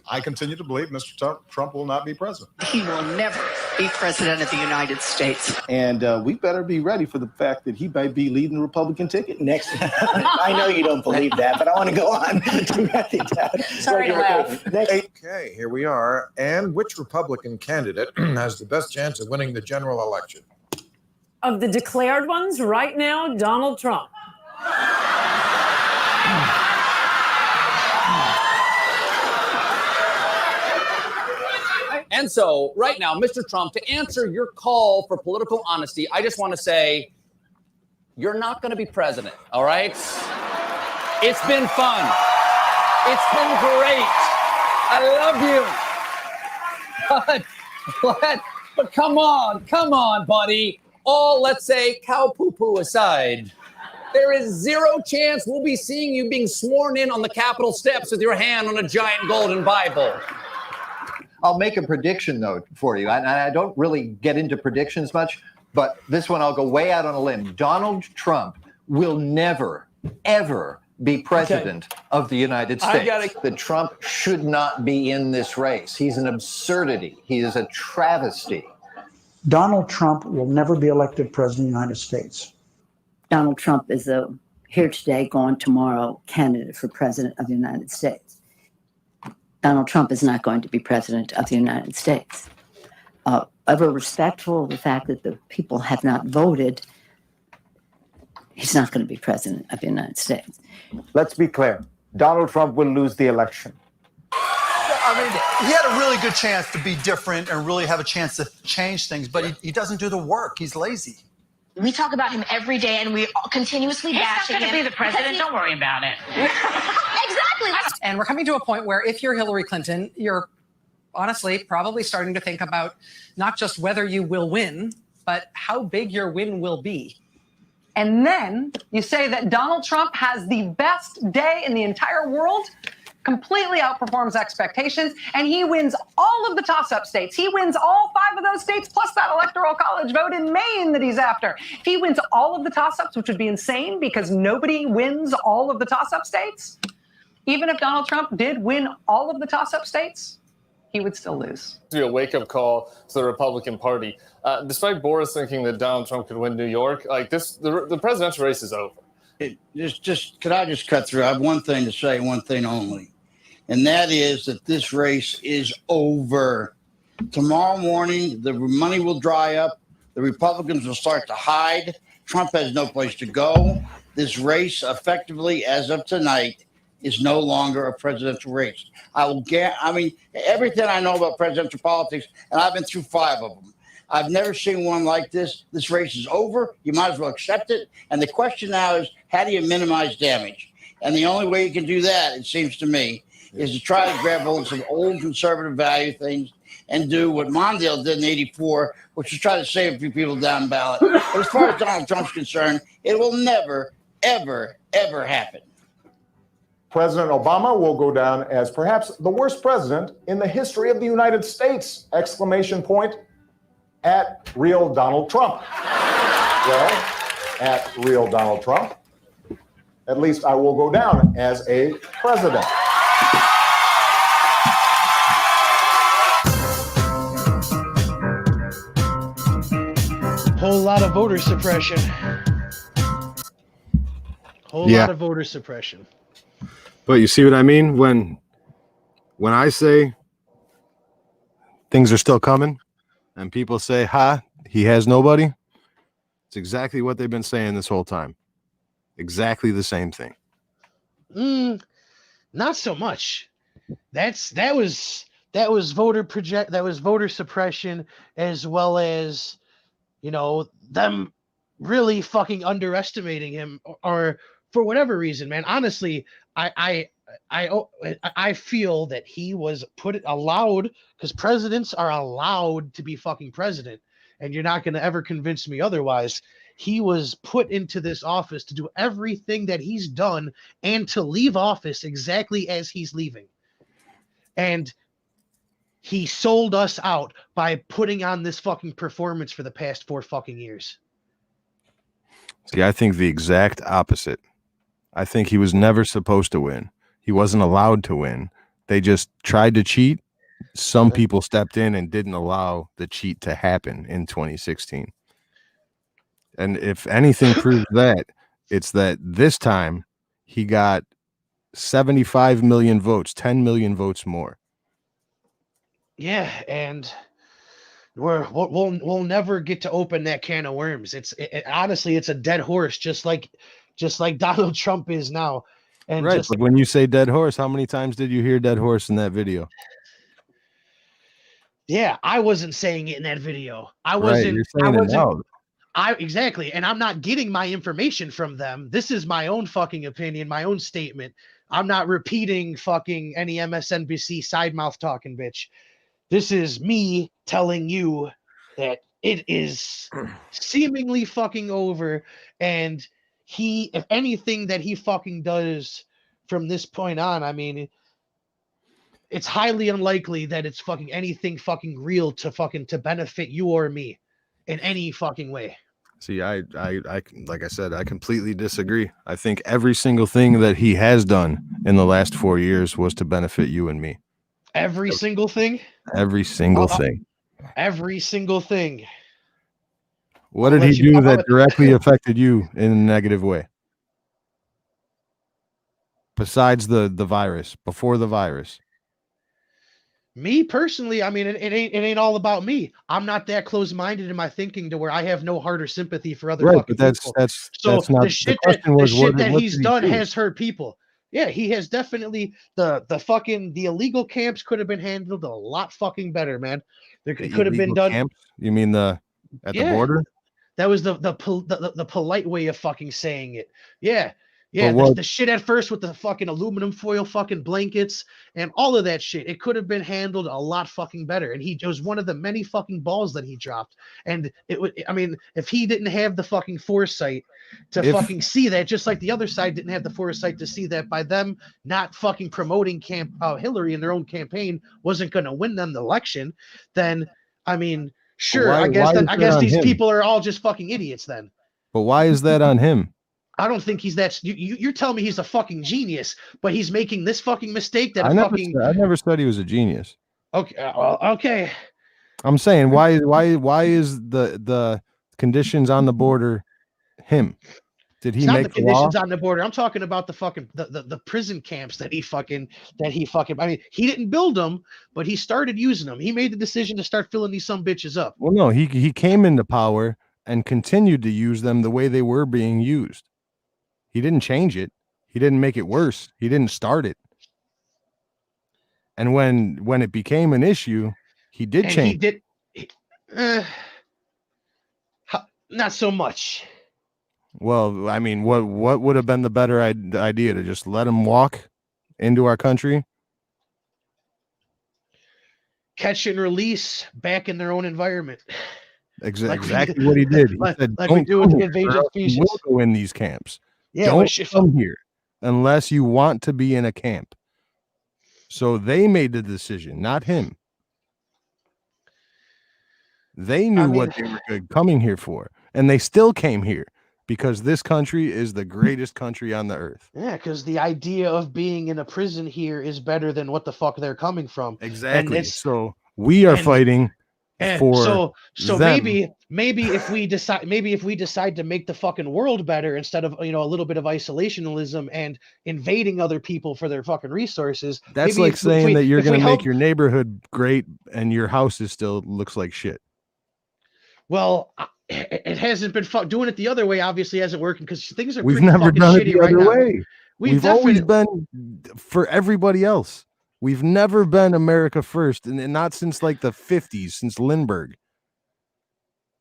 I continue to believe Mr. Trump will not be president. He will never be president of the United States. And we better be ready for the fact that he might be leading the Republican ticket next. I know you don't believe that, but I want to go on. Sorry to laugh. Okay, here we are. And which Republican candidate has the best chance of winning the general election? Of the declared ones right now, Donald Trump. And so, right now, Mr. Trump, to answer your call for political honesty, I just want to say, you're not going to be president, all right? It's been fun. It's been great. I love you. But come on, buddy. All, let's say, cow poo-poo aside, there is zero chance we'll be seeing you being sworn in on the Capitol steps with your hand on a giant golden Bible. I'll make a prediction, though, for you. And I don't really get into predictions much, but this one I'll go way out on a limb. Donald Trump will never, ever be president of the United States. That Trump should not be in this race. He's an absurdity. He is a travesty. Donald Trump will never be elected president of the United States. Donald Trump is a here today, gone tomorrow candidate for president of the United States. Donald Trump is not going to be president of the United States. Ever respectful of the fact that the people have not voted, he's not going to be president of the United States. Let's be clear. Donald Trump will lose the election. I mean, he had a really good chance to be different and really have a chance to change things, but he doesn't do the work. He's lazy. We talk about him every day, and we continuously bash him. He's not going to be the president. Don't worry about it. Exactly. And we're coming to a point where if you're Hillary Clinton, you're honestly probably starting to think about not just whether you will win, but how big your win will be. And then you say that Donald Trump has the best day in the entire world, completely outperforms expectations, and he wins all of the toss-up states. He wins all 5 of those states, plus that electoral college vote in Maine that he's after. If he wins all of the toss-ups, which would be insane because nobody wins all of the toss-up states, even if Donald Trump did win all of the toss-up states, he would still lose. To be a wake-up call to the Republican Party. Despite Boris thinking that Donald Trump could win New York, like this, the presidential race is over. Could I just cut through? I have one thing to say, one thing only. And that is that this race is over. Tomorrow morning, the money will dry up. The Republicans will start to hide. Trump has no place to go. This race, effectively, as of tonight, is no longer a presidential race. Everything I know about presidential politics, and I've been through 5 of them, I've never seen one like this. This race is over. You might as well accept it. And the question now is, how do you minimize damage? And the only way you can do that, it seems to me, is to try to grab hold of some old conservative value things and do what Mondale did in '84, which is try to save a few people down ballot. But as far as Donald Trump's concerned, it will never, ever, ever happen. President Obama will go down as perhaps the worst president in the history of the United States! Exclamation point at real Donald Trump. Well, at real Donald Trump, at least I will go down as a president. Whole lot of voter suppression. Whole lot of voter suppression. But you see what I mean? When I say things are still coming and people say, ha, he has nobody, it's exactly what they've been saying this whole time. Exactly the same thing. Not so much. That was voter suppression, as well as, you know, them really fucking underestimating him, or for whatever reason, man. Honestly, I feel that he was allowed, because presidents are allowed to be fucking president, and you're not going to ever convince me otherwise. He was put into this office to do everything that he's done and to leave office exactly as he's leaving. And he sold us out by putting on this fucking performance for the past 4 fucking years. See, I think the exact opposite. I think he was never supposed to win. He wasn't allowed to win. They just tried to cheat. Some people stepped in and didn't allow the cheat to happen in 2016. And if anything proves that, it's that this time he got 75 million votes, 10 million votes more. Yeah, and we'll never get to open that can of worms. Honestly, it's a dead horse, just like Donald Trump is now. And right, but when you say dead horse, how many times did you hear dead horse in that video? Yeah, I wasn't saying it in that video. Exactly. And I'm not getting my information from them. This is my own fucking opinion, my own statement. I'm not repeating fucking any MSNBC side mouth talking, bitch. This is me telling you that it is seemingly fucking over. And if anything that he fucking does from this point on, I mean, it's highly unlikely that it's fucking anything fucking real to benefit you or me in any fucking way. See, I like I said, I completely disagree. I think every single thing that he has done in the last 4 years was to benefit you and me. Every single thing? Every single thing. Every single thing. What did he do that directly affected you in a negative way? Besides the virus, before the virus. Me personally, I mean, it ain't all about me. I'm not that close-minded in my thinking to where I have no heart or sympathy for other fucking people. That's not the shit that he's done has hurt people. Yeah, he has definitely the illegal camps could have been handled a lot fucking better, man. There could have been done. Camps? You mean the border? That was the polite way of fucking saying it. Yeah. Yeah, the shit at first with the fucking aluminum foil fucking blankets and all of that shit. It could have been handled a lot fucking better. And it was one of the many fucking balls that he dropped. And if he didn't have the fucking foresight to fucking see that, just like the other side didn't have the foresight to see that by them not fucking promoting Hillary in their own campaign wasn't going to win them the election, then, I mean, sure, I guess these people are all just fucking idiots then. But why is that on him? I don't think he's that. You're telling me he's a fucking genius, but he's making this fucking mistake that I never said he was a genius. Okay, okay. I'm saying why is the conditions on the border him? Did he make the conditions law? On the border? I'm talking about the fucking the prison camps that he fucking. I mean, he didn't build them, but he started using them. He made the decision to start filling these some bitches up. Well, no, he came into power and continued to use them the way they were being used. He didn't change it. He didn't make it worse. He didn't start it. And when it became an issue, he did change. He did. Not so much. Well, I mean, what would have been the better idea, to just let him walk into our country? Catch and release back in their own environment. Exactly what he did. He said, we do with the invasion species. We'll go in these camps. Yeah, don't come here. unless you want to be in a camp. So they made the decision, not him. They knew what they were coming here for, and they still came here because this country is the greatest country on the earth. Yeah, because the idea of being in a prison here is better than what the fuck they're coming from. Exactly. So we are fighting for so them. maybe if we decide to make the fucking world better instead of a little bit of isolationism and invading other people for their fucking resources. That's maybe like saying that you're going to make help, your neighborhood great and your house is still looks like shit. Well, it hasn't been doing it the other way. Obviously, hasn't working because things are. We've pretty never fucking done it shitty the right other now. way. We've always been for everybody else. We've never been America first, and not since like the 50s, since Lindbergh.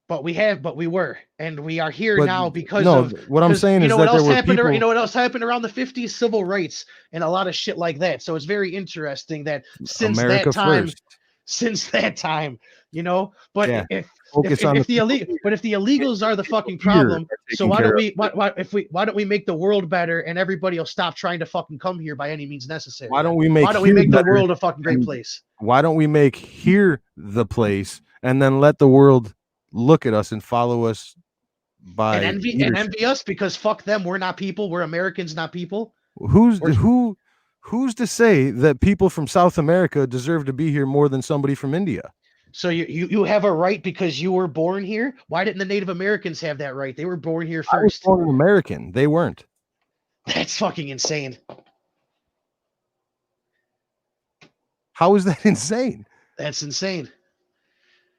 But we were, and we are here But now because no, of what I'm saying is that there were people. You know what else happened around the 50s? Civil rights and a lot of shit like that. So it's very interesting that since America that time, first. But Yeah. if Focus on if the the illegals are the fucking problem, so why don't we make the world better and everybody will stop trying to fucking come here by any means necessary? Why don't we make the better world a fucking great and place? Why don't we make here the place and then let the world look at us and follow us by And envy us because fuck them, we're not people, we're Americans, not people. Who's to say that people from South America deserve to be here more than somebody from India? So you have a right because you were born here? Why didn't the Native Americans have that right? They were born here I was first. born an American. They weren't. That's fucking insane. How is that insane? That's insane.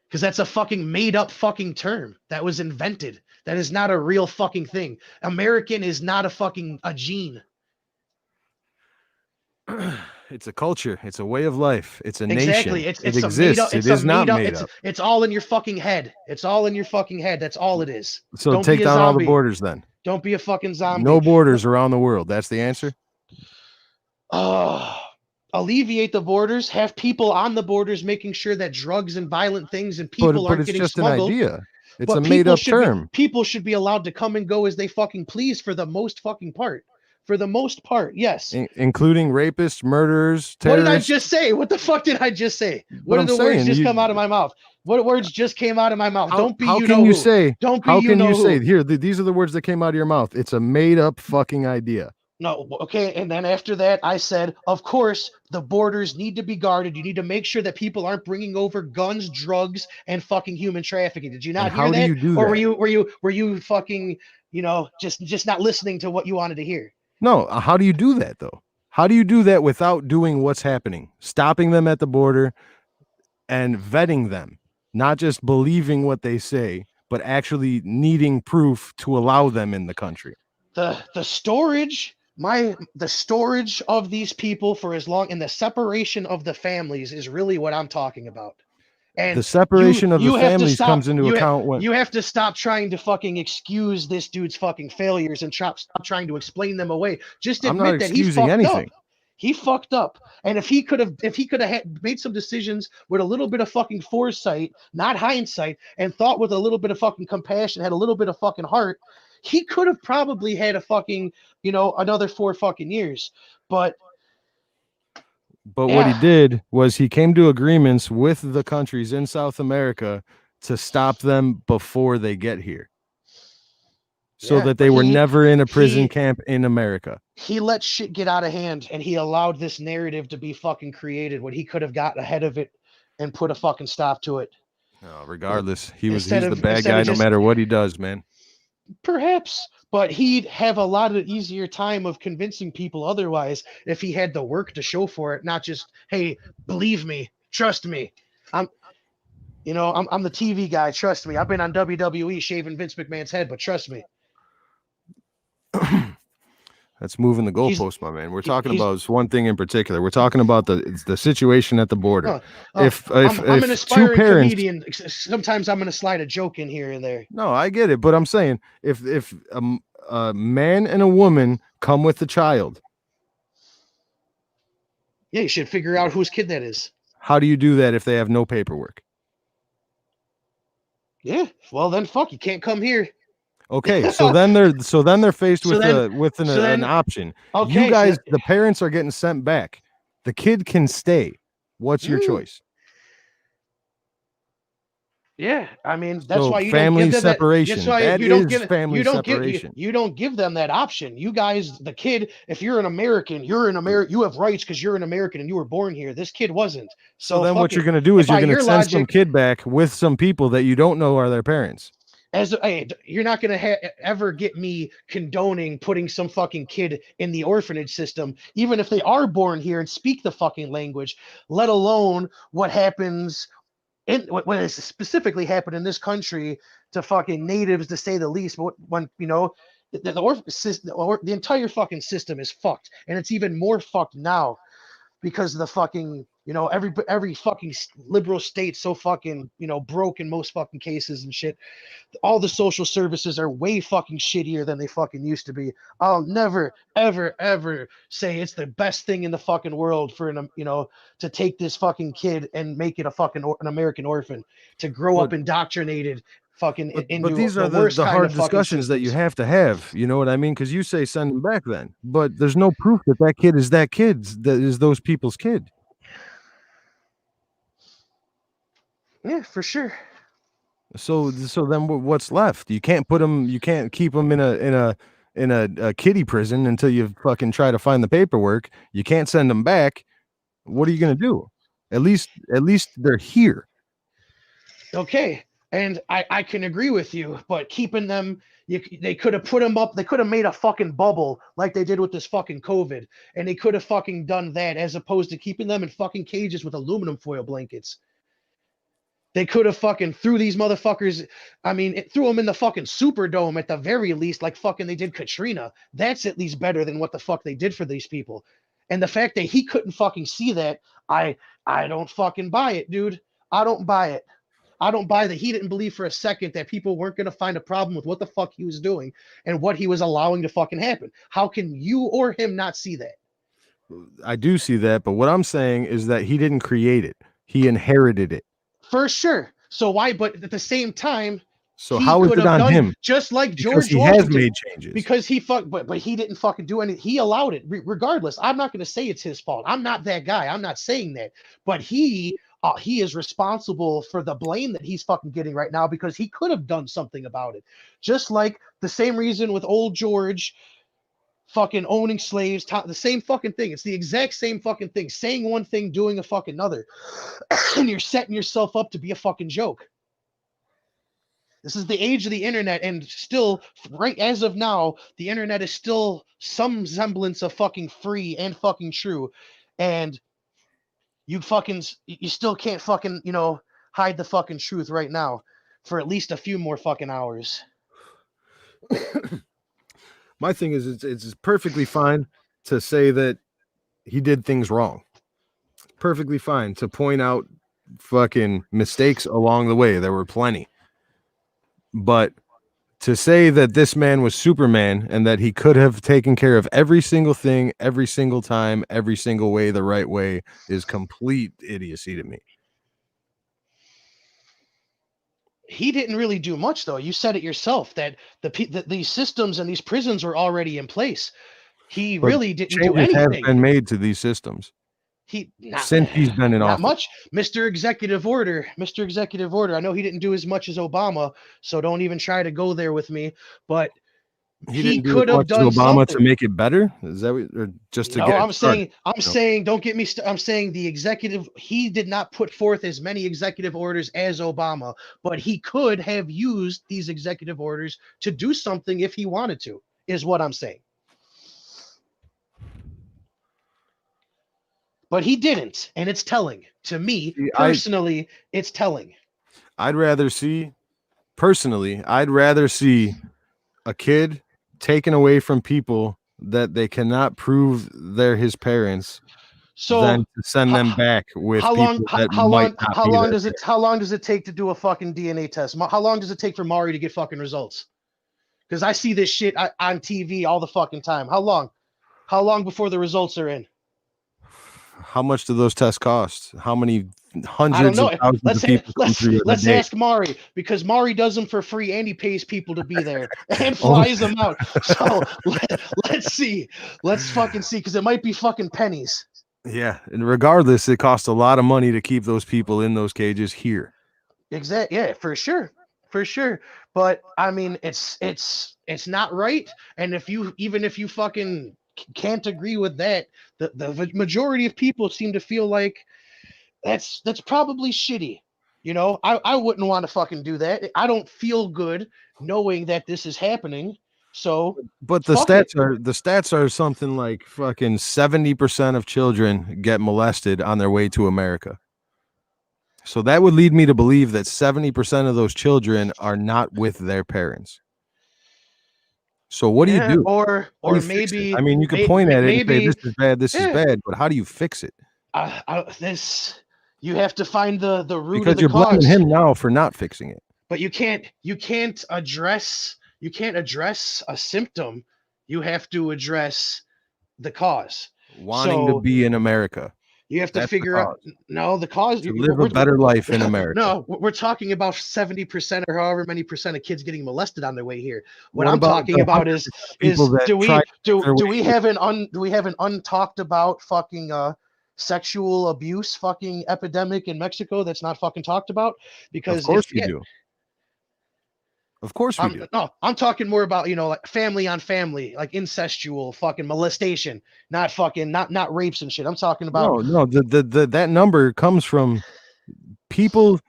Because that's a fucking made up fucking term that was invented. That is not a real fucking thing. American is not a gene. It's a culture. It's a way of life. It's a Exactly. nation. It's it a exists. made up. It is not made up. It's all in your fucking head. It's all in your fucking head. That's all it is. So Don't take be a down all the zombie. borders then. Don't be a fucking zombie. No borders around the world. That's the answer. Alleviate the borders. Have people on the borders making sure that drugs and violent things and people But aren't it's getting just smuggled. an idea. It's But a people made up should term. People should be allowed to come and go as they fucking please for the most fucking part. For the most part, yes. Including rapists, murderers, What did I terrorists. just say? What the fuck did I just say? What What I'm did the words saying, just you- come out of my mouth? What words just came out of my mouth? Don't be How you can know you who. say? Don't be How you can know you who. say here? These are the words that came out of your mouth. It's a made up fucking idea. No, okay, and then after that, I said, of course, the borders need to be guarded. You need to make sure that people aren't bringing over guns, drugs, and fucking human trafficking. Did you not And hear how do that? you do Or that? were you fucking, just not listening to what you wanted to hear? No, how do you do that though? How do you do that without doing what's happening? Stopping them at the border and vetting them, not just believing what they say, but actually needing proof to allow them in the country. The storage of these people for as long and the separation of the families is really what I'm talking about. And The separation of the have to families stop- comes into you ha- account when you have to stop trying to fucking excuse this dude's fucking failures and stop trying to explain them away. Just I'm not admit that he excusing fucked anything. up. He fucked up. And if he could have made some decisions with a little bit of fucking foresight, not hindsight, and thought with a little bit of fucking compassion, had a little bit of fucking heart, he could have probably had a fucking, another 4 fucking years. But But what he did was he came to agreements with the countries in South America to stop them before they get here. So Yeah, that they but were he- never in a prison he- camp in America. he let shit get out of hand and he allowed this narrative to be fucking created when he could have gotten ahead of it and put a fucking stop to it. No, regardless, he's Instead the of- bad instead guy of no just- matter what he does, man. Perhaps, but he'd have a lot of easier time of convincing people otherwise if he had the work to show for it, not just, hey, believe me, trust me. I'm the TV guy, trust me. I've been on WWE shaving Vince McMahon's head, but trust me. That's moving the He's- goalpost, my man. We're talking he's- about this one thing in particular. We're talking about the situation at the border. If I'm an two aspiring parents, comedian. Sometimes I'm going to slide a joke in here and there. no, I get it, but I'm saying if a man and a woman come with a child, Yeah, you should figure out whose kid that is. how do you do that if they have no paperwork? Yeah, well then fuck, you can't come here. Okay, so then they're faced So with then- an option. Okay, You so guys, then- the parents are getting sent back. The kid can stay. What's your Mm. choice? Yeah, I mean that's So why you family don't give them separation. That, that's why That you don't is give family you don't separation. you don't give them that option. You guys, the kid, if you're an American, you have rights because you're an American and you were born here. This kid wasn't. So then what you're going to do is you're going to send some kid back with some people that you don't know are their parents. You're not going to ever get me condoning putting some fucking kid in the orphanage system, even if they are born here and speak the fucking language, let alone what happens what has specifically happened in this country to fucking natives, to say the least. But when the entire fucking system is fucked, and it's even more fucked now because of the fucking every fucking liberal state so fucking broke in most fucking cases and shit. All the social services are way fucking shittier than they fucking used to be. I'll never ever ever say it's the best thing in the fucking world for to take this fucking kid and make it an American orphan, to grow up indoctrinated fucking into But these are worst the kind hard of fucking discussions that you systems. have to have. You know what I mean? Because you say send them back then, but there's no proof that kid is that those people's kid. Yeah, for sure. So then what's left? You can't put them. You can't keep them in a kiddie prison until you fucking try to find the paperwork. You can't send them back. What are you gonna do? At least they're here. Okay, and I can agree with you, but keeping them, they could have put them up. They could have made a fucking bubble like they did with this fucking COVID, and they could have fucking done that as opposed to keeping them in fucking cages with aluminum foil blankets. They could have fucking threw these motherfuckers. I mean, it threw them in the fucking Superdome at the very least, like fucking they did Katrina. That's at least better than what the fuck they did for these people. And the fact that he couldn't fucking see that, I don't fucking buy it, dude. I don't buy it. I don't buy that he didn't believe for a second that people weren't going to find a problem with what the fuck he was doing and what he was allowing to fucking happen. How can you or him not see that? I do see that, but what I'm saying is that he didn't create it. He inherited it. For sure. So why? But at the same time, So how is it on him? Just like Because George he Washington, has made changes. because he but he didn't fucking do anything. He allowed it regardless. I'm not going to say it's his fault. I'm not that guy. I'm not saying that. But he is responsible for the blame that he's fucking getting right now because he could have done something about it. Just like the same reason with old George fucking owning slaves, the same fucking thing. It's the exact same fucking thing. Saying one thing, doing a fucking another. And you're setting yourself up to be a fucking joke. This is the age of the internet, and still, right as of now, the internet is still some semblance of fucking free and fucking true. And you still can't fucking, hide the fucking truth right now for at least a few more fucking hours. My thing is, it's perfectly fine to say that he did things wrong. Perfectly fine to point out fucking mistakes along the way. There were plenty. But to say that this man was Superman and that he could have taken care of every single thing, every single time, every single way, the right way, is complete idiocy to me. He didn't really do much, though. You said it yourself that these systems and these prisons were already in place. He But really didn't do changes have anything. been made to these systems since he's been in Not office. much. Mr. Executive Order. I know he didn't do as much as Obama, so don't even try to go there with me. But He he didn't do could as have much as done Obama something. to make it better. Is that what, or just to No, get? I'm saying, No. saying, don't get me. I'm saying the executive. He did not put forth as many executive orders as Obama, but he could have used these executive orders to do something if he wanted to. Is what I'm saying. But he didn't, and it's telling to me personally. It's telling. I'd rather see a kid taken away from people that they cannot prove they're his parents, than to send them back with how long? people that How might long? not How be long their does it? How long does it take to do a fucking DNA test? How long does it take for Mari to get fucking results? Because I see this shit on TV all the fucking time. How long? How long before the results are in? How much do those tests cost? How many I don't hundreds know. of thousands of people come through every Let's day. ask Mari, because Mari does them for free and he pays people to be there and flies them out. So let's see. Let's fucking see, because it might be fucking pennies. Yeah, and regardless, it costs a lot of money to keep those people in those cages here. Exactly. Yeah, for sure. For sure. But I mean, it's not right. And if you fucking can't agree with that, the majority of people seem to feel like that's probably shitty. You know, I wouldn't want to fucking do that. I don't feel good knowing that this is happening. So, but the fuck it. stats are something like fucking 70% of children get molested on their way to America. So that would lead me to believe that 70% of those children are not with their parents. So what do you do? Or How do you fix it? maybe, I mean, you can point at it and say this is bad, this is yeah. bad, but how do you fix it? You have to find the root Because of the you're blaming cause. him now for not fixing it. But you can't address a symptom. You have to address the cause. Wanting to be in America. You have to That's the figure out the cause. To live a better life in America. No, we're talking about 70% or however many percent of kids getting molested on their way here. What What I'm about talking the about hundreds is of people that do try to we make have an untalked about fucking sexual abuse fucking epidemic in Mexico that's not fucking talked about? Because Of course we do. Of course we do. No, I'm talking more about, like family on family, like incestual fucking molestation, not rapes and shit. I'm talking about No, that number comes from people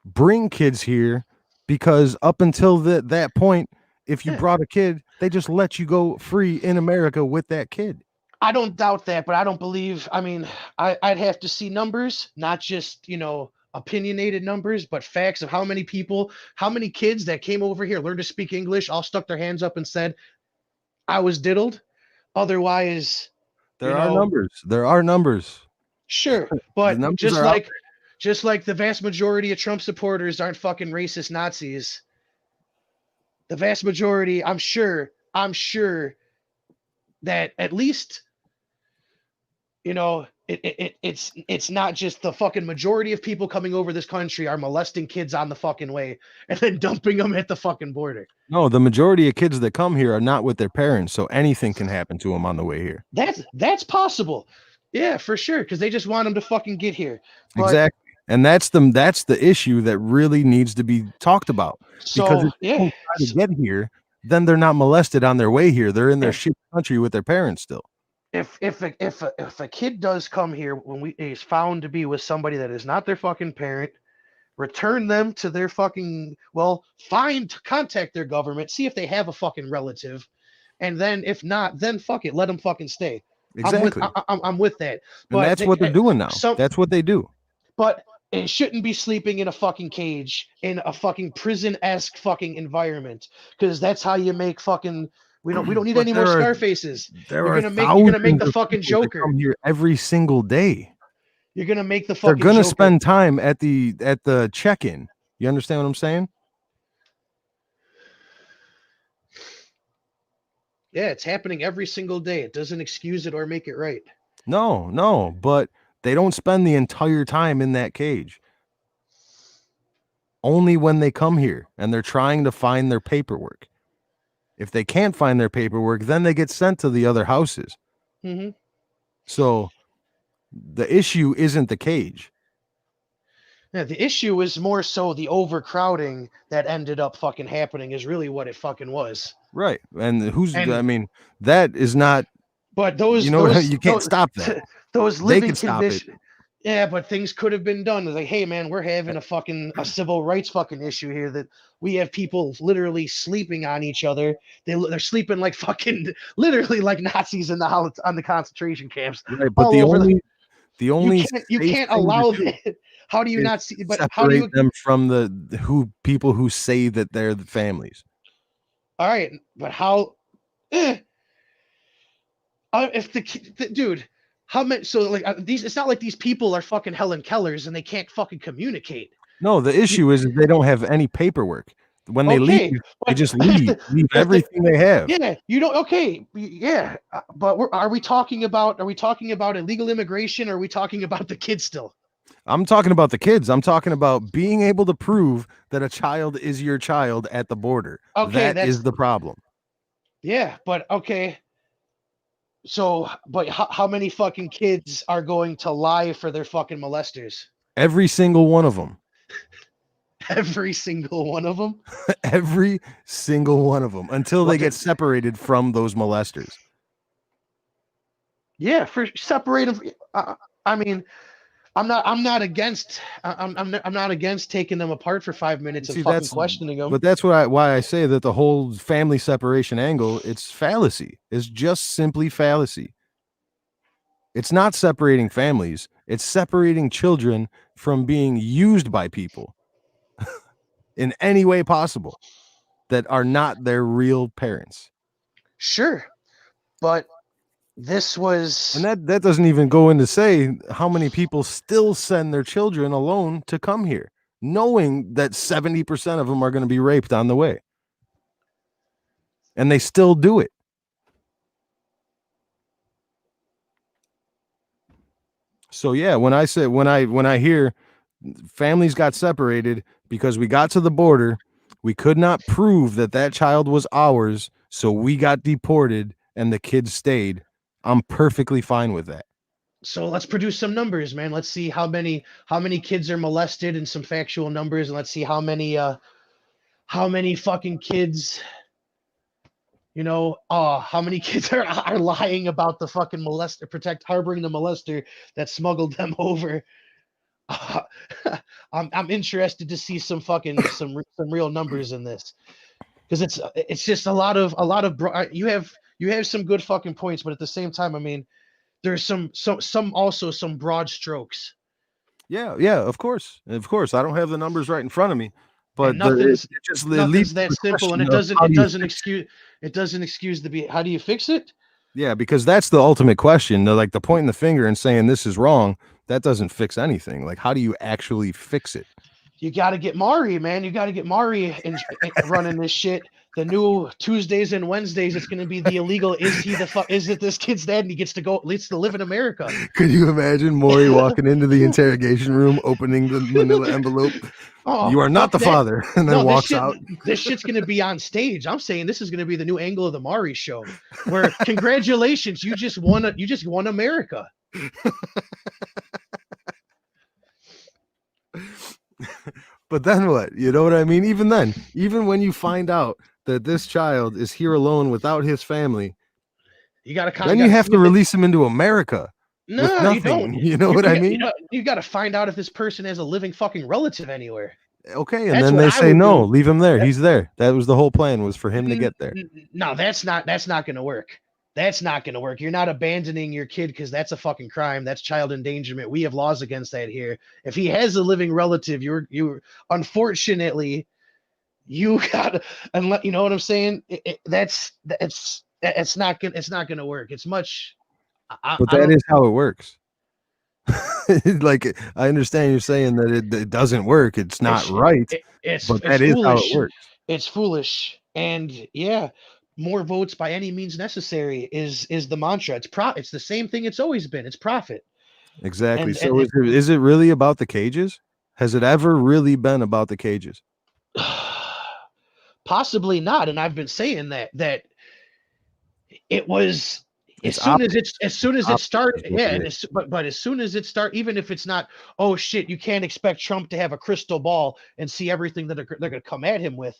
bring kids here because up until that point, if you brought a kid, they just let you go free in America with that kid. I don't doubt that, but I don't believe. I mean, I'd have to see numbers, not just opinionated numbers, but facts of how many people, how many kids that came over here, learned to speak English, all stuck their hands up and said, "I was diddled." Otherwise, There are numbers. There are numbers. Sure, but numbers just are out like the vast majority of Trump supporters aren't fucking racist Nazis. The vast majority, I'm sure that at least it's not just the fucking majority of people coming over this country are molesting kids on the fucking way and then dumping them at the fucking border. No, the majority of kids that come here are not with their parents, so anything can happen to them on the way here. That's possible. Yeah, for sure, because they just want them to fucking get here. But, Exactly. And that's the issue that really needs to be talked about. Because if they don't try to get here, then they're not molested on their way here. They're in their shit country with their parents still. If a kid does come here when is found to be with somebody that is not their fucking parent, return them to their fucking contact their government, see if they have a fucking relative, and then if not, then fuck it, let them fucking stay. Exactly. I'm with that. And that's what they're doing now. That's what they do. But it shouldn't be sleeping in a fucking cage in a fucking prison-esque fucking environment, because that's how you make fucking. We don't need any more Scarfaces. You're gonna make the fucking Joker. Come here every single day. You're gonna make the fucking. They're gonna Joker. spend time at the check-in. You understand what I'm saying? Yeah, it's happening every single day. It doesn't excuse it or make it right. No, but they don't spend the entire time in that cage. Only when they come here and they're trying to find their paperwork. If they can't find their paperwork, then they get sent to the other houses. Mm-hmm. So the issue isn't the cage. Yeah, the issue is more so the overcrowding that ended up fucking happening is really what it fucking was. Right. And I mean, that is not. But those, you can't stop that. Those They living can stop conditions. Yeah, but things could have been done. It's like, hey man, we're having a civil rights fucking issue here that we have people literally sleeping on each other. They're sleeping like fucking literally like Nazis on the concentration camps. Right, but the only you can't allow that. How do you not see? But how do you them from the people who say that they're the families? All right, but how? If the dude. How many? So like these, it's not like these people are fucking Helen Kellers and they can't fucking communicate. No, the issue is they don't have any paperwork. When they leave, they just leave everything they have. Yeah, you don't. Okay, yeah, but are we talking about illegal immigration? Or are we talking about the kids still? I'm talking about the kids. I'm talking about being able to prove that a child is your child at the border. Okay, That is the problem. Yeah, but okay. So, but how many fucking kids are going to lie for their fucking molesters? Every single one of them. Every single one of them? Every single one of them until they get separated from those molesters. Yeah, for separate them. I mean, I'm not against taking them apart for 5 minutes and fucking questioning them. But that's why I say that the whole family separation angle, it's fallacy. It's just simply fallacy. It's not separating families. It's separating children from being used by people in any way possible that are not their real parents. Sure. But this was, and that doesn't even go into say how many people still send their children alone to come here, knowing that 70% of them are going to be raped on the way, and they still do it. So yeah, when I hear families got separated because we got to the border, we could not prove that child was ours, so we got deported and the kids stayed, I'm perfectly fine with that. So let's produce some numbers, man. Let's see how many kids are molested and some factual numbers, and let's see how many fucking kids, how many kids are lying about the fucking molester, harboring the molester that smuggled them over. I'm interested to see some real numbers in this, because it's just a lot of you have some good fucking points, but at the same time, I mean, there's some broad strokes. Yeah, of course. I don't have the numbers right in front of me, but nothing's that simple, and it doesn't excuse the how do you fix it? Yeah, because that's the ultimate question. Like the pointing the finger and saying this is wrong, that doesn't fix anything. Like, how do you actually fix it? You got to get Maury, man. You got to get Maury running this shit. The new Tuesdays and Wednesdays, it's going to be the illegal. Is it this kid's dad? And he gets to live in America. Could you imagine Maury walking into the interrogation room, opening the manila envelope? Oh, you are not the father, and then walks out. This shit's going to be on stage. I'm saying this is going to be the new angle of the Maury show, where congratulations, you just won America. But then what? You know what I mean? Even then, even when you find out that this child is here alone without his family, you got to then you have to release him into America. No, you don't. You know what I mean? You got to find out if this person has a living fucking relative anywhere. Okay, and then they say no, leave him there. He's there. That was the whole plan, was for him to get there. No, that's not going to work. That's not going to work. You're not abandoning your kid, because that's a fucking crime. That's child endangerment. We have laws against that here. If he has a living relative, you unfortunately, you gotta, unless, you know what I'm saying. It's not gonna work. It's much. But that is how it works. Like, I understand you're saying that it doesn't work. It's not right. But that is how it works. It's foolish, and yeah. More votes by any means necessary is the mantra. It's the same thing it's always been. It's profit. Exactly. Is it really about the cages? Has it ever really been about the cages? Possibly not. And I've been saying that it was as soon as it started. Yeah, but as soon as it start, even if it's not, oh shit, you can't expect Trump to have a crystal ball and see everything that they're gonna come at him with.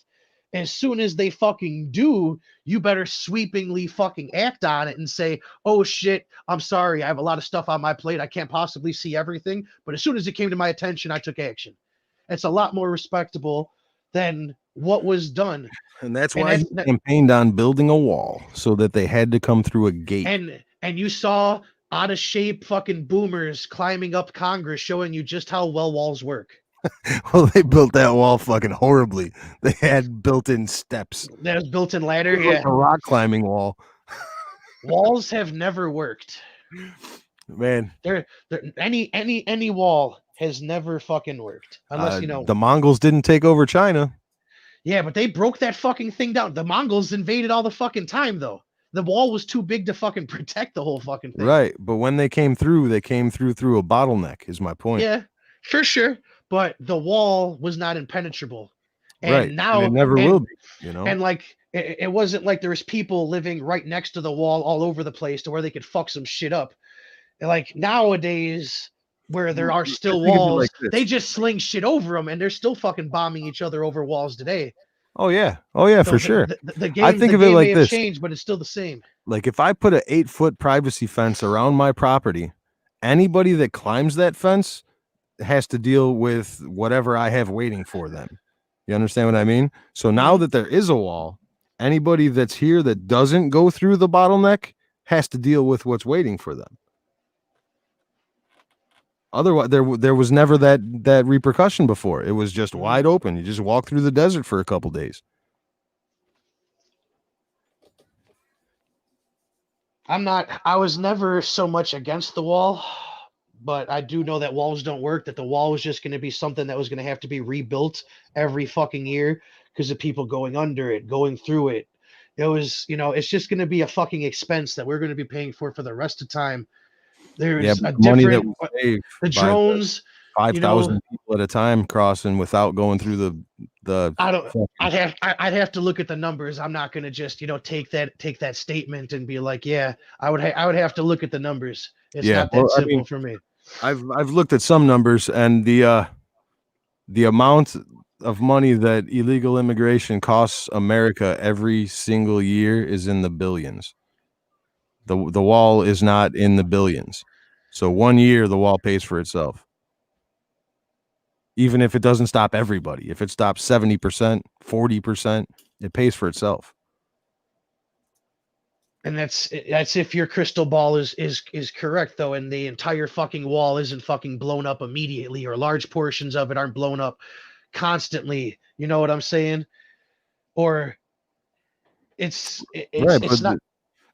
As soon as they fucking do, you better sweepingly fucking act on it and say, oh shit, I'm sorry, I have a lot of stuff on my plate, I can't possibly see everything. But as soon as it came to my attention, I took action. It's a lot more respectable than what was done. And that's why he campaigned on building a wall, so that they had to come through a gate. And you saw out of shape fucking boomers climbing up Congress, showing you just how well walls work. Well, they built that wall fucking horribly. They had built-in steps. That was built-in ladder. Yeah, a rock climbing wall. Walls have never worked. Man, any wall has never fucking worked, unless the Mongols didn't take over China. Yeah, but they broke that fucking thing down. The Mongols invaded all the fucking time, though. The wall was too big to fucking protect the whole fucking thing. Right, but when they came through through a bottleneck, is my point. Yeah, For sure, but the wall was not impenetrable. And Right. now And it never will be, you know? And like it wasn't like there was people living right next to the wall all over the place to where they could fuck some shit up. And like nowadays, where there are still think of it walls, like this. they just sling shit over them, and they're still fucking bombing each other over walls today. Oh yeah. Oh yeah, So for sure. The game, I think the of it game like may have this. changed, but it's still the same. Like if I put an 8-foot privacy fence around my property, anybody that climbs that fence has to deal with whatever I have waiting for them. You understand what I mean? So now that there is a wall, anybody that's here that doesn't go through the bottleneck has to deal with what's waiting for them. Otherwise, there was never that repercussion before. It was just wide open. You just walk through the desert for a couple days. I was never so much against the wall, but I do know that walls don't work, that the wall was just going to be something that was going to have to be rebuilt every fucking year because of people going under it, going through it. It was, it's just going to be a fucking expense that we're going to be paying for the rest of time. There's a money that different, we save the by drones, 5,000 people at a time crossing without going through the I'd have to look at the numbers. I'm not going to just, take that statement and be like, yeah, I would have to look at the numbers. It's not that simple for me. I've looked at some numbers, and the amount of money that illegal immigration costs America every single year is in the billions. The wall is not in the billions. So 1 year the wall pays for itself. Even if it doesn't stop everybody, if it stops 70%, 40%, it pays for itself. And that's if your crystal ball is correct, though, and the entire fucking wall isn't fucking blown up immediately, or large portions of it aren't blown up constantly. You know what I'm saying? Or it's not.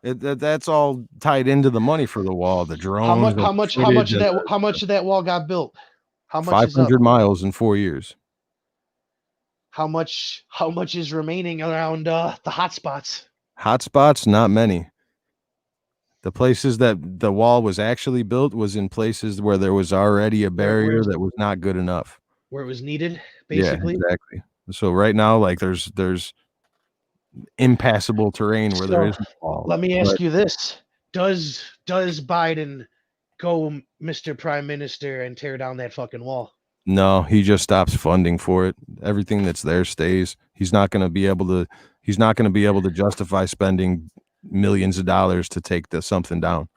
That's all tied into the money for the wall. The drones. How much of that wall got built? How much? 500 miles in 4 years. How much is remaining around the hotspots? Hotspots, not many. The places that the wall was actually built was in places where there was already a barrier that was not good enough. Where it was needed, basically. Yeah, exactly. So right now, like there's impassable terrain where there isn't a wall. Let me ask you this: Does Biden go, Mr. Prime Minister, and tear down that fucking wall? No, he just stops funding for it. Everything that's there stays. He's not going to be able to justify spending millions of dollars to take something down.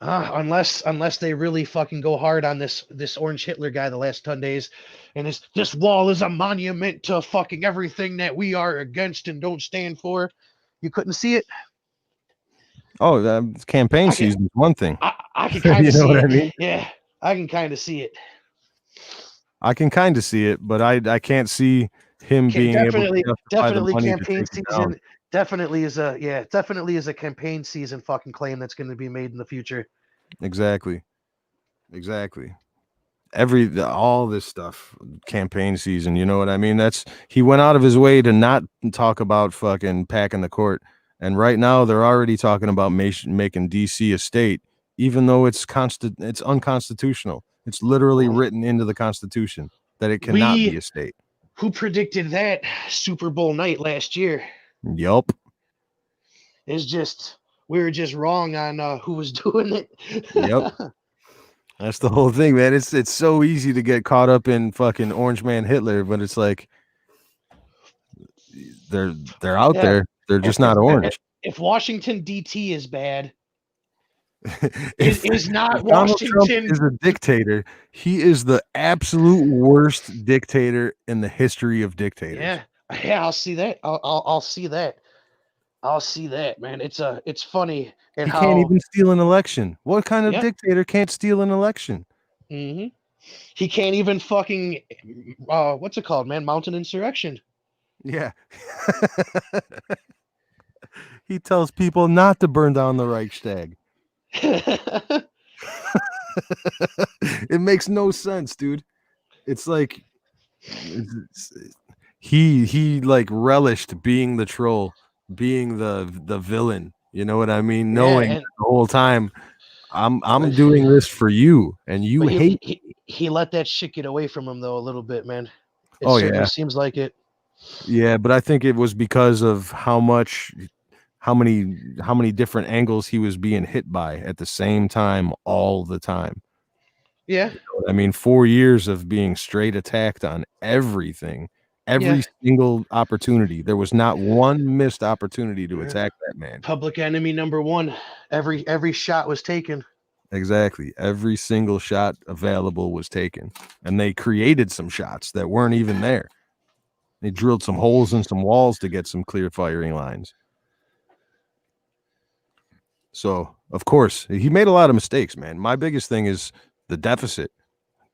Unless they really fucking go hard on this Orange Hitler guy the last 10 days, and this wall is a monument to fucking everything that we are against and don't stand for. You couldn't see it? Oh, campaign season is one thing. I can kind of see what it. I mean? Yeah, I can kind of see it. I can kind of see it, but I can't see him being able to justify the money campaign to take it season. down. Definitely is a campaign season fucking claim that's going to be made in the future. Exactly. All this stuff, campaign season, you know what I mean? He went out of his way to not talk about fucking packing the court. And right now they're already talking about making DC a state, even though it's unconstitutional. It's literally written into the Constitution that it cannot be a state. Who predicted that Super Bowl night last year? Yup. We were just wrong on who was doing it. Yep. That's the whole thing, man. It's so easy to get caught up in fucking Orange Man Hitler, but it's like they're out there. They're just not orange. If Washington DT is bad, is not Donald Trump Washington is a dictator. He is the absolute worst dictator in the history of dictators. Yeah, I'll see that. I'll see that. I'll see that, man. It's funny. And he can't even steal an election. What kind of Yep. dictator can't steal an election? Mm-hmm. He can't even fucking what's it called, man? Mount an insurrection. Yeah. He tells people not to burn down the Reichstag. It makes no sense, dude. It's like he like relished being the troll, being the villain. You know what I mean? Yeah, Knowing and- the whole time I'm doing this for you, and you hate. he let that shit get away from him though a little bit, man. It Oh, certainly yeah. seems like it. Yeah, but I think it was because of how many different angles he was being hit by at the same time all the time. Yeah. I mean, 4 years of being straight attacked on everything, every Yeah. single opportunity. There was not one missed opportunity to attack that man. Public enemy number one. Every shot was taken. Exactly. Every single shot available was taken. And they created some shots that weren't even there. They drilled some holes in some walls to get some clear firing lines. So, of course, he made a lot of mistakes, man. My biggest thing is the deficit,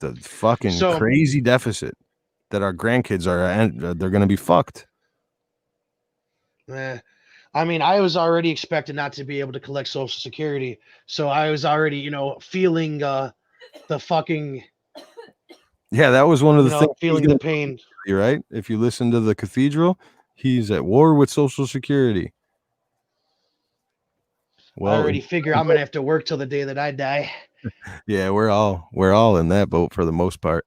the fucking crazy deficit that our grandkids they're going to be fucked. I mean, I was already expected not to be able to collect Social Security. So I was already, feeling the fucking... Yeah, that was one of the things. Feeling the pain. You're right. If you listen to the Cathedral, he's at war with Social Security. I already figure I'm gonna have to work till the day that I die. Yeah, we're all in that boat for the most part.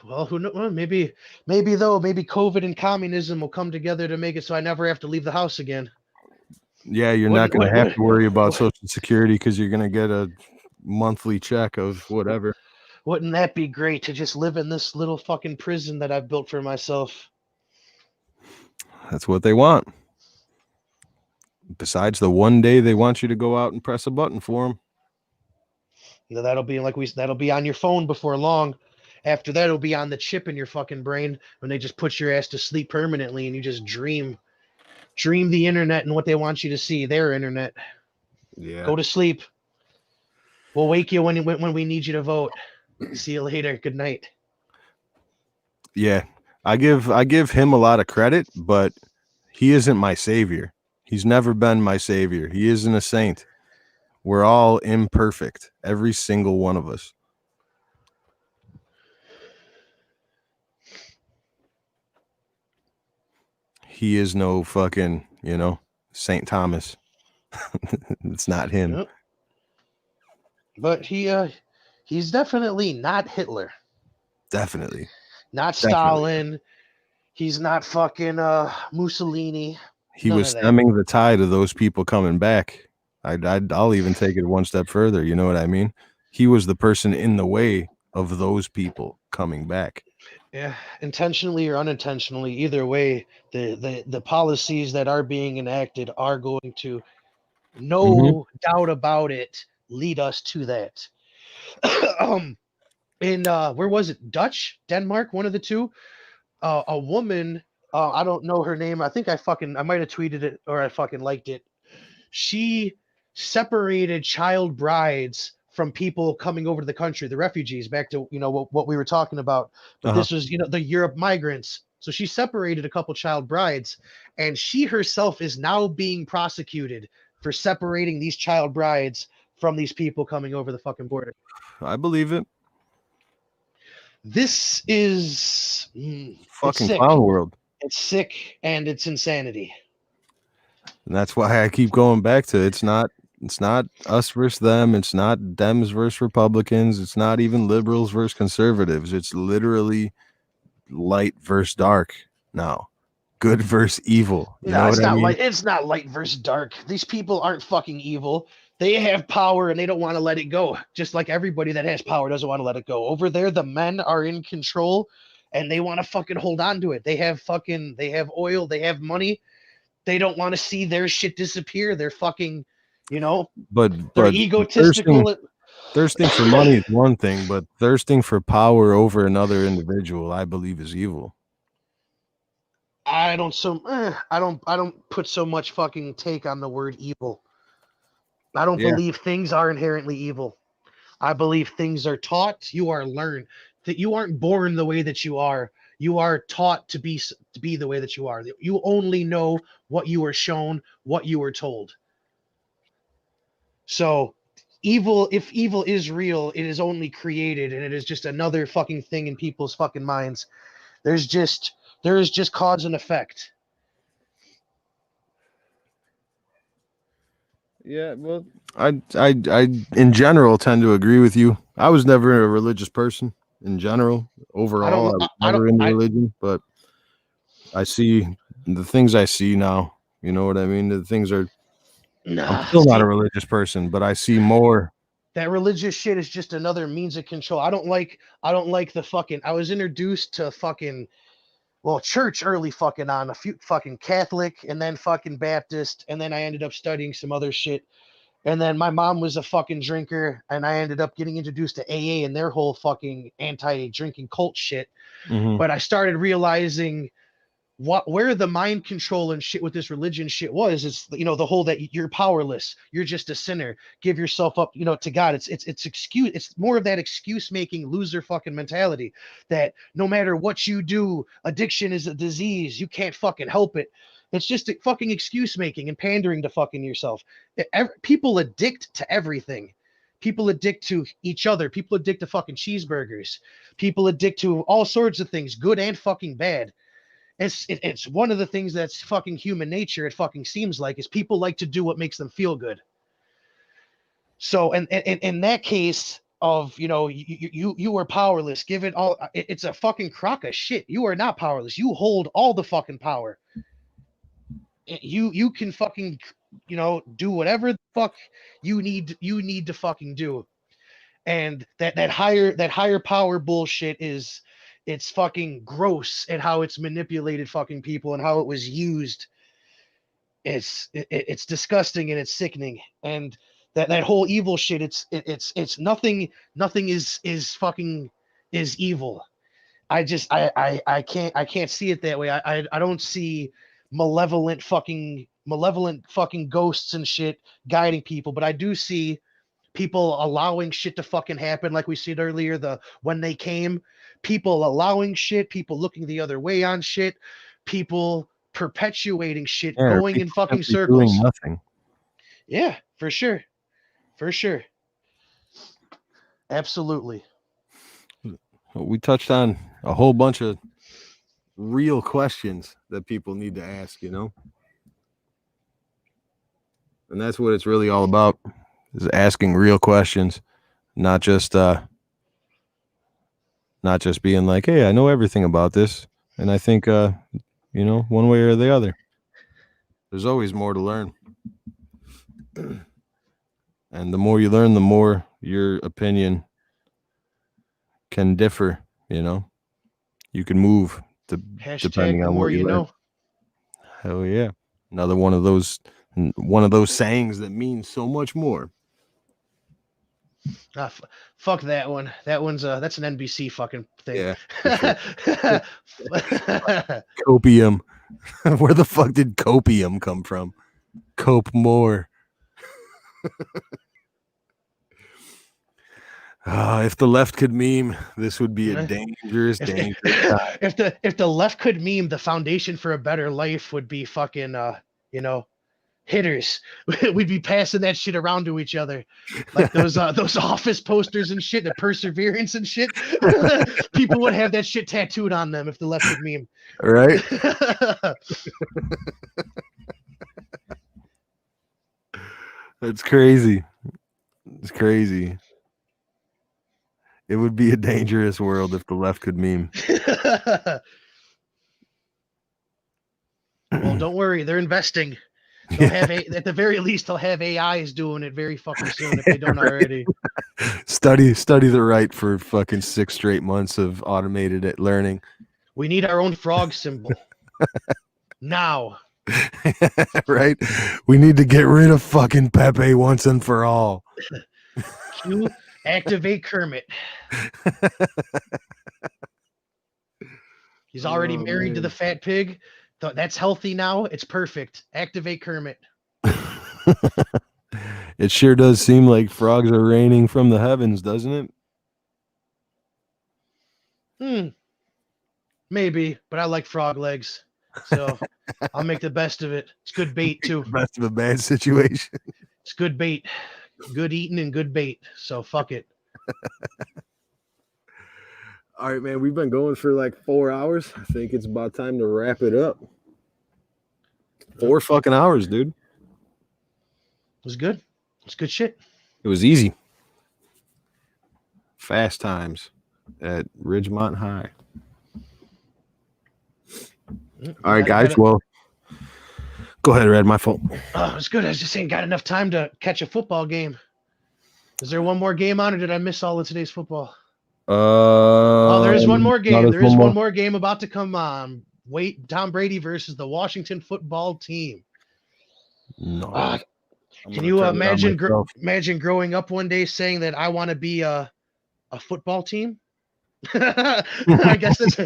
Well, who knows? Well, maybe COVID and communism will come together to make it so I never have to leave the house again. Yeah, you're not going to have to worry about Social Security because you're going to get a monthly check of whatever. Wouldn't that be great to just live in this little fucking prison that I've built for myself? That's what they want. Besides the one day they want you to go out and press a button for them. That'll be on your phone before long. After that, it'll be on the chip in your fucking brain when they just put your ass to sleep permanently and you just dream the internet and what they want you to see, their internet. Yeah. Go to sleep. We'll wake you when we need you to vote. See you later. Good night. Yeah. I give him a lot of credit, but he isn't my savior. He's never been my savior. He isn't a saint. We're all imperfect. Every single one of us. He is no fucking, St. Thomas. It's not him. Yep. But he's definitely not Hitler. Definitely. Not Stalin. He's not fucking Mussolini. He was stemming the tide of those people coming back. I'll even take it one step further. You know what I mean? He was the person in the way of those people coming back. Yeah, intentionally or unintentionally, either way, the policies that are being enacted are going to, no doubt about it, lead us to that. Where was it? Denmark, one of the two. A woman, I don't know her name. I think I might have tweeted it or I fucking liked it. She separated child brides from people coming over to the country, the refugees, back to what we were talking about. But this was the Europe migrants. So she separated a couple child brides, and she herself is now being prosecuted for separating these child brides from these people coming over the fucking border. I believe it. This is fucking clown world. It's sick and it's insanity. And that's why I keep going back to it's not us versus them. It's not Dems versus Republicans. It's not even liberals versus conservatives. It's literally light versus dark now. Good versus evil. You know it's what I not mean? it's not light versus dark. These people aren't fucking evil. They have power and they don't want to let it go. Just like everybody that has power doesn't want to let it go. Over there, the men are in control and they want to fucking hold on to it. They have oil, they have money. They don't want to see their shit disappear. They're fucking, but they're egotistical. Thirsting for money is one thing, but thirsting for power over another individual, I believe, is evil. I don't put so much fucking take on the word evil. I don't believe things are inherently evil. I believe things are taught. You are learned. That you aren't born the way that you are. You are taught to be the way that you are. You only know what you were shown, what you were told. So if evil is real, it is only created and it is just another fucking thing in people's fucking minds. There is just cause and effect. Yeah, well, I in general tend to agree with you. I was never a religious person. in general. Overall, I was never into religion, but I see the things I see now. You know what I mean? The things are. I'm still not a religious person, but I see more. That religious shit is just another means of control. I don't like the fucking. I was introduced to fucking, well, church early fucking on, a few fucking Catholic and then fucking Baptist, and then I ended up studying some other shit. And then my mom was a fucking drinker, and I ended up getting introduced to AA and their whole fucking anti-drinking cult shit. Mhm. But I started realizing where the mind control and shit with this religion shit was. It's, you know, the whole that you're powerless, you're just a sinner, give yourself up, you know, to God. It's excuse. It's more of that excuse making loser fucking mentality that no matter what you do, addiction is a disease. You can't fucking help it. It's just fucking excuse making and pandering to fucking yourself. People addict to everything. People addict to each other. People addict to fucking cheeseburgers. People addict to all sorts of things, good and fucking bad. It's one of the things that's fucking human nature. It fucking seems like is people like to do what makes them feel good. So, and in that case of, you know, you are powerless. Give it all. It's a fucking crock of shit. You are not powerless. You hold all the fucking power. You can fucking, you know, do whatever the fuck you need to fucking do. And that higher power bullshit is, it's fucking gross at how it's manipulated fucking people and how it was used. It's disgusting and it's sickening. And that whole evil shit, it's nothing is fucking is evil. I can't see it that way. I don't see malevolent fucking ghosts and shit guiding people, but I do see people allowing shit to fucking happen, like we said earlier, when they came, people allowing shit, people looking the other way on shit, people perpetuating shit, going in fucking circles. Doing nothing. Yeah, for sure. Absolutely. We touched on a whole bunch of real questions that people need to ask, you know? And that's what it's really all about, is asking real questions, not just being like, hey, I know everything about this, and I think you know, one way or the other. There's always more to learn. And the more you learn, the more your opinion can differ, you know. You can move depending on what you know. Hell yeah. Another one of those sayings that means so much more. Fuck that one. That's an NBC fucking thing. Yeah. Sure. Copium. Where the fuck did copium come from? Cope more. If the left could meme, this would be a dangerous time. If the left could meme, the foundation for a better life would be fucking you know, hitters. We'd be passing that shit around to each other, like those office posters and shit, the perseverance and shit. People would have that shit tattooed on them if the left could meme. Right. That's crazy. It's crazy. It would be a dangerous world if the left could meme. Well, don't worry, they're investing. They'll have at the very least, they'll have AIs doing it very fucking soon if they don't already. Study the right for fucking 6 straight months of automated learning. We need our own frog symbol now. Right? We need to get rid of fucking Pepe once and for all. Q, activate Kermit. He's already married to the fat pig. That's healthy now. It's perfect. Activate Kermit. It sure does seem like frogs are raining from the heavens, doesn't it? Maybe, but I like frog legs, so I'll make the best of it. It's good bait too. Best of a bad situation. It's good bait, good eating and good bait. So fuck it. All right, man. We've been going for like 4 hours. I think it's about time to wrap it up. 4 fucking hours, dude. It was good. It's good shit. It was easy. Fast times. at Ridgemont High. All right, guys. Well, go ahead, Red. My fault. Oh, it's good. I just ain't got enough time to catch a football game. Is there one more game on, or did I miss all of today's football? Oh, there is one more game. no, There is one more game about to come on. Wait, Tom Brady versus the Washington football team. No. Can gonna you turn it on imagine myself. imagine growing up one day saying that I want to be a football team? I guess that's,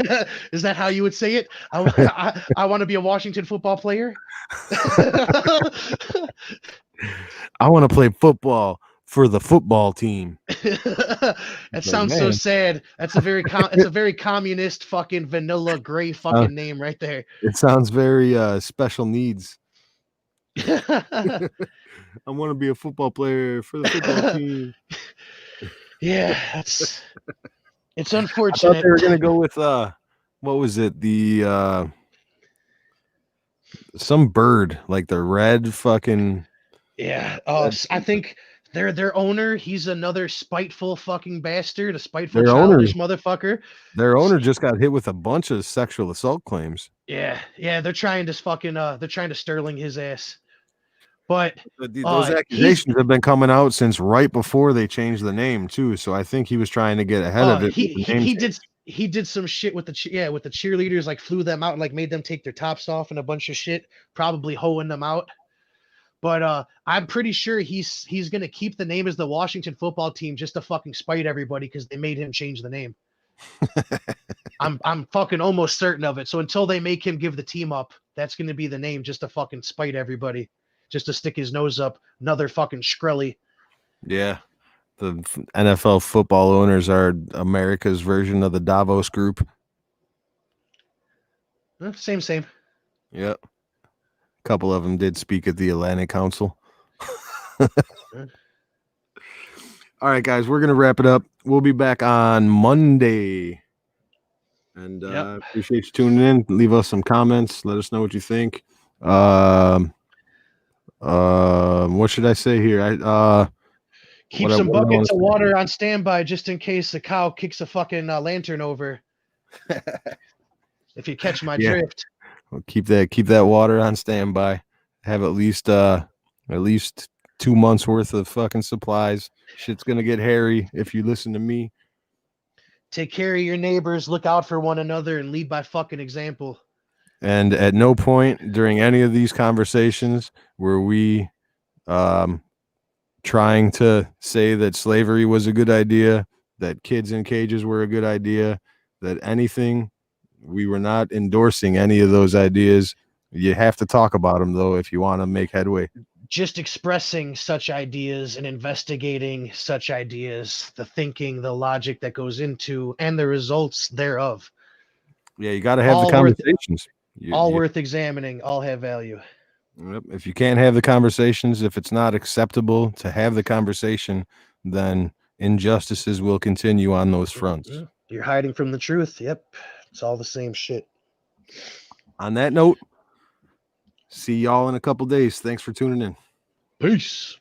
is that how you would say it? I want to be a Washington football player. I want to play football for the football team. That sounds so man. sad. That's a very it's a very communist fucking vanilla gray fucking name right there. It sounds very special needs. I want to be a football player for the football team. Yeah, it's I thought unfortunate. they were gonna go with what was it? The some bird, like the red fucking Yeah. I think their owner, he's another spiteful fucking bastard, a spiteful Their owner- childish motherfucker. their owner just got hit with a bunch of sexual assault claims. Yeah, they're trying to fucking they're trying to Sterling his ass. But Those accusations have been coming out since right before they changed the name too. So I think he was trying to get ahead of it. with the name change. he did some shit with the cheerleaders, like flew them out and like made them take their tops off and a bunch of shit, probably hoeing them out. But I'm pretty sure he's gonna keep the name as the Washington football team just to fucking spite everybody because they made him change the name. I'm fucking almost certain of it. So until they make him give the team up, that's gonna be the name just to fucking spite everybody, just to stick his nose up. Another fucking Shkreli. Yeah. The NFL football owners are America's version of the Davos group. Same. Yep. A couple of them did speak at the Atlantic Council. All right, guys, we're going to wrap it up. We'll be back on Monday. And appreciate you tuning in. Leave us some comments. Let us know what you think. What should I say here? Keep some buckets of water on standby just in case the cow kicks a fucking lantern over. If you catch my drift. We'll keep that water on standby. Have at least 2 months worth of fucking supplies. Shit's gonna get hairy if you listen to me. Take care of your neighbors, look out for one another, and lead by fucking example. And at no point during any of these conversations were we trying to say that slavery was a good idea, that kids in cages were a good idea, that anything. We were not endorsing any of those ideas. You have to talk about them, though, if you want to make headway. Just expressing such ideas and investigating such ideas, the thinking, the logic that goes into, and the results thereof. Yeah, you got to have the conversations. Worth examining, all have value. Yep. If you can't have the conversations, if it's not acceptable to have the conversation, then injustices will continue on those fronts. You're hiding from the truth. Yep. It's all the same shit. On that note, see y'all in a couple days. Thanks for tuning in. Peace.